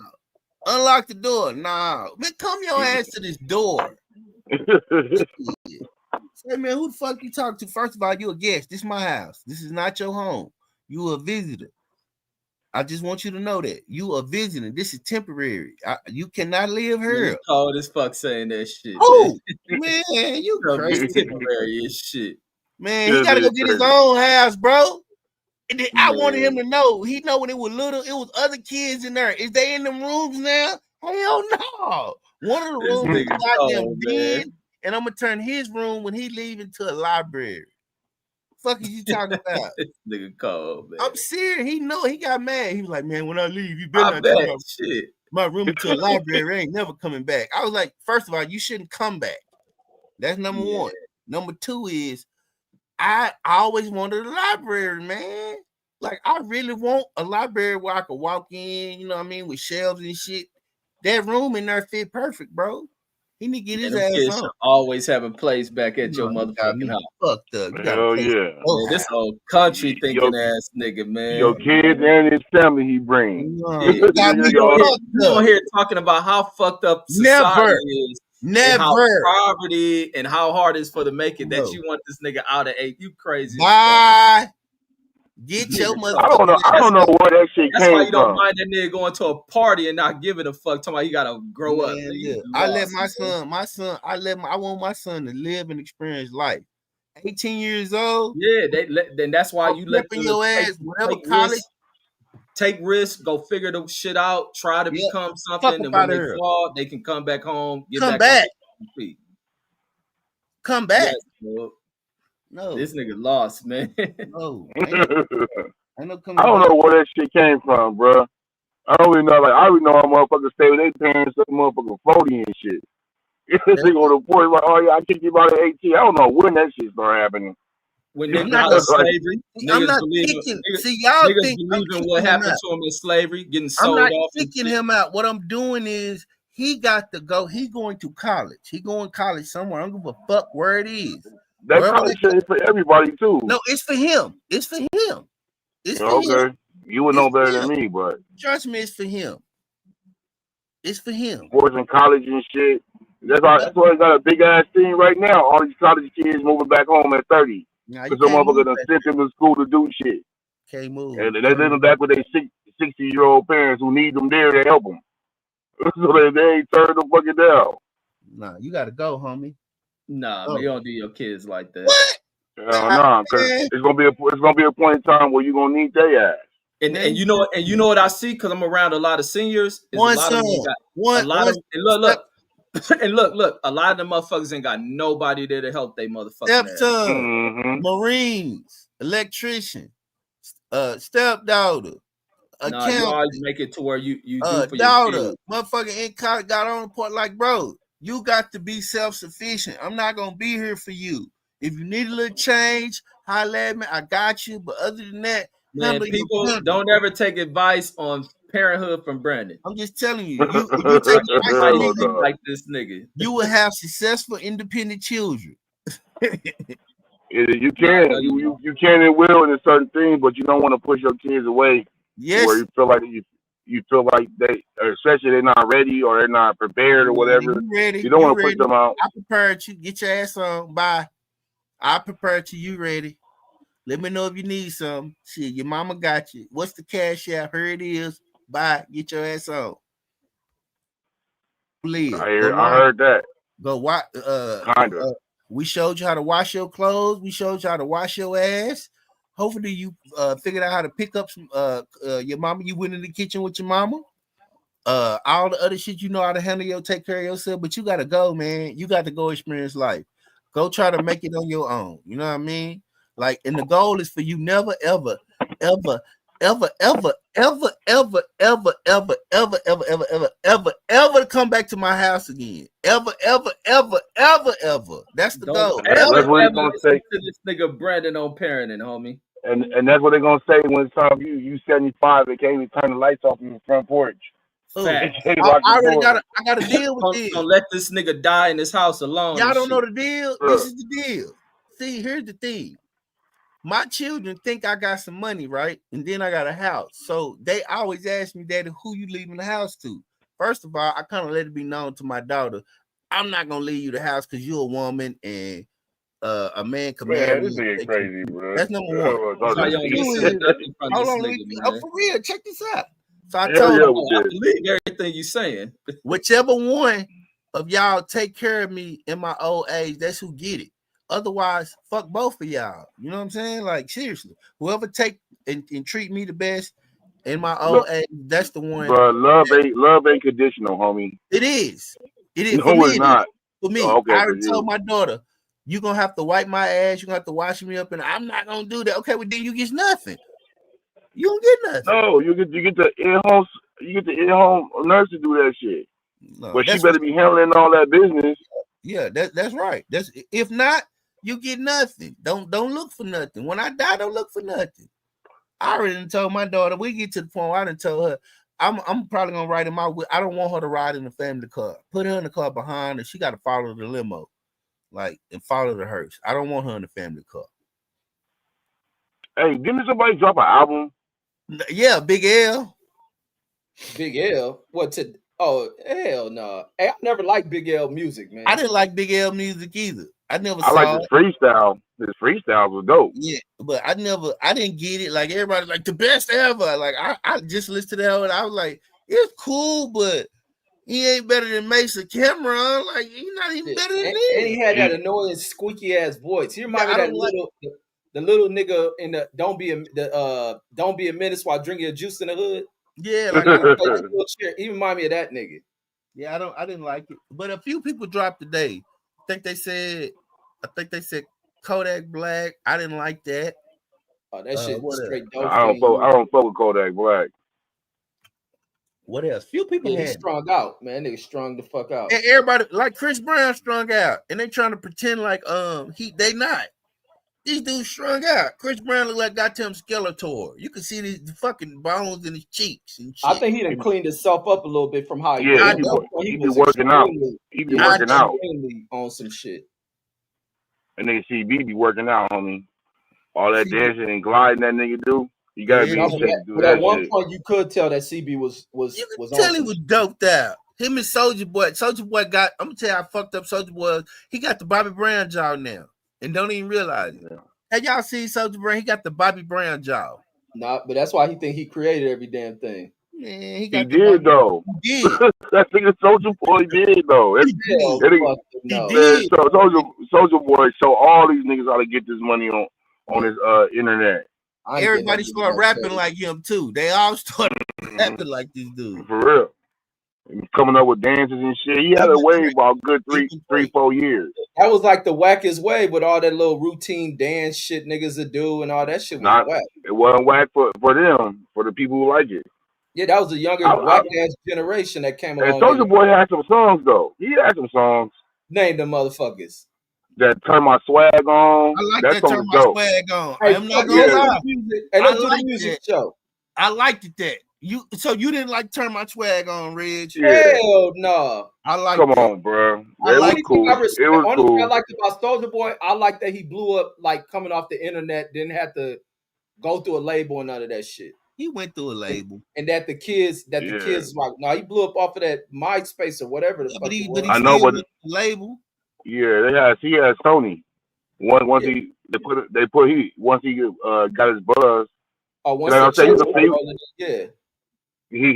Unlock the door. Nah. Man, come your ass to this door. Say, man, who the fuck you talking to? First of all, you a guest. This is my house. This is not your home. You a visitor. I just want you to know that. You a visitor. This is temporary. You cannot live here. You cold as fuck saying that shit. Oh, man, you crazy. Temporary as shit. Man, he gotta go get his own house, bro. And then I wanted him to know. He know when it was little, it was other kids in there. Is they in them rooms now? Hell no. One of the rooms is goddamn den, and I'm gonna turn his room when he leave into a library. Fuck is you talking about? This nigga cold, man. I'm serious. He know. He got mad. He was like, man, when I leave, you better not turn my room into a library. I ain't never coming back. I was like, first of all, you shouldn't come back. That's number one. Number two is I always wanted a library, man. Like, I really want a library where I could walk in, you know what I mean, with shelves and shit. That room in there fit perfect, bro. He need to get his ass on. Always have a place back at your motherfucking house. Fucked up. Hell yeah. This whole country thinking ass nigga, man. Your kids and his family he brings. You don't hear talking about how fucked up society is. Never. And how poverty and how hard it is for to make it that you want this nigga out of 8. You crazy. Bye. Get your mother. I don't know where that shit came from. That's why you don't mind that nigga going to a party and not giving a fuck. Talking about you gotta grow up. I let I want my son to live and experience life. 18 years old. Yeah, then that's why you let your ass whatever college. Take risks, go figure the shit out, try to become something, and when they fall, they can come back home. Come back. No, this nigga lost, man. No, I don't know where that shit came from, bro. I don't really know. Like, I already know how motherfuckers stay with their parents, like motherfucking 40 and shit. If they on the point, like, oh yeah, I kicked you out at 18. I don't know when that shit started happening. When niggas out of slavery, I'm not kicking. See, y'all think believing what happened to him in slavery, getting sold off. I'm not kicking him out. What I'm doing is he got to go. He going to college. He going to college somewhere. I don't give a fuck where it is. That college shit is for everybody too. No, it's for him. It's for him. It's for him. You would know better than me, but trust me, it's for him. It's for him. Boys in college and shit. That's why he got a big ass team right now. All these college kids moving back home at 30. Because some motherfucker done sent them to school to do shit. Can't move. And they live back with their 60-year-old parents who need them there to help them. So they ain't turn them fucking down. Nah, you gotta go, homie. Nah, man, you don't do your kids like that. What? Nah, because it's gonna be a point in time where you're gonna need their ass. And you know what I see, because I'm around a lot of seniors. Is One a lot son, of them got one, a lot one, of and look, a lot of them motherfuckers ain't got nobody there to help they motherfucking stepson, Marines, electrician, stepdaughter, Nah, you always make it to where you do for daughter, your kids. motherfucker in college got on the point like, bro, you got to be self-sufficient. I'm not gonna be here for you. If you need a little change, holla at me. I got you. But other than that, man, people don't ever take advice on parenthood from Brandon. I'm just telling you, if you take advice like this nigga, you will have successful, independent children. You can and will in certain things, but you don't want to push your kids away. Yes, where you feel like they, especially they're not ready or they're not prepared or whatever. You don't want to push them out. I prepared you. Get your ass on. Bye. I prepared you. You ready? Let me know if you need some. Shit, your mama got you. What's the cash app? Here it is. Bye. Get your ass on. Live. I heard that. Go watch. We showed you how to wash your clothes. We showed you how to wash your ass. Hopefully you figured out how to pick up some your mama. You went in the kitchen with your mama. All the other shit you know how to handle take care of yourself, but you gotta go, man. You got to go experience life. Go try to make it on your own. You know what I mean? Like, and the goal is for you never, ever, ever, ever, ever, ever, ever, ever, ever, ever, ever, ever, ever, ever, ever to come back to my house again. Ever, ever, ever, ever, ever. That's the goal. That's what he's gonna say to this nigga Brandon on parenting, homie. And that's what they're gonna say when it's time for you 75 and can't even turn the lights off on the front porch. I gotta deal with this. Don't let this nigga die in this house alone. Y'all don't know the deal. This is the deal. See, here's the thing. My children think I got some money, right? And then I got a house. So they always ask me, Daddy, who you leaving the house to? First of all, I kind of let it be known to my daughter, I'm not gonna leave you the house because you're a woman and a man can marry. This nigga crazy, bro. That's number one. Hold on, for real. Check this out. So I told him, I believe everything you're saying. Whichever one of y'all take care of me in my old age, that's who get it. Otherwise, fuck both of y'all. You know what I'm saying? Like, seriously, whoever take and treat me the best in my old age, that's the one. Bro, love ain't conditional, homie. It is. It is. No, it's not. For me, okay, I already told my daughter, you're gonna have to wipe my ass. You're gonna have to wash me up, and I'm not gonna do that. Okay, well then you get nothing. You don't get nothing. No, you get the in-home nurse to do that shit. No, but she better be handling all that business. Yeah, that's right. That's if not, you get nothing. Don't look for nothing. When I die, don't look for nothing. I already told my daughter. We get to the point where I done told her I'm probably gonna ride in my. I don't want her to ride in the family car. Put her in the car behind her. She got to follow the limo, like, and follow the hearse. I don't want her in the family car. Hey, didn't somebody drop an album? Yeah, Big L. Big L? What to? Oh, hell no. Hey, I never liked Big L music, man. I didn't like Big L music either. I like his freestyle. His freestyle was dope. Yeah, but I didn't get it. Like, everybody like the best ever. Like, I just listened to that and I was like, it's cool, but he ain't better than Mesa Cameron. Like, he's not even better than him. And he had that annoying squeaky ass voice. He reminded me of that the little nigga in the don't be a menace while drinking a juice in the hood. Yeah, like he reminded me of that nigga. Yeah, I didn't like it. But a few people dropped today. I think they said Kodak Black. I didn't like that. Oh, that shit was straight dope. I don't fuck with Kodak Black. What else? Few people he strung out, man. Nigga strung the fuck out. And everybody like Chris Brown strung out, and they trying to pretend like they not. These dudes strung out. Chris Brown look like goddamn Skeletor. You can see the fucking bones in his cheeks and shit. I think he done cleaned himself up a little bit from how he he be working out. He be working out on some shit. And then CB be working out, homie. All that dancing and gliding that nigga do. You gotta be in shape to do that. At one point, you could tell that CB was. You could tell he was doped out. Him and Soulja Boy. Soulja Boy got. I'm gonna tell you how fucked up Soulja Boy is. He got the Bobby Brown jaw now, and don't even realize it. Yeah. Have y'all seen Soulja Boy? He got the Bobby Brown jaw. Nah, but that's why he think he created every damn thing. Man, he did though. He did. That nigga Soulja Boy did though. He did. So Soulja Boy show all these niggas how to get this money on his internet. everybody started rapping like him too. They all started rapping like this dude. For real. Coming up with dances and shit. He had a wave about good 3-4 years. That was like the wackest wave with all that little routine dance shit niggas would do and all that shit was whack. It wasn't whack for them, for the people who like it. Yeah, that was a younger whack ass generation that came along. And Soulja Boy had some songs though. He had some songs. Name them motherfuckers. That Turn My Swag On. I like that Turn My Swag On. Hey, I'm not gonna lie. Hey, let's do the music show. I liked it that. So you didn't like Turn My Swag On, Reg? Hell no. I like Come on, bro. It was cool. It was Only thing I cool. liked about Soulja Boy, I like that he blew up like coming off the internet, didn't have to go through a label and none of that shit. He went through a label. And that the kids like, no, he blew up off of that MySpace or whatever the fuck it was. I know, but label. Yeah, he had Sony. Once he got his buzz. Oh, once he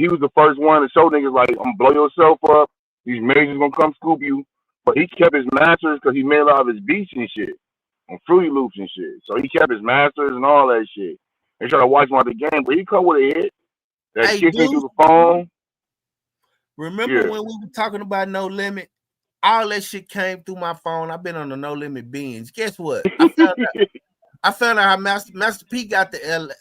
was the first one to show niggas like, I'm blow yourself up. These majors gonna come scoop you. But he kept his masters because he made a lot of his beats and shit on Fruity Loops and shit. So he kept his masters and all that shit. They try to watch him out the game, but he come with a hit that kicked me through the phone. Remember when we were talking about No Limit? All that shit came through my phone. I've been on the No Limit binge. Guess what? I found out how Master P got the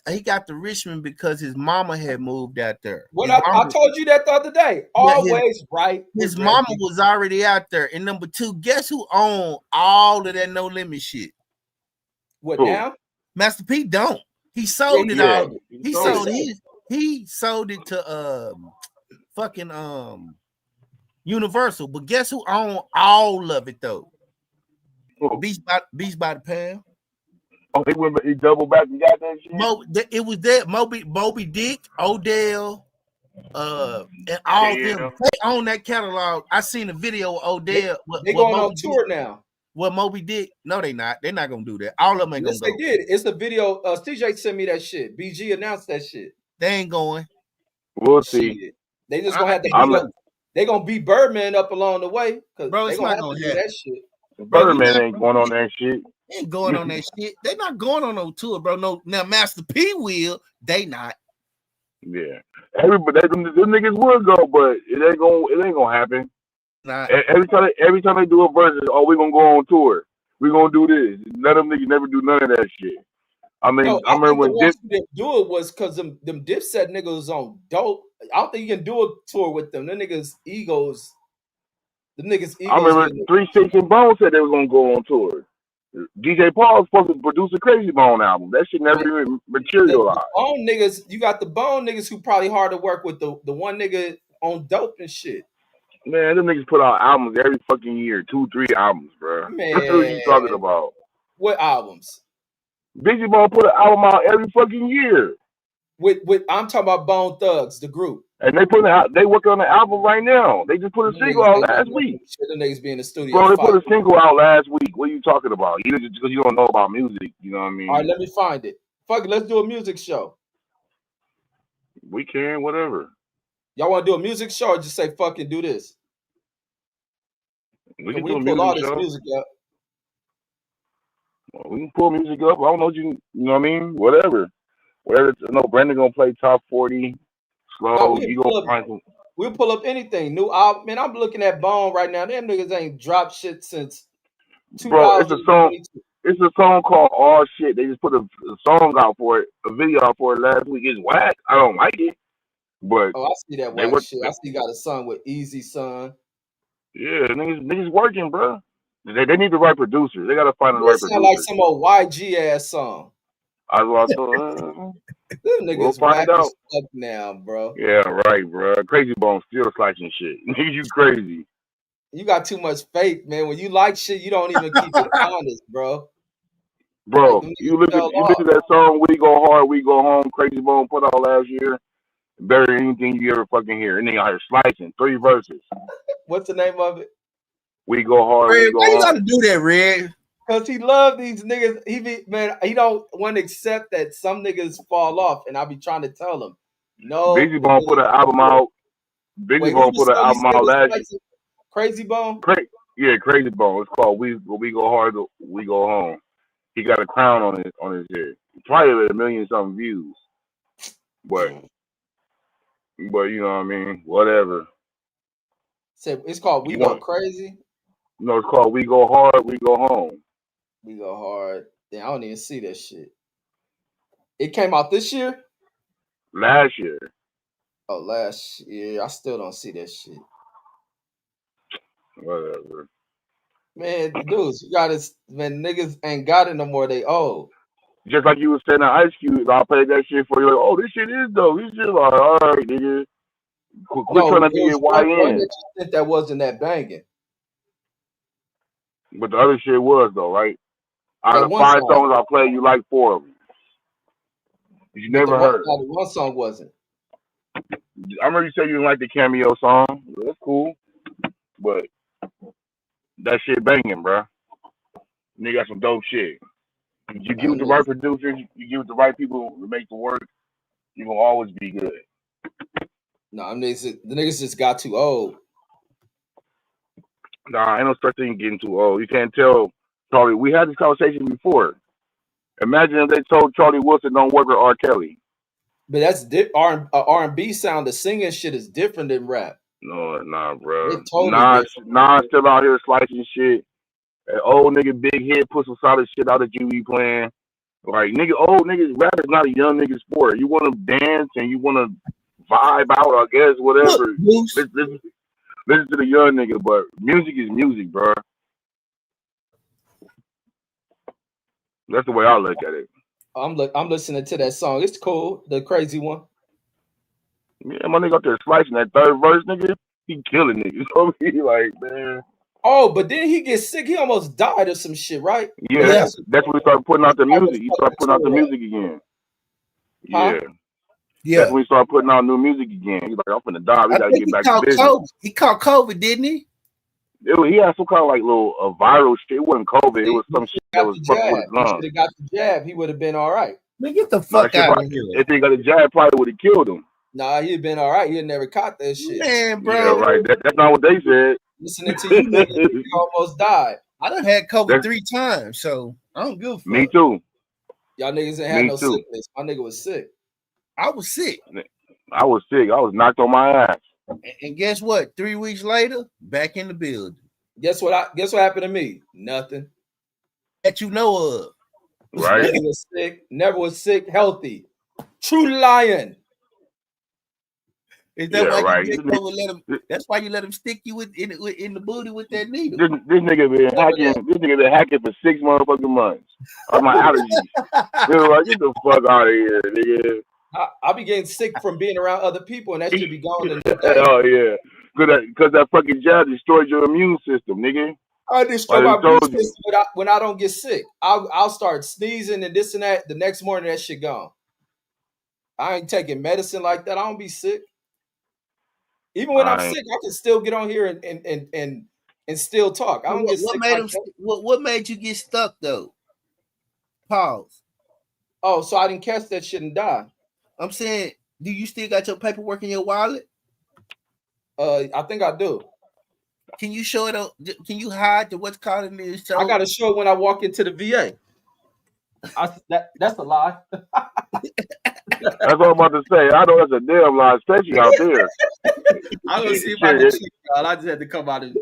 Richmond because his mama had moved out there. Well, I told you that the other day. Always right. His mama was already out there. And number two, guess who owned all of that No Limit shit? What now? Master P don't. He sold it all. He sold it to fucking Universal. But guess who owned all of it though? Beast by the Pound. Oh, he doubled back and got that shit. It was that Moby Dick, Odell, and all them. They own that catalog. I seen a video of Odell. They going on tour now. Well, Moby Dick, no, they not. They're not gonna do that. All of them ain't gonna go. They did. It's a video. CJ sent me that shit. BG announced that shit. They ain't going. We'll see. They just gonna have to. They gonna beat Birdman up along the way because bro, they gonna have to do that shit. Birdman ain't going on that shit. Ain't going on that shit. They're not going on no tour, bro. No, now Master P will. They not. Yeah, everybody, them niggas would go, but it ain't gonna happen. Nah. Every time they do a verse, we gonna go on tour. We gonna do this. None of them niggas never do none of that shit. I mean, I remember when Dip didn't do it was because them Dipset niggas was on dope. I don't think you can do a tour with them. Them niggas egos. I remember 3 6 and Bone said they was gonna go on tour. DJ Paul was supposed to produce a Crazy Bone album. That shit never even materialized. Bone niggas, you got the Bone niggas who probably hard to work with. The one nigga on dope and shit. Man, them niggas put out albums every fucking year, 2-3 albums, bro. Man, what are you talking about? What albums? Bizzy Bone put an album out every fucking year. With I'm talking about Bone Thugs, the group. And they working on the album right now. They just put a single out last week. The niggas be in the studio. Bro, they put a single out last week. What are you talking about? You just because you don't know about music, you know what I mean? All right, let me find it. Fuck it, let's do a music show. We can, whatever. Y'all want to do a music show or just say fucking do this? We can pull do a music show. Music up. Well, we can pull music up. I don't know you know what I mean? Whatever. No, Brandon gonna play top 40. Slow. You gonna find some. We'll pull up anything. New album. Man, I'm looking at Bone right now. Them niggas ain't dropped shit since 2000. Bro, it's a song called All Shit. They just put a song out for it, a video out for it last week. It's whack. I don't like it. But I see that whack shit. I see you got a song with Easy Son. Yeah, niggas working, bro. They need the right producer. They gotta find the right producer. Sound like some old YG ass song. I was Them niggas we'll find out now, bro. Yeah, right, bro. Crazy Bone still slicing shit. Niggas, you crazy. You got too much faith, man. When you like shit, you don't even keep it honest, bro. Bro, you listen to that song "We Go Hard, We Go Home." Crazy Bone put out last year. Better than anything you ever fucking hear. And they out here slicing 3 verses. What's the name of it? We Go Hard. Red, we go why you home. gotta do that, Red? Cause he love these niggas. He don't want to accept that some niggas fall off, and I be trying to tell him, no. Bizzy Bone put an album out. Bizzy Bone put an album out last year. Crazy Bone. Crazy Bone. It's called We Go Hard, We Go Home. he got a crown on his head. Probably at 1 million something views. But you know what I mean? Whatever. So it's called We Go Crazy? No, it's called We Go Hard, We Go Home. We Go Hard. Damn, I don't even see that shit. It came out this year? Last year. Oh, last year. I still don't see that shit. Whatever. Man, dudes, you gotta, man, niggas ain't got it no more. They old. Just like you was saying on Ice Cube, I'll play that shit for you. Like, oh, this shit is dope. This shit like, all right, nigga. Quit trying to be a YN. That wasn't that banging. But the other shit was though, right? Out of 5 songs I played, you like 4 of them. You never heard. One song wasn't. I remember you said you didn't like the Cameo song. That's cool, but that shit banging, bro. Nigga got some dope shit. You give it the right producers, you give it the right people to make the work, you gonna always be good. No, the niggas just got too old. Nah, ain't no such thing getting too old. You can't tell Charlie. We had this conversation before. Imagine if they told Charlie Wilson don't work with R. Kelly. But that's R&B sound. The singing shit is different than rap. No, nah, bro. Totally Nas still out here slicing shit. That old nigga Big Hit put some solid shit out that you be playing. Like nigga, old niggas, rap is not a young nigga sport. You want to dance and you want to vibe out, I guess, whatever. Listen to the young nigga, but music is music, bro. That's the way I look at it. I'm listening to that song. It's cool, the crazy one. Yeah, my nigga up there slicing that third verse, nigga. He killing niggas. So he like, man. Oh, but then he gets sick. He almost died or some shit, right? Yeah, that's when he started putting out the music. He started putting out the music again. Yeah. Yeah. That's when he started putting out new music again. He's like, I'm finna die. We gotta get back to business. He caught COVID, didn't he? He had some kind of like little viral shit. It wasn't COVID. It was some shit that was fucking with his lungs. If he got the jab, he would have been all right. Man, get the fuck out of here. If he got the jab, probably would have killed him. Nah, he'd been all right. He'd never caught that shit. Man, bro. Yeah, right. That's not what they said. Listening to you, nigga, he almost died. I done had COVID 3 times, so I don't give a fuck. Me too. Y'all niggas ain't had no sickness. My nigga was sick. I was sick. I was sick. I was knocked on my ass. And guess what? 3 weeks later, back in the building. Guess what happened to me? Nothing. That you know of. Right. Never was sick, healthy. True lion. Is that why you let him? That's why you let him stick you in the booty with that needle. This nigga been hacking. This nigga been hacking for 6 motherfucking months. Of my allergies. Like, get the fuck out of here, nigga. I be getting sick from being around other people, and that should be gone in the day. Oh yeah, because that fucking jab destroyed your immune system, nigga. I destroy my immune system when I don't get sick. I'll start sneezing and this and that. The next morning, that shit gone. I ain't taking medicine like that. I don't be sick. Even when I'm sick, I can still get on here and still talk. I don't get sick. What made you get stuck though? Pause. Oh, so I didn't catch that shit and die. I'm saying, do you still got your paperwork in your wallet? I think I do. Can you show it? Can you hide the what's called in this show? I got to show it when I walk into the VA. That's a lie. That's what I'm about to say. I know that's a damn lie, especially out there. I don't see if I can cheat, y'all. I just had to come out and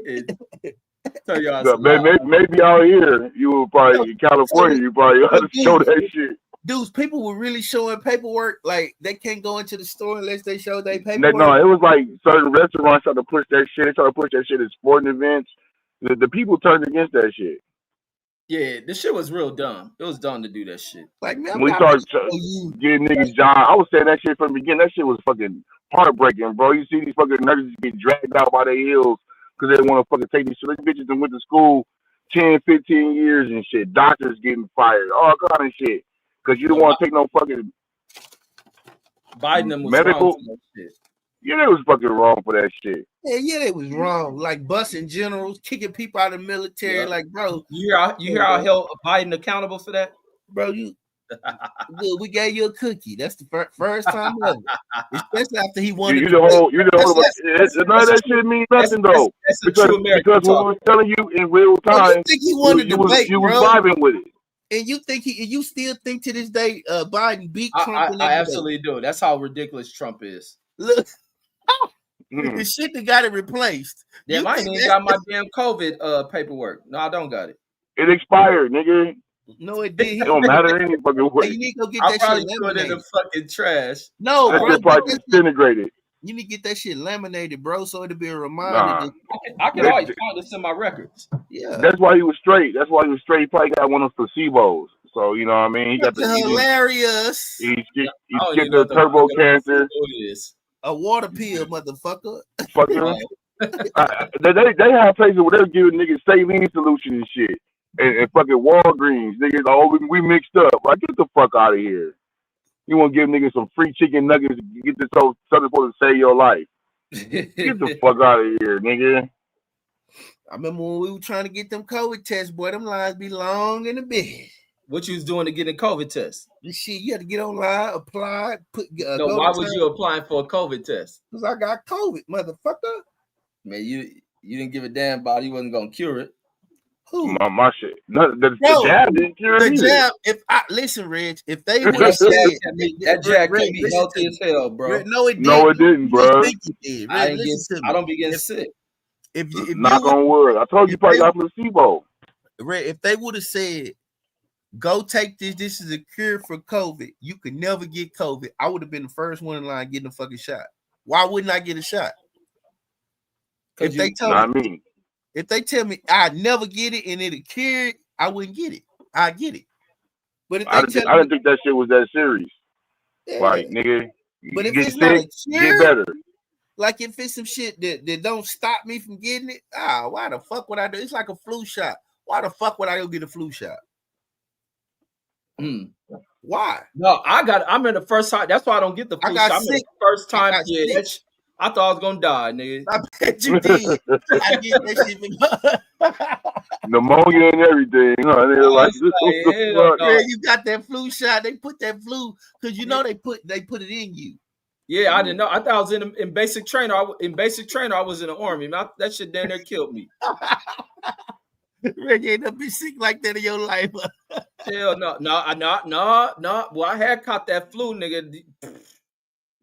tell y'all. Maybe out here, you will probably in California, you probably have to show that shit. Dudes, people were really showing paperwork. Like they can't go into the store unless they show their paperwork. No, it was like certain restaurants tried to push that shit. They tried to push that shit at sporting events. The people turned against that shit. Yeah, this shit was real dumb. It was dumb to do that shit. Like, man, we started getting niggas jobs. I was saying that shit from the beginning. That shit was fucking heartbreaking, bro. You see these fucking nurses get dragged out by their heels because they want to fucking take these shit. These bitches that went to school 10, 15 years and shit. Doctors getting fired. All kind of shit. Because you don't want to take no fucking Biden was medical. Wrong for that shit. Yeah, they was fucking wrong for that shit. Yeah, they was wrong. Like busting generals, kicking people out of the military. Yeah. Like, bro, you hear how held Biden accountable for that, bro? We gave you a cookie. That's the first time ever. Especially after he won. None of that shit means nothing though. Because what we're telling you in real time, you think he won the debate, you was vibing with it. And you still think to this day Biden beat Trump? I absolutely do. That's how ridiculous Trump is. Look, the shit that got it replaced. Damn, I ain't even got my damn COVID paperwork. No, I don't got it. It expired, nigga. No, it did. It don't matter any fucking way. You need to go get I that shit threw it in the fucking trash. No, that shit probably disintegrated. You need to get that shit laminated, bro, so it'll be a reminder. I can always find this in my records. Yeah, that's why he was straight. He probably got one of those placebos. So you know what I mean. He got the hilarious. He skipped the turbo cancer. A water pill, motherfucker. Fucker. They have places where they're giving niggas saline solution and shit. And fucking Walgreens, niggas, we mixed up. Like, get the fuck out of here. You want to give niggas some free chicken nuggets to get this whole something supposed to save your life. Get the fuck out of here, nigga. I remember when we were trying to get them COVID tests, boy, them lines be long in the bed. What you was doing to get a COVID test? This shit, you had to get online, apply, no, why was you applying for a COVID test? Because I got COVID, motherfucker. Man, you didn't give a damn about it. You wasn't going to cure it. Who? My shit. The jab didn't cure it. The jab, listen, Reg, if they would have said that jab can be healthy as hell, bro. No, it didn't. No, it didn't, bro. I don't be getting sick. If knock on wood. I told you probably got placebo. Reg, if they would have said, go take this, this is a cure for COVID, you could never get COVID, I would have been the first one in line getting a fucking shot. Why wouldn't I get a shot? If they told me. If they tell me I never get it and it'll cure it, I wouldn't get it. I get it. But if I didn't think that shit was that serious. Yeah. Like, nigga, but if get it's sick, not a cure, get better. Like if it's some shit that don't stop me from getting it, why the fuck would I do? It's like a flu shot. Why the fuck would I go get a flu shot? Why? No, I'm in the first time. That's why I don't get the flu shot. I'm in the first time. I thought I was gonna die, nigga. I bet you did. I get that shit. Pneumonia and everything. Huh? They're like, yeah, you got that flu shot. They put that flu because you know they put it in you. Yeah, I didn't know. I thought I was in basic trainer. In basic trainer, I was in the army. Man, that shit down there killed me. Reggie ain't never been sick like that in your life. Hell no. Well, I had caught that flu, nigga.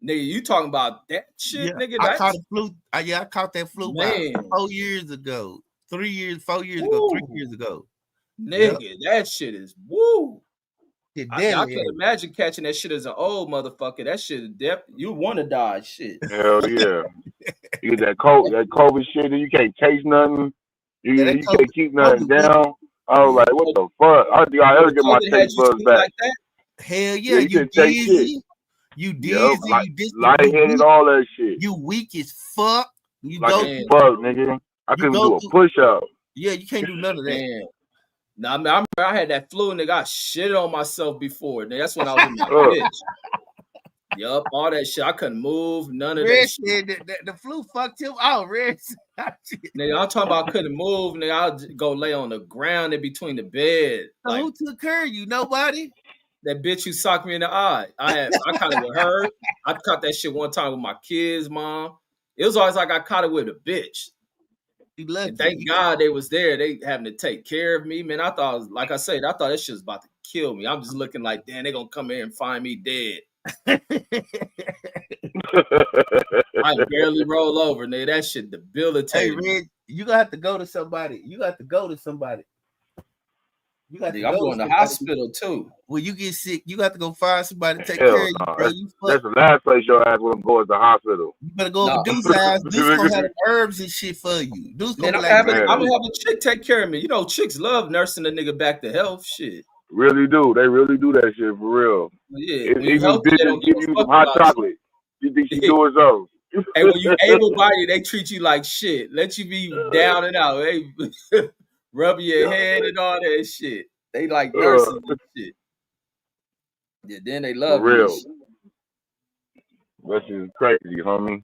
Nigga, you talking about that shit, nigga? I caught the flu. I caught that flu 4 years ago. 3 years, 4 years ago, 3 years ago. Nigga, that shit is woo. I can't imagine catching that shit as an old motherfucker. That shit is death. You want to die, shit. Hell yeah. You get that COVID shit, and you can't taste nothing. You can't keep nothing down. I was like, what the fuck? I think I ever get my taste buds back. Like that? Hell yeah, you dizzy. You dizzy, you lightheaded, all that shit. You weak as fuck. You like as fuck, nigga. I couldn't do a push up. Yeah, you can't do none of that. Now, I remember I had that flu, nigga. I shit on myself before. Nigga, that's when I was in my bitch. Yup, all that shit. I couldn't move. None of that shit. The flu fucked him out, Reg. Nigga, I'm talking about I couldn't move. Nigga, I'll go lay on the ground in between the bed. So who took care of you? Nobody? That bitch who socked me in the eye. I caught it with her. I caught that shit one time with my kids, mom. It was always like I caught it with a bitch. And thank God they was there. They having to take care of me, man. I thought, like I said, I thought that shit was about to kill me. I'm just looking like, damn, they gonna come here and find me dead. I barely roll over, nigga. That shit debilitating. Hey, Red, you gonna have to go to somebody. I'm going to the hospital too. When you get sick, you got to go find somebody to take care of you, bro. That's the last place your ass will go is the hospital. You better go to Deuce's house. Deuce gonna have herbs and shit for you. Deuce gonna I'm gonna have a chick take care of me. You know, chicks love nursing a nigga back to health. Shit. Really do. They really do that shit for real. Yeah. Even bitches give you some hot chocolate. You think she doing so? And when you able-bodied, they treat you like shit. Let you be down and out. They rub your head and all that shit. They like nursing and shit. Yeah, then they love for real. That shit is crazy, homie.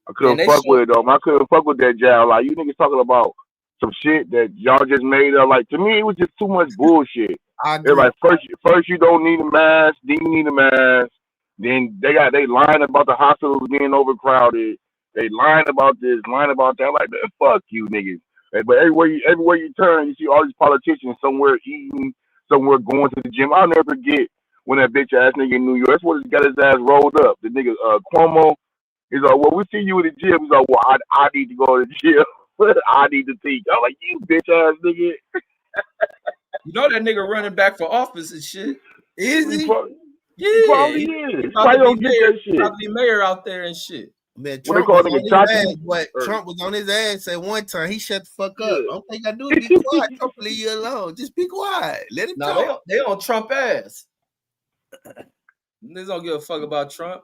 I couldn't fuck with it though. I couldn't fuck with that jab. Like you niggas talking about some shit that y'all just made up. Like to me, it was just too much bullshit. They're like first you don't need a mask, then you need a mask. Then they lying about the hospitals being overcrowded. They lying about this, lying about that. Like, fuck you niggas. But everywhere you turn, you see all these politicians somewhere eating, somewhere going to the gym. I'll never forget when that bitch ass nigga in New York, that's what he got his ass rolled up. The nigga Cuomo, he's like, well, we see you in the gym. He's like, well, I need to go to the gym. I need to teach. I'm like, you bitch ass nigga. You know that nigga running back for office and shit. Is he? Yeah, he probably is. Why don't get that shit? Probably mayor out there and shit. Man, Trump was on his ass, but Trump was on his ass at one time. He shut the fuck up. All thing I do is be quiet. Trump leave you alone. Just be quiet. Let him talk. They on Trump ass. Niggas don't give a fuck about Trump.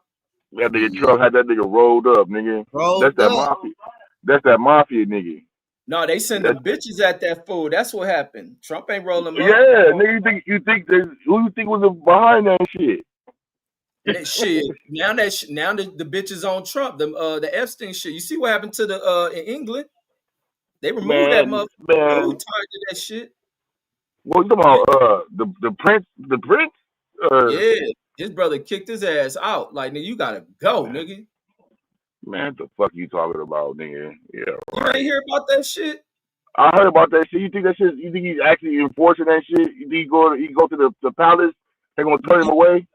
That nigga Trump had that nigga rolled up, nigga. That's that mafia. That's that mafia nigga. No, they send the bitches at that fool. That's what happened. Trump ain't rolling them up. Yeah, nigga, you think who you think was behind that shit? That shit. Now the bitches on Trump. The Epstein shit. You see what happened to the in England? They removed that motherfucker who tied to that shit. What you talking about? The prince. The prince. Yeah, his brother kicked his ass out. Like, nigga, you gotta go, nigga. Man, what the fuck you talking about, nigga? Yeah, right. You ain't hear about that shit? I heard about that shit. You think that shit? You think he's actually enforcing that shit? You think he go to the palace? They gonna turn him away?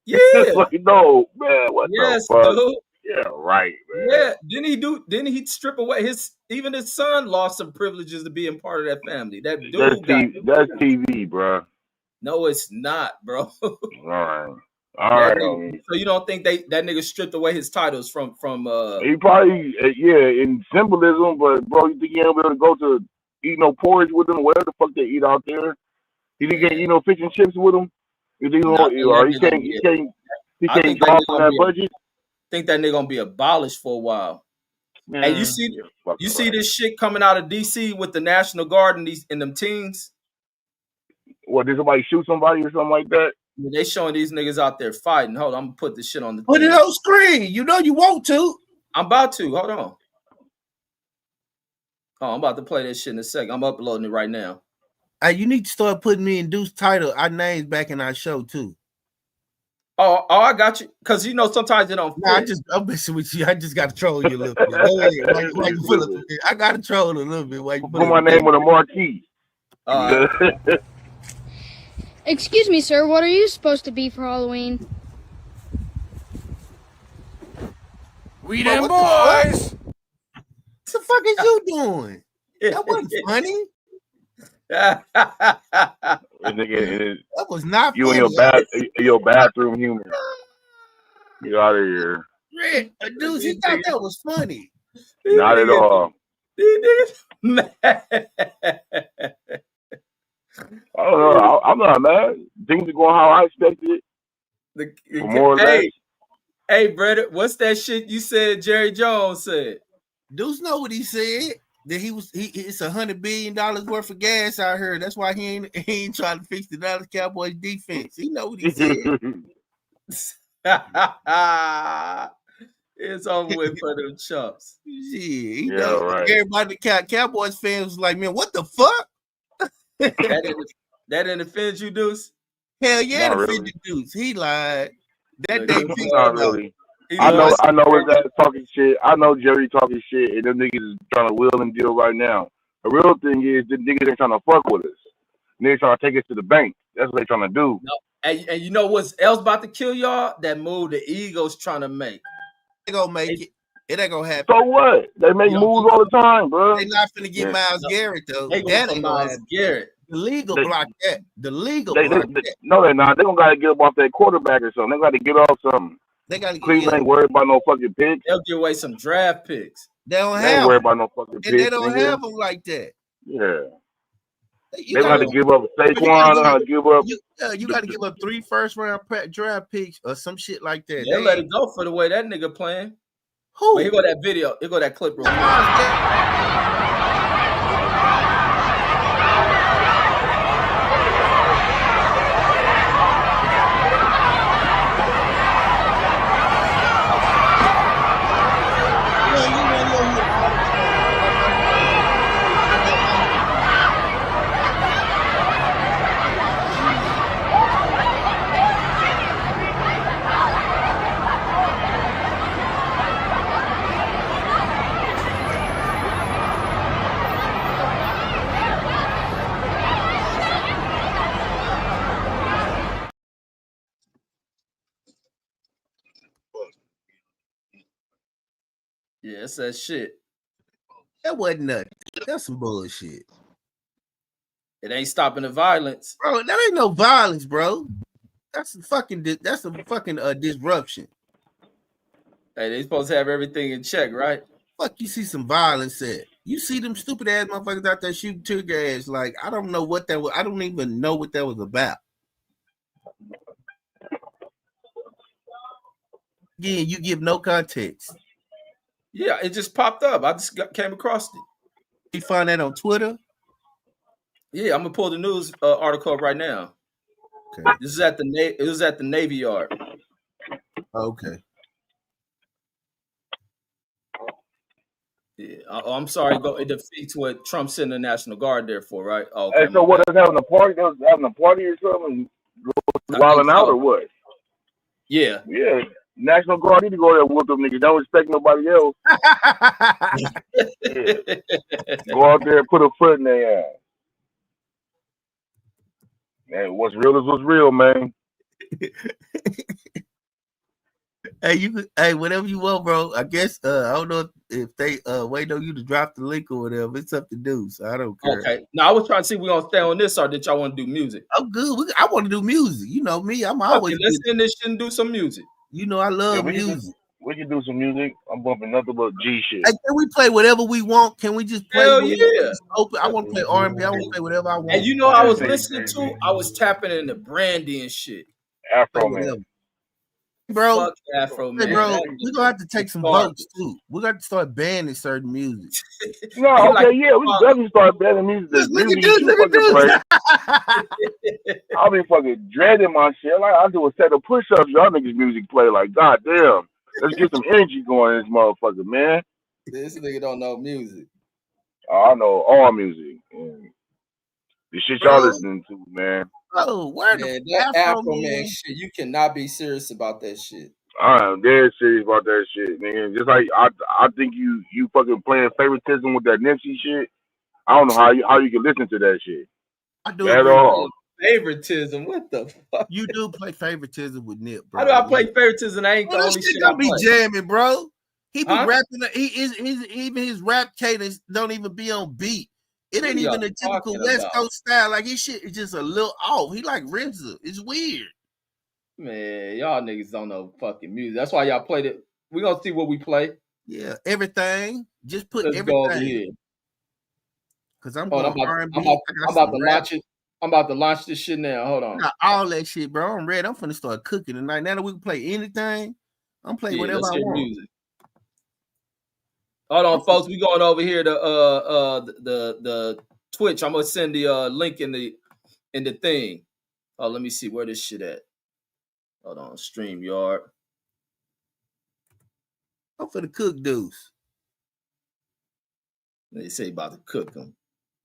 Yeah. Like, no, man. What the fuck? Dude. Yeah, right, man. Yeah. Didn't he strip away even his son lost some privileges to being part of that family? That dude that's TV, bro. No, it's not, bro. All right. So you don't think that nigga stripped away his titles from he probably in symbolism, but bro, you think he ain't able to go to eat no porridge with them, whatever the fuck they eat out there? You think he can't eat no fish and chips with them? You think he can't draw from that budget? Think that nigga gonna be abolished for a while. Man, hey, you see this shit coming out of DC with the National Guard and them teens? What, did somebody shoot somebody or something like that? They showing these niggas out there fighting. Hold on, I'm gonna put this shit on the put it on screen. You know you want to. I'm about to. Hold on. Oh, I'm about to play this shit in a second. I'm uploading it right now. Hey, you need to start putting me and Deuce title, our names back in our show too. Oh, I got you. Cause you know sometimes it don't. Nah, I'm messing with you. I just gotta troll you a little bit. I gotta troll a little bit. Put my name on a marquee. Excuse me, sir. What are you supposed to be for Halloween? We them boys. What the fuck is you doing? That wasn't funny. That was not you funny. In your bathroom humor. Get out of here. Dude, he thought that was funny. Not at all. I don't know. I'm not mad. Things are going how I expected it. For more or less. Hey, brother, what's that shit you said Jerry Jones said? Dudes know what he said. That it's $100 billion worth of gas out here. That's why he ain't trying to fix the Dallas Cowboys defense. He know what he said. It's over with for them chumps. Yeah, right. Everybody, the Cowboys fans was like, man, what the fuck? that didn't offend you, Deuce? Hell yeah, it offended Deuce. He lied. That day, not really. I know his ass talking shit. I know Jerry talking shit, and them niggas is trying to wheel and deal right now. The real thing is the niggas ain't trying to fuck with us. Niggas trying to take us to the bank. That's what they trying to do. No. And you know what's else about to kill y'all? That move the Eagles trying to make. They gonna make it. It ain't gonna happen. So what? They make moves all the time, bro. They not finna get Myles Garrett though. They that ain't Myles Garrett. The legal block that. The legal block that. No, they're not. They're gonna gotta get up off that quarterback or something. They gotta get off something. They gotta Cleveland ain't worried about no fucking picks. They'll give away some draft picks. They don't they ain't worried about no fucking picks. And they don't have them like that. Yeah. They gotta give up Saquon. You gotta give up 3 first-round draft picks or some shit like that. They let it go for the way that nigga playing. Who? Well, here go that video. Here go that clip real quick. Yeah, it's that shit. That wasn't nothing. That's some bullshit. It ain't stopping the violence, bro. That ain't no violence, bro. That's a fucking disruption. Hey, they supposed to have everything in check, right? Fuck, you see some violence at. You see them stupid ass motherfuckers out there shooting tear gas. Like, I don't know what that was. I don't even know what that was about. Yeah, you give no context. Yeah, it just popped up. I just came across it. You find that on Twitter? Yeah, I'm gonna pull the news article up right now. Okay. This is at the it was at the Navy Yard. Okay. Yeah, I'm sorry. It defeats what Trump sent the National Guard there for, right? Okay. Hey, so what is having a party? They was having a party or something? Wilding out or what? Yeah. Yeah. National Guard need to go there and whoop them niggas. Don't respect nobody else. Yeah. Go out there and put a foot in their ass. Man, what's real is what's real, man. Hey, whatever you want, bro. I guess I don't know if they wait on you to drop the link or whatever. It's up to do, so I don't care. Okay. Now I was trying to see if we gonna stay on this or did y'all want to do music? I'm good. I want to do music. You know me. I'm always. Let's end this shit and do some music. You know I love music. We can do some music. I'm bumping nothing but G shit. Hey, can we play whatever we want? Can we just play? Hell yeah. Open? I want to play R&B. I want to play whatever I want. And you know, I was listening to. I was tapping into Brandy and shit. Afro man. Bro, fuck Afro man. Hey, bro, we're gonna have to take some votes too. We're gonna have to start banning certain music. No, okay, yeah, we definitely start banning music. I'll be fucking dreading my shit. Like I do a set of push-ups, y'all niggas music play. Like, goddamn, let's get some energy going in this motherfucker, man. This nigga don't know music. Oh, I know all music. And the shit y'all listening to, man. Oh, where man, that Afro man shit, you cannot be serious about that shit. I'm dead serious about that shit, man. Just like I think you fucking playing favoritism with that Nipsey shit. I don't know how you can listen to that shit. I do at all. Favoritism, what the fuck? You do play favoritism with Nip, bro. How do I play favoritism? I ain't the only shit don't be jamming, bro. He be rapping. Even his rap cadence don't even be on beat. It ain't even a typical West Coast style. Like his shit is just a little off. He like RZA. It's weird. Man, y'all niggas don't know fucking music. That's why y'all played it. We gonna see what we play. Yeah, everything. Just put Let's everything. Go over here. Cause I'm about to launch it. I'm about to launch this shit now. Hold on. Got all that shit, bro. I'm ready. I'm finna start cooking tonight. Now that we can play anything, I'm playing whatever I want. Music. Hold on, folks. We going over here to the Twitch. I'm gonna send the link in the thing. Oh, let me see where this shit at. Hold on, StreamYard. I'm for the cook dudes. They say about to cook them.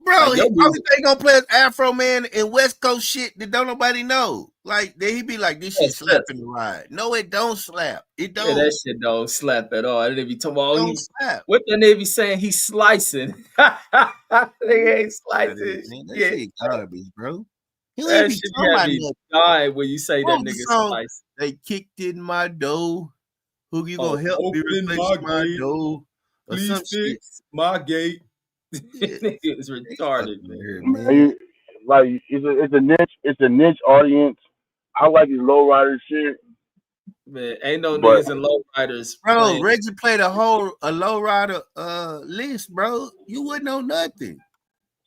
Bro, he probably think gonna play Afro man and West Coast shit that don't nobody know. Like he be like, this shit slapping the ride. No, it don't slap. It don't. Yeah, that shit don't slap at all. They be talking about don't slap. What the nigga be saying? He's slicing. They ain't slicing. That shit garbage, bro. That shit had me dying when you say that nigga slice. They kicked in my dough. Who you gonna help me replace my dough? Please fix my gate. It's retarded, man. Like it's a niche audience. I like his lowrider shit. Man, ain't no niggas and lowriders. Bro, Reggie played a lowrider list, bro. You wouldn't know nothing.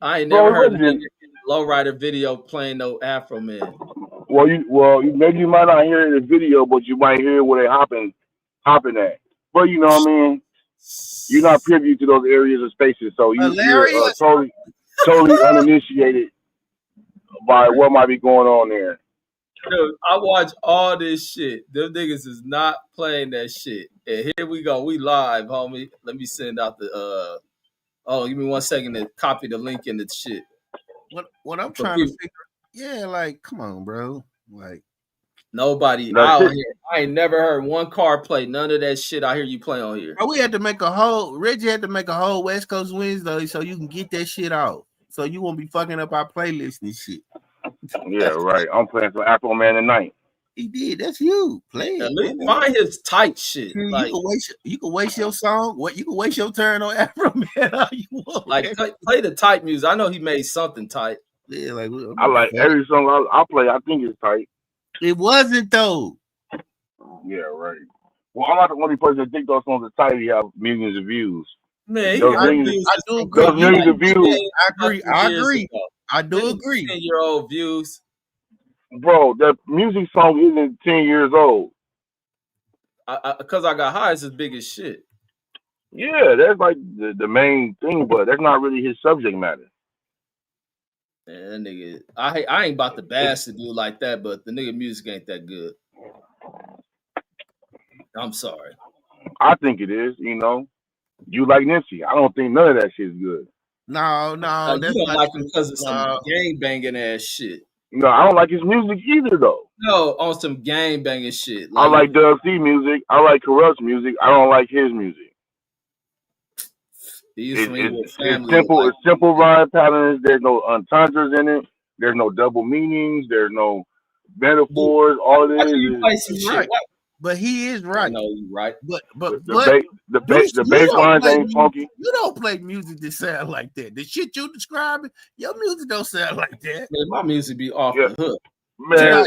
I ain't never heard of a lowrider video playing no Afro man. Well, maybe you might not hear it in the video, but you might hear where they hopping at. But you know what I mean? You're not privy to those areas of spaces, so you're totally uninitiated by what might be going on there. Dude, I watch all this shit. Them niggas is not playing that shit. And here we go. We live, homie. Let me send out the give me 1 second to copy the link in the shit. What I'm trying to figure, yeah, like, come on, bro. Like nobody out here. I ain't never heard one car play none of that shit I hear you play on here. We had to make Reggie had to make a whole West Coast Wednesday so you can get that shit out. So you won't be fucking up our playlist and shit. Yeah, right. I'm playing some Afro Man tonight. He did. That's you. Play At it. least find his tight shit. You Like can waste your song. What you can waste your turn on Afro Man all you want. Like play the tight music. I know he made something tight. Yeah, like I like every song I play. I think it's tight. It wasn't though. Yeah, right. Well, I'm not the only person that think those songs are tight. You have millions of views. Man, those millions of views. I agree. I do agree. 10-year-old views. Bro, that music song isn't 10 years old. Because I Got High is as big as shit. Yeah, that's like the main thing, but that's not really his subject matter. Man, that nigga, I ain't about to bash the dude like that, but the nigga music ain't that good. I'm sorry. I think it is, you know. You like Nipsey. I don't think none of that shit's good. No, that's you don't like him because of some gang banging ass shit. No, I don't like his music either, though. No, on some gang banging shit. I like Dub C music. I like Corrupt's music. I don't like his music. It's simple. It's simple rhyme patterns. There's no entendres in it. There's no double meanings. There's no metaphors. All it is. Right. But he is right. No, you're right. But the bass lines ain't funky. You don't play music that sound like that. The shit you describing, your music don't sound like that. Man, my music be off the hook. Man,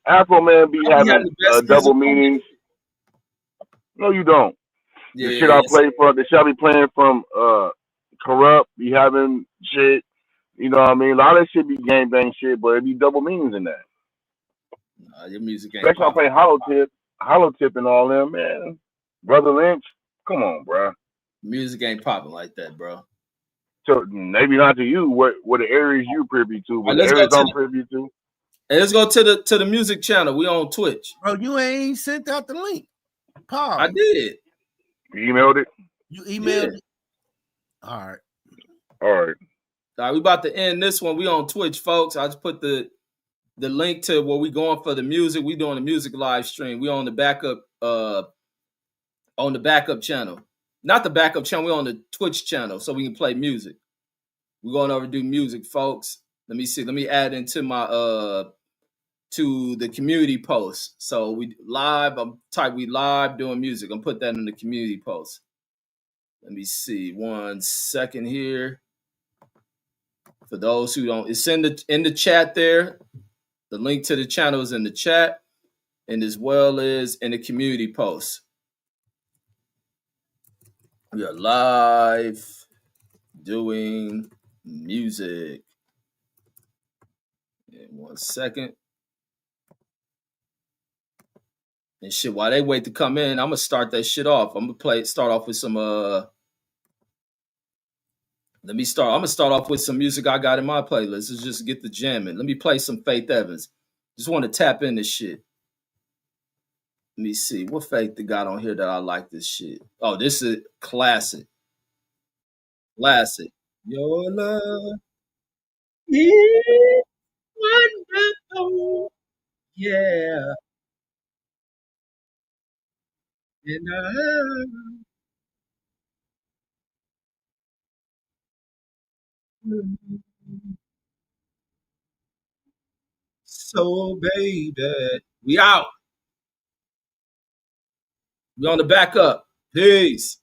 Afro Man be having double meanings. No, you don't. Yeah, the shit I play from, the shit I be playing from Corrupt, be having shit. You know what I mean? A lot of that shit be gang bang shit, but it be double meanings in that. Nah, your music ain't. Especially I play Hollow Tip and all them, man. Brother Lynch, come on, bro. Music ain't popping like that, bro. So maybe not to you. What the areas you privy to? What areas I'm privy to? Hey, let's go to the music channel. We on Twitch. Bro, you ain't sent out the link. Paul, I did. You emailed it. You emailed it. All right. All right. We about to end this one. We on Twitch, folks. I just put the link to where we going for the music. We doing the music live stream. We on the backup channel. Not the backup channel. We on the Twitch channel so we can play music. We're going over to do music, folks. Let me see. Let me add into my to the community post. So we live. We live doing music. I'm put that in the community post. Let me see. 1 second here. For those who don't, it's in the chat there. The link to the channel is in the chat, and as well as in the community post. We are live doing music. In 1 second. And shit, while they wait to come in, I'm gonna start that shit off. I'm gonna start off with some I'm gonna start off with some music I got in my playlist. Let's just get the jamming. Let me play some Faith Evans. Just want to tap in this shit. Let me see. What Faith they got on here that I like this shit? Oh, this is classic. Classic. Your love is wonderful. Yeah. And so, baby, we out. We on the backup. Peace.